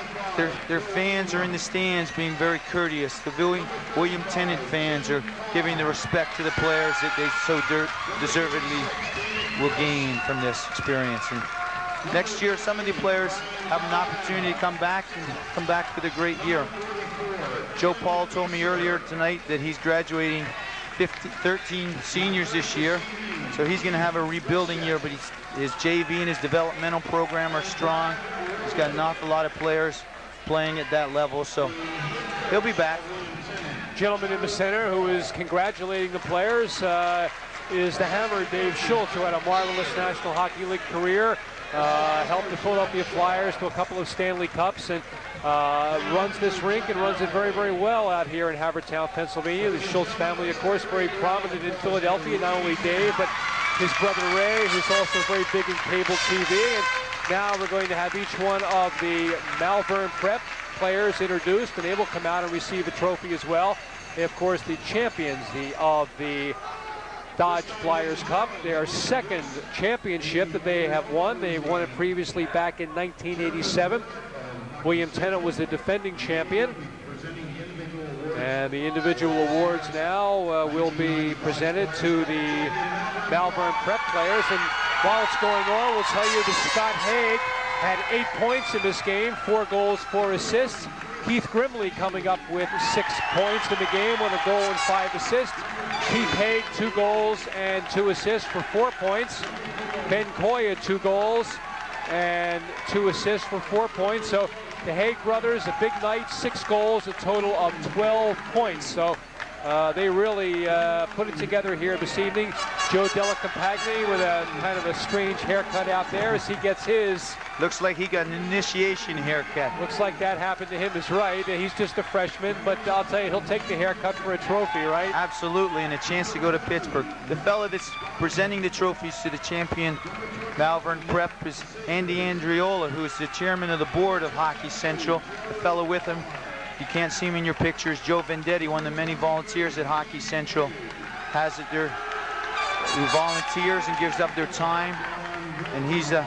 Their fans are in the stands being very courteous. The William Tennent fans are giving the respect to the players that they so deservedly will gain from this experience. And next year, some of the players have an opportunity to come back with a great year. Joe Paul told me earlier tonight that he's graduating 13 seniors this year, so he's going to have a rebuilding year, but his JV and his developmental program are strong. He's got an awful lot of players playing at that level, so he'll be back. Gentleman in the center who is congratulating the players is the Hammer, Dave Schultz, who had a marvelous National Hockey League career, helped the Philadelphia Flyers to a couple of Stanley Cups, and runs this rink and runs it very, very well out here in Havertown, Pennsylvania. The Schultz family, of course, very prominent in Philadelphia, not only Dave, but his brother Ray, who's also very big in cable TV. And now we're going to have each one of the Malvern Prep players introduced, and they will come out and receive a trophy as well. They, of course, the champions of the Dodge Flyers Cup, their second championship that they have won. They won it previously back in 1987. William Tennent was the defending champion. And the individual awards now will be presented to the Malvern Prep players. And while it's going on, we'll tell you that Scott Haig had 8 points in this game, 4 goals, 4 assists. Keith Grimley coming up with 6 points in the game with a goal and 5 assists. Keith Haig, 2 goals and 2 assists for 4 points. Ben Koya, 2 goals and 2 assists for 4 points. So the Haig brothers, a big night, 6 goals, a total of 12 points. So They really put it together here this evening. Joe Della Compagni with a kind of a strange haircut out there as he gets his. Looks like he got an initiation haircut. Looks like that happened to him is right. He's just a freshman, but I'll tell you, he'll take the haircut for a trophy, right? Absolutely, and a chance to go to Pittsburgh. The fella that's presenting the trophies to the champion Malvern Prep is Andy Andriola, who is the chairman of the board of Hockey Central. The fellow with him, you can't see him in your pictures, Joe Vendetti, one of the many volunteers at Hockey Central, has it there, who volunteers and gives up their time, and he's the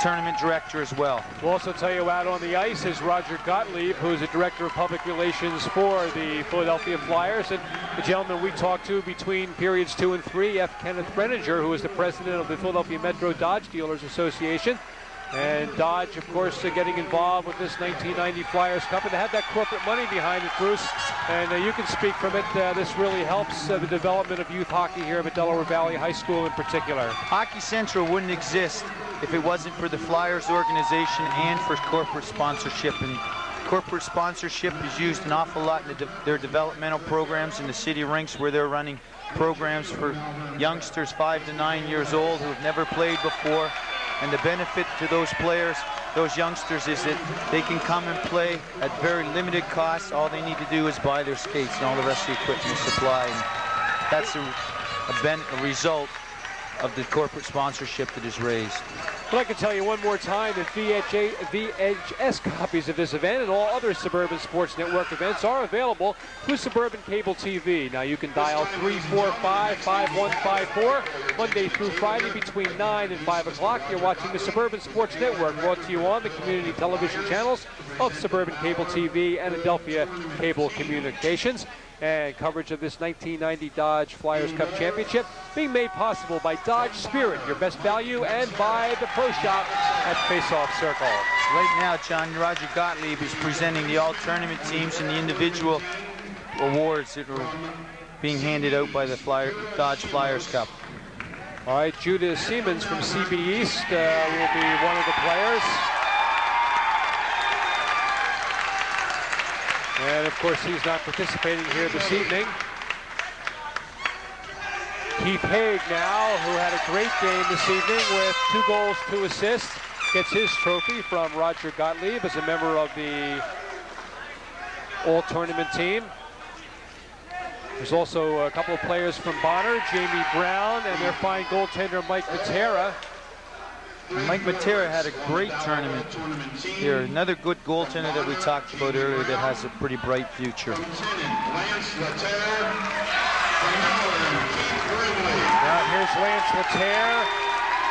tournament director as well. We'll also tell you out on the ice is Roger Gottlieb, who is the director of public relations for the Philadelphia Flyers, and the gentleman we talked to between periods 2 and 3, F. Kenneth Brenninger, who is the president of the Philadelphia Metro Dodge Dealers Association. And Dodge, of course, getting involved with this 1990 Flyers Cup, and they had that corporate money behind it, Bruce. And you can speak from it. This really helps the development of youth hockey here at Delaware Valley High School in particular. Hockey Central wouldn't exist if it wasn't for the Flyers organization and for corporate sponsorship. And corporate sponsorship is used an awful lot in their developmental programs in the city rinks, where they're running programs for youngsters 5 to 9 years old who have never played before. And the benefit to those players, those youngsters, is that they can come and play at very limited cost. All they need to do is buy their skates, and all the rest of the equipment is supplied. And that's a result of the corporate sponsorship that is raised. But I can tell you one more time that VHS copies of this event and all other Suburban Sports Network events are available through Suburban Cable TV. Now you can dial 345-5154 Monday through Friday between 9 and 5 o'clock. You're watching the Suburban Sports Network, brought to you on the community television channels of Suburban Cable TV and Adelphia Cable Communications. And coverage of this 1990 Dodge Flyers Cup Championship being made possible by Dodge Spirit, your best value, and by the Pro Shop at Face-Off Circle. Right now, John, Roger Gottlieb is presenting the all-tournament teams and the individual awards that are being handed out by the Dodge Flyers Cup. All right, Judah Siemens from CB East will be one of the players. And of course, he's not participating here this evening. Keith Haig now, who had a great game this evening with 2 goals, 2 assists, gets his trophy from Roger Gottlieb as a member of the all-tournament team. There's also a couple of players from Bonner, Jamie Brown, and their fine goaltender, Mike Matera. Mike Matera had a great tournament here. Another good goaltender that we talked about earlier that has a pretty bright future. Now here's Lance Laterre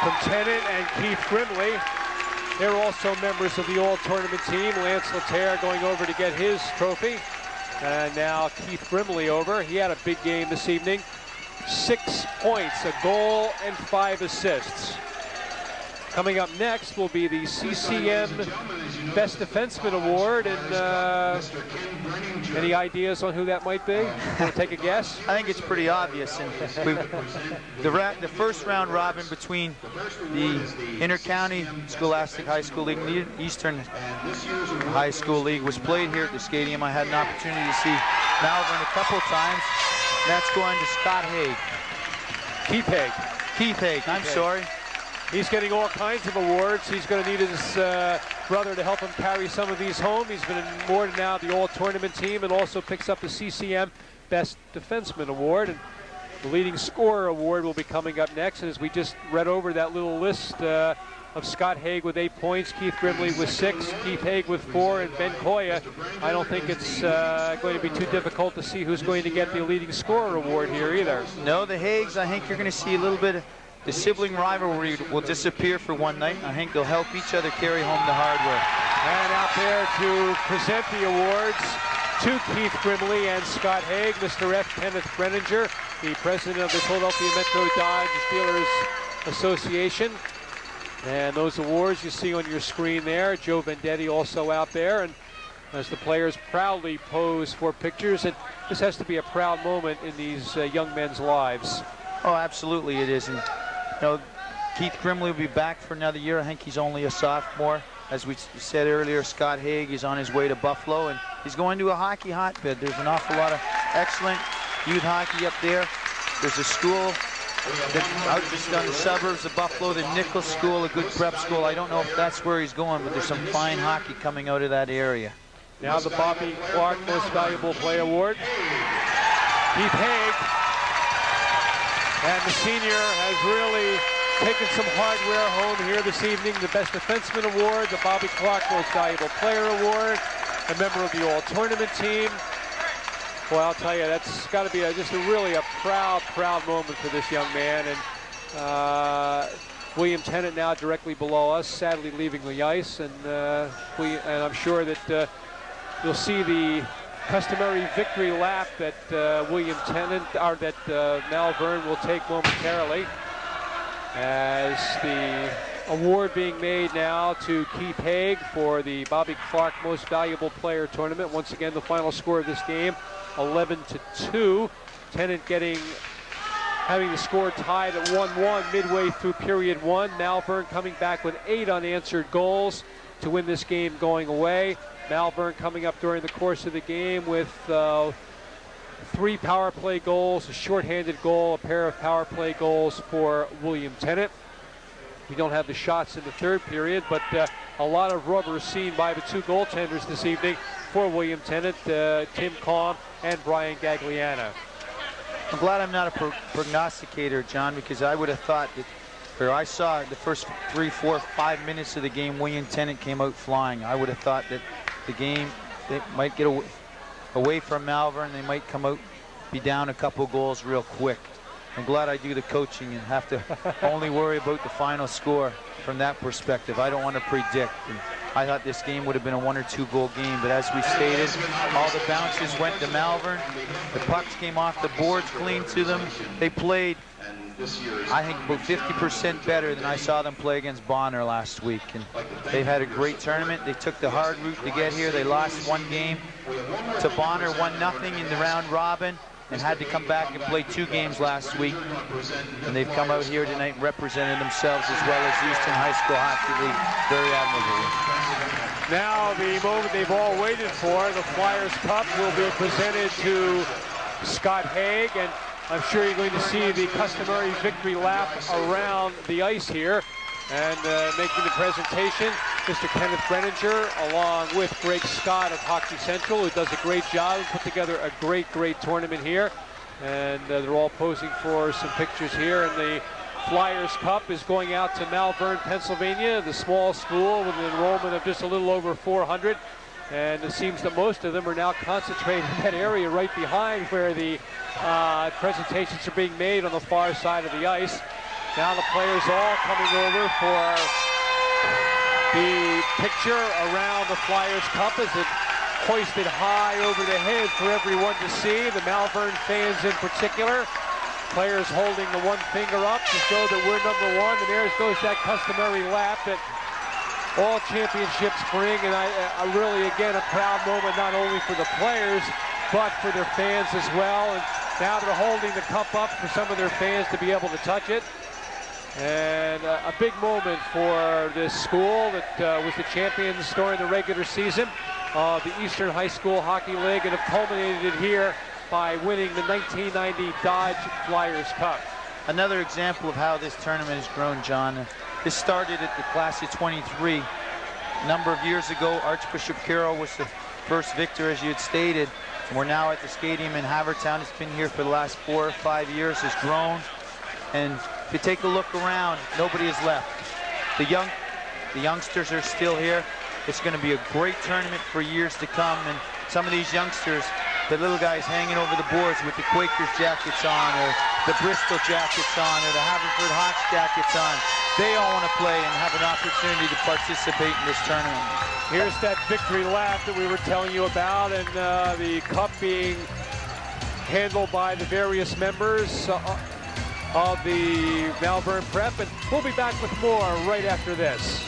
from Tennent and Keith Grimley. They're also members of the all-tournament team. Lance Laterre going over to get his trophy. And now Keith Grimley over. He had a big game this evening. 6 points, a goal, and 5 assists. Coming up next will be the CCM Best Defenseman Award, and any ideas on who that might be? Want to take a guess? I think it's pretty obvious. And the first round robin between the Inter-County Scholastic High School League and the Eastern High School League was played here at the stadium. I had an opportunity to see Malvern a couple of times. That's going to Scott Haig. Keith Haig. Keith Haig, I'm sorry. He's getting all kinds of awards. He's going to need his brother to help him carry some of these home. He's been awarded now the all-tournament team and also picks up the CCM Best Defenseman Award. And the leading scorer award will be coming up next. And as we just read over that little list of Scott Haig with 8 points, Keith Grimley with 6, Keith Haig with 4, and Ben Koya, I don't think it's going to be too difficult to see who's going to get the leading scorer award here either. No, the Haigs, I think you're going to see a little bit of the sibling rivalry will disappear for one night. I think they'll help each other carry home the hardware. And out there to present the awards to Keith Grimley and Scott Haig, Mr. F. Kenneth Brenninger, the president of the Philadelphia Metro Dodge Dealers Association. And those awards you see on your screen there. Joe Vendetti also out there, and as the players proudly pose for pictures. And this has to be a proud moment in these young men's lives. Oh, absolutely it is. And you know, Keith Grimley will be back for another year. I think he's only a sophomore. As we said earlier, Scott Haig is on his way to Buffalo, and he's going to a hockey hotbed. There's an awful lot of excellent youth hockey up there. There's a school out just on the suburbs of Buffalo, the Nichols School, a good prep school. I don't know if that's where he's going, but there's some fine hockey coming out of that area. Now the Bobby Clark Most Valuable Player Award. Keith Haig, and the senior has really taken some hardware home here this evening. The Best Defenseman Award, the Bobby Clark Most Valuable Player Award, a member of the All-Tournament team. Well, I'll tell you, that's got to be just really a proud moment for this young man. And William Tennent now directly below us, sadly leaving the ice, and I'm sure that you'll see the customary victory lap that William Tennent, or that Malvern will take momentarily, as the award being made now to Keith Haig for the Bobby Clark Most Valuable Player Tournament. Once again, the final score of this game, 11-2. Tennent having the score tied at 1-1 midway through period 1. Malvern coming back with 8 unanswered goals to win this game going away. Malvern coming up during the course of the game with 3 power play goals, a shorthanded goal, a pair of power play goals for William Tennent. We don't have the shots in the third period, but a lot of rubber seen by the 2 goaltenders this evening for William Tennent, Tim Calm and Brian Gagliano. I'm glad I'm not a prognosticator, John, because I would have thought that, or I saw the first 3, 4, 5 minutes of the game, William Tennent came out flying. I would have thought that the game, they might get away from Malvern. They might come out, be down a couple goals real quick. I'm glad I do the coaching and have to only worry about the final score from that perspective. I don't want to predict. And I thought this game would have been a 1 or 2 goal game, but as we stated, all the bounces went to Malvern. The pucks came off the boards clean to them. They played, I think, about 50% better than I saw them play against Bonner last week. And they've had a great tournament. They took the hard route to get here. They lost 1 game to Bonner, 1-0 in the round robin, and had to come back and play 2 games last week. And they've come out here tonight and represented themselves as well as Houston High School Hockey League very admirably. Now the moment they've all waited for, the Flyers Cup will be presented to Scott Haig, and I'm sure you're going to see the customary victory lap around the ice here. And making the presentation, Mr. Kenneth Brenninger, along with Greg Scott of Hockey Central, who does a great job and put together a great tournament here. And they're all posing for some pictures here. And the Flyers Cup is going out to Malvern, Pennsylvania, the small school with an enrollment of just a little over 400. And it seems that most of them are now concentrated in that area right behind where the presentations are being made on the far side of the ice. Now the players all coming over for the picture around the Flyers Cup as it hoisted high over the head for everyone to see, the Malvern fans in particular. Players holding the 1 finger up to show that we're number 1, and there goes that customary lap that all championships bring. And I really, again, a proud moment not only for the players, but for their fans as well. And now they're holding the cup up for some of their fans to be able to touch it. And a big moment for this school that was the champions during the regular season of the Eastern High School Hockey League, and have culminated it here by winning the 1990 Dodge Flyers Cup. Another example of how this tournament has grown, John. This started at the class of 23. A number of years ago, Archbishop Carroll was the first victor, as you had stated. And we're now at the stadium in Havertown. It's been here for the last 4 or 5 years, has grown. And if you take a look around, nobody is left. The youngsters are still here. It's going to be a great tournament for years to come. And some of these youngsters, the little guys hanging over the boards with the Quakers jackets on, or the Bristol jackets on, or the Haverford Hawks jackets on, they all want to play and have an opportunity to participate in this tournament. Here's that victory lap that we were telling you about, and the cup being handled by the various members of the Malvern Prep, and we'll be back with more right after this.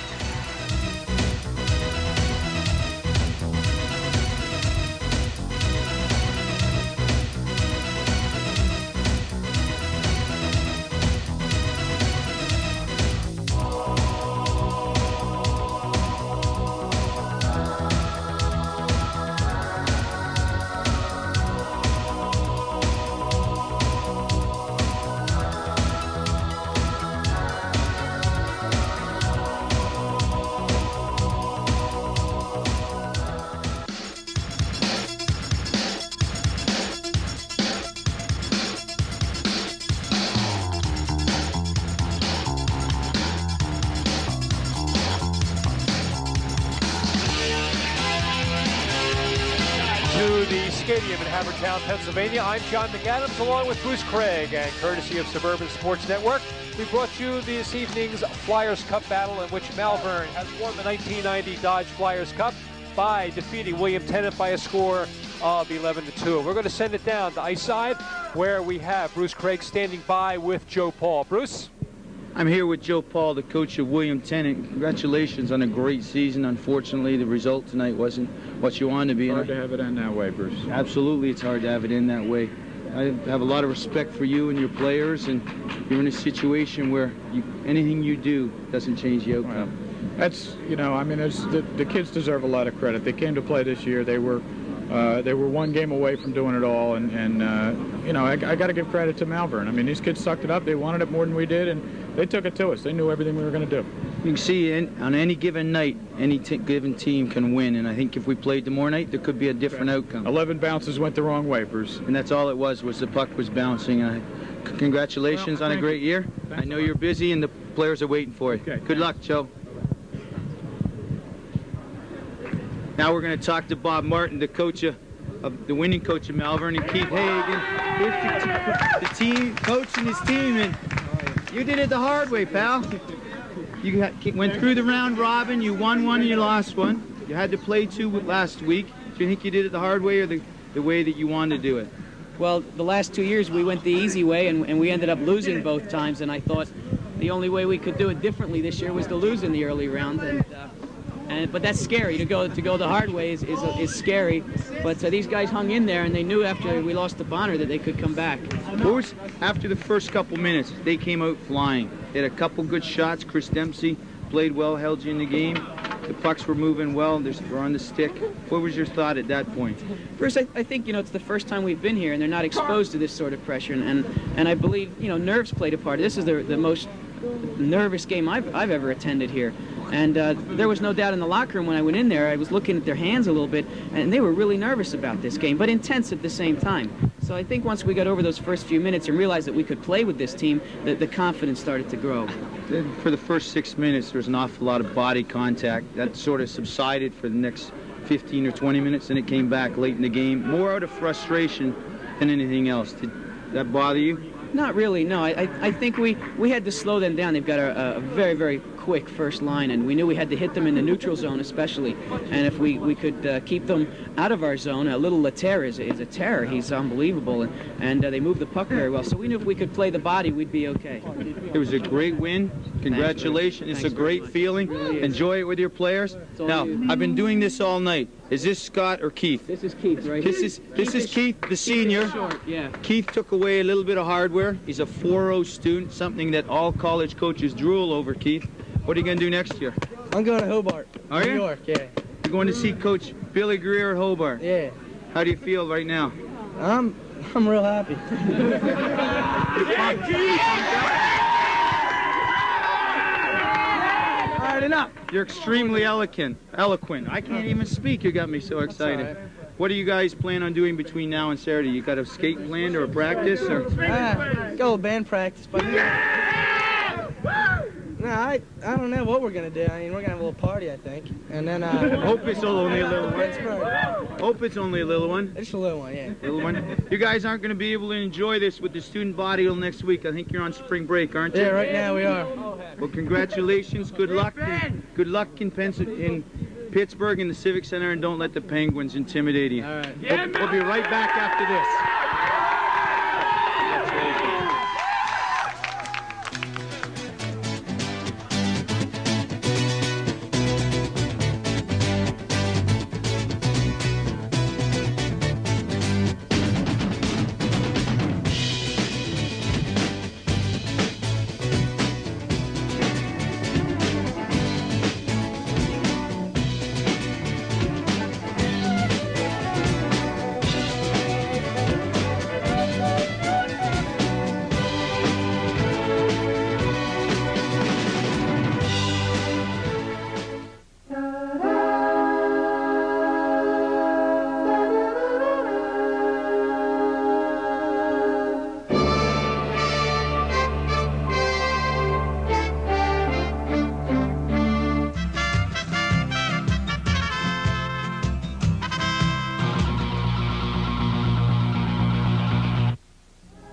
Stadium in Havertown, Pennsylvania. I'm John McAdams along with Bruce Craig, and courtesy of Suburban Sports Network, we brought you this evening's Flyers Cup battle in which Malvern has won the 1990 Dodge Flyers Cup by defeating William Tennent by a score of 11-2. We're going to send it down to ice side where we have Bruce Craig standing by with Joe Paul. Bruce? I'm here with Joe Paul, the coach of William Tennent. Congratulations on a great season. Unfortunately, the result tonight wasn't what you wanted to be. It's hard to have it end that way, Bruce. Absolutely, it's hard to have it end that way. I have a lot of respect for you and your players, and you're in a situation where anything you do doesn't change the outcome. Well, that's, you know, I mean, the kids deserve a lot of credit. They came to play this year. They were one game away from doing it all, and you know, I got to give credit to Malvern. I mean, these kids sucked it up. They wanted it more than we did, and they took it to us. They knew everything we were going to do. You can see on any given night, any given team can win, and I think if we played tomorrow night, there could be a different outcome. 11 bounces went the wrong way, Bruce. And that's all it was the puck was bouncing. Congratulations on a great year. I know you're busy, and the players are waiting for you. Okay, good luck, Joe. Now we're going to talk to Bob Martin, the coach of the winning coach of Malvern, and Keith Hagan. Here's the team coaching his team, and you did it the hard way, pal. You went through the round robin. You won one and you lost one. You had to play two last week. Do you think you did it the hard way or the way that you wanted to do it? Well, the last 2 years we went the easy way, and we ended up losing both times. And I thought the only way we could do it differently this year was to lose in the early round. But that's scary. To go the hard way is scary. But these guys hung in there, and they knew after we lost to Bonner that they could come back. After the first couple minutes, they came out flying. They had a couple good shots. Chris Dempsey played well, held you in the game. The pucks were moving well. They were on the stick. What was your thought at that point? First, I think, you know, it's the first time we've been here, and they're not exposed to this sort of pressure. And I believe, you know, nerves played a part. This is the most nervous game I've ever attended here. And there was no doubt in the locker room when I went in there. I was looking at their hands a little bit, and they were really nervous about this game, but intense at the same time. So I think once we got over those first few minutes and realized that we could play with this team, the confidence started to grow. For the first 6 minutes, there was an awful lot of body contact. That sort of subsided for the next 15 or 20 minutes, and it came back late in the game, more out of frustration than anything else. Did that bother you? Not really, no. I think we had to slow them down. They've got a very, very quick first line, and we knew we had to hit them in the neutral zone especially. And if we could keep them out of our zone, little Laterre is a terror. He's unbelievable, and they move the puck very well. So we knew if we could play the body, we'd be okay. It was a great win. Congratulations. It's a great feeling. Enjoy it with your players. Now, I've been doing this all night. Is this Scott or Keith? This is Keith, right? This is Keith, the senior. Short, yeah. Keith took away a little bit of hardware. He's a 4.0 student, something that all college coaches drool over, Keith. What are you going to do next year? I'm going to Hobart, Are you? New York, yeah. You're going to see Coach Billy Greer at Hobart? Yeah. How do you feel right now? I'm real happy. All right, enough. You're extremely eloquent. I can't even speak. You got me so excited. Right. What do you guys plan on doing between now and Saturday? You got a skate planned or a practice? Or? Go band practice, but no, I don't know what we're gonna do. I mean, we're gonna have a little party, I think, and then hope it's only a little one. Hope it's only a little one. It's a little one, yeah. Little one. You guys aren't gonna be able to enjoy this with the student body till next week. I think you're on spring break, aren't you? Yeah, right now we are. Well, congratulations. Good luck. Good luck in Pittsburgh in the Civic Center, and don't let the Penguins intimidate you. All right. We'll be right back after this.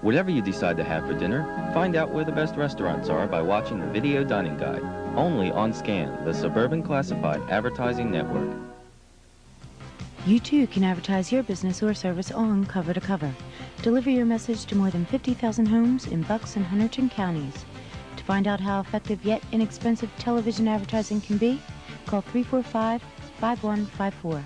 Whatever you decide to have for dinner, find out where the best restaurants are by watching the Video Dining Guide, only on SCAN, the Suburban Classified Advertising Network. You too can advertise your business or service on Cover to Cover. Deliver your message to more than 50,000 homes in Bucks and Hunterdon counties. To find out how effective yet inexpensive television advertising can be, call 345-5154.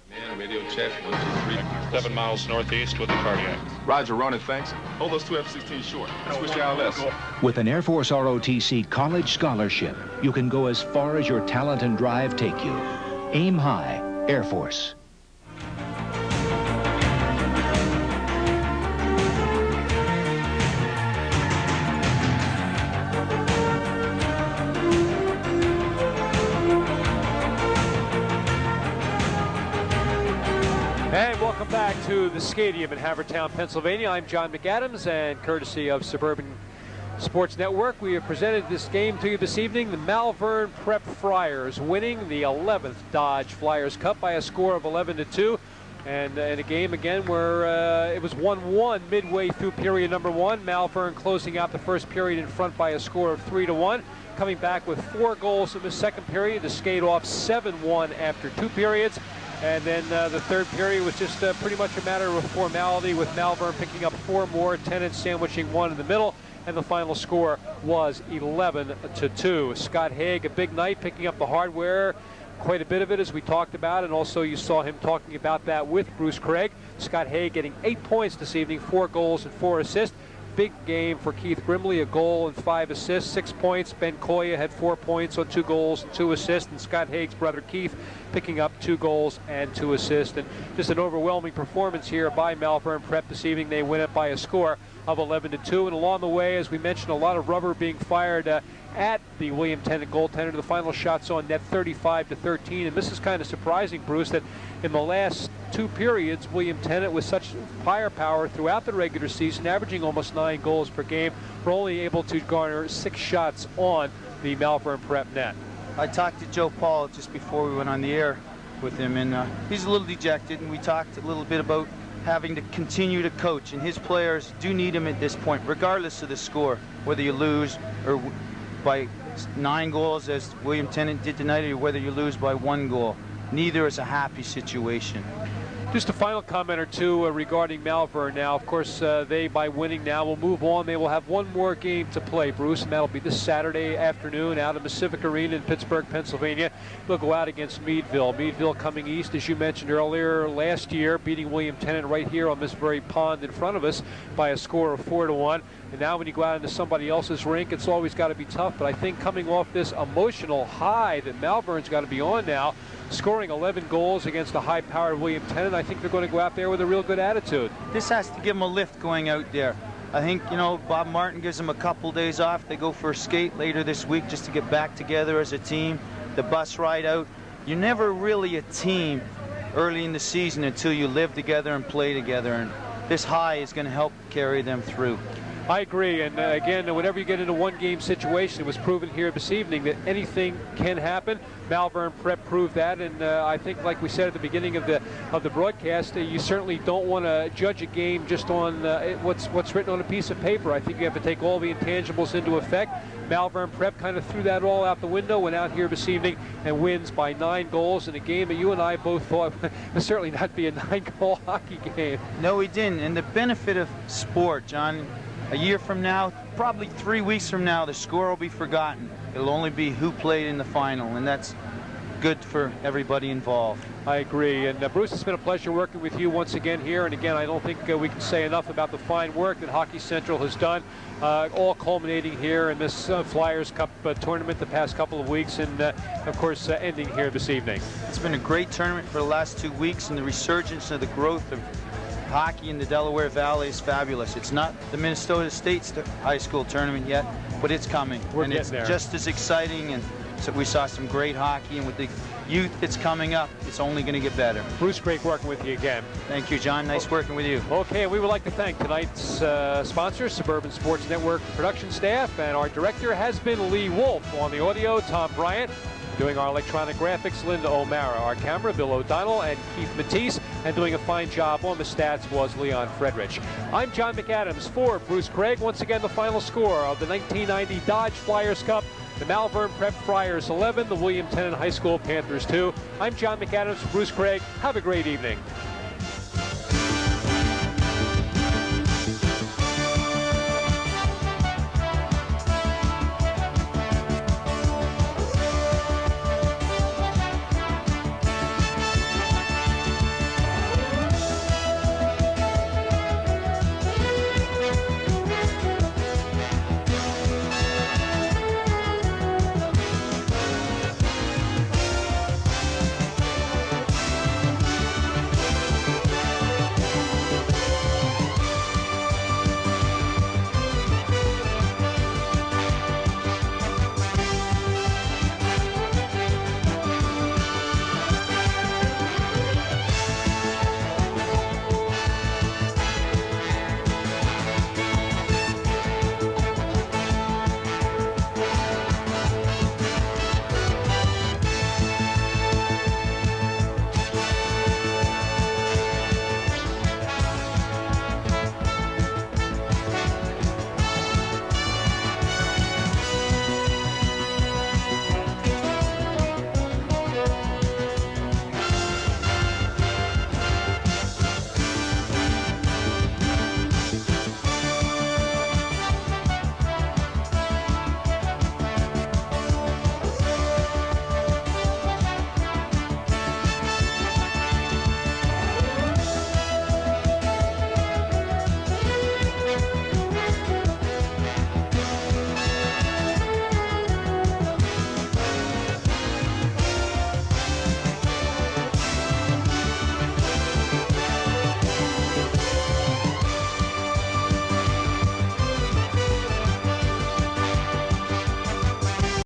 Man, radio check, 1, 2, 3. 7 miles northeast with the cardiac. Roger, running, thanks. Hold those two F-16 short. Switch to ILS. With an Air Force ROTC college scholarship, you can go as far as your talent and drive take you. Aim high, Air Force. And welcome back to the Stadium in Havertown, Pennsylvania. I'm John McAdams, and courtesy of Suburban Sports Network, we have presented this game to you this evening. The Malvern Prep Friars winning the 11th Dodge Flyers Cup by a score of 11-2. And in a game again where it was 1-1 midway through period number 1. Malvern closing out the first period in front by a score of 3-1. Coming back with 4 goals in the second period to skate off 7-1 after 2 periods. And then the third period was just pretty much a matter of formality, with Malvern picking up 4 more, Tennent sandwiching 1 in the middle, and the final score was 11-2. Scott Haig, a big night, picking up the hardware, quite a bit of it, as we talked about, and also you saw him talking about that with Bruce Craig. Scott Haig getting 8 points this evening, 4 goals and 4 assists. Big game for Keith Grimley, a goal and 5 assists, 6 points. Ben Koya had 4 points on 2 goals and 2 assists, and Scott Haig's brother Keith picking up 2 goals and 2 assists. And just an overwhelming performance here by Malvern Prep this evening. They win it by a score of 11-2, and along the way, as we mentioned, a lot of rubber being fired at the William Tennent goaltender. The final shots on net, 35-13, and this is kind of surprising, Bruce, that in the last 2 periods, William Tennent, with such firepower throughout the regular season, averaging almost 9 goals per game, were only able to garner 6 shots on the Malvern Prep net. I talked to Joe Paul just before we went on the air with him, and he's a little dejected, and we talked a little bit about having to continue to coach, and his players do need him at this point, regardless of the score, whether you lose or by 9 goals as William Tennent did tonight, or whether you lose by 1 goal. Neither is a happy situation. Just a final comment or two regarding Malvern now. Of course, they, by winning now, will move on. They will have 1 more game to play, Bruce, and that'll be this Saturday afternoon out in the Civic Arena in Pittsburgh, Pennsylvania. They'll go out against Meadville. Meadville coming east, as you mentioned earlier, last year, beating William Tennent right here on this very pond in front of us by a score of 4-1. And now when you go out into somebody else's rink, it's always got to be tough. But I think coming off this emotional high that Malvern's got to be on now, scoring 11 goals against a high-powered William Tennent, I think they're going to go out there with a real good attitude. This has to give them a lift going out there. I think, you know, Bob Martin gives them a couple days off. They go for a skate later this week just to get back together as a team. The bus ride out. You're never really a team early in the season until you live together and play together. And this high is going to help carry them through. I agree, and again, whenever you get into 1-game situation, it was proven here this evening that anything can happen. Malvern Prep proved that, and I think, like we said at the beginning of the broadcast, you certainly don't want to judge a game just on what's written on a piece of paper. I think you have to take all the intangibles into effect. Malvern Prep kind of threw that all out the window, went out here this evening and wins by 9 goals in a game that you and I both thought would certainly not be a 9-goal hockey game. No, we didn't, and the benefit of sport, John, a year from now, probably 3 weeks from now, the score will be forgotten. It'll only be who played in the final, and that's good for everybody involved. I agree. And Bruce, it's been a pleasure working with you once again here. And again, I don't think we can say enough about the fine work that Hockey Central has done, all culminating here in this Flyers Cup tournament the past couple of weeks, and of course ending here this evening. It's been a great tournament for the last 2 weeks, and the resurgence of the growth of hockey in the Delaware Valley is fabulous. It's not the Minnesota State high school tournament yet, but it's coming. And it's there. Just as exciting, and so we saw some great hockey, and with the youth that's coming up, it's only going to get better. Bruce, great working with you again. Thank you, John. Nice working with you. Okay, we would like to thank tonight's sponsors, Suburban Sports Network production staff, and our director has been Lee Wolf. On the audio, Tom Bryant. Doing our electronic graphics, Linda O'Mara. Our camera, Bill O'Donnell and Keith Matisse. And doing a fine job on the stats was Leon Fredrich. I'm John McAdams for Bruce Craig. Once again, the final score of the 1990 Dodge Flyers Cup. The Malvern Prep Friars 11, the William Tennent High School Panthers 2. I'm John McAdams for Bruce Craig. Have a great evening.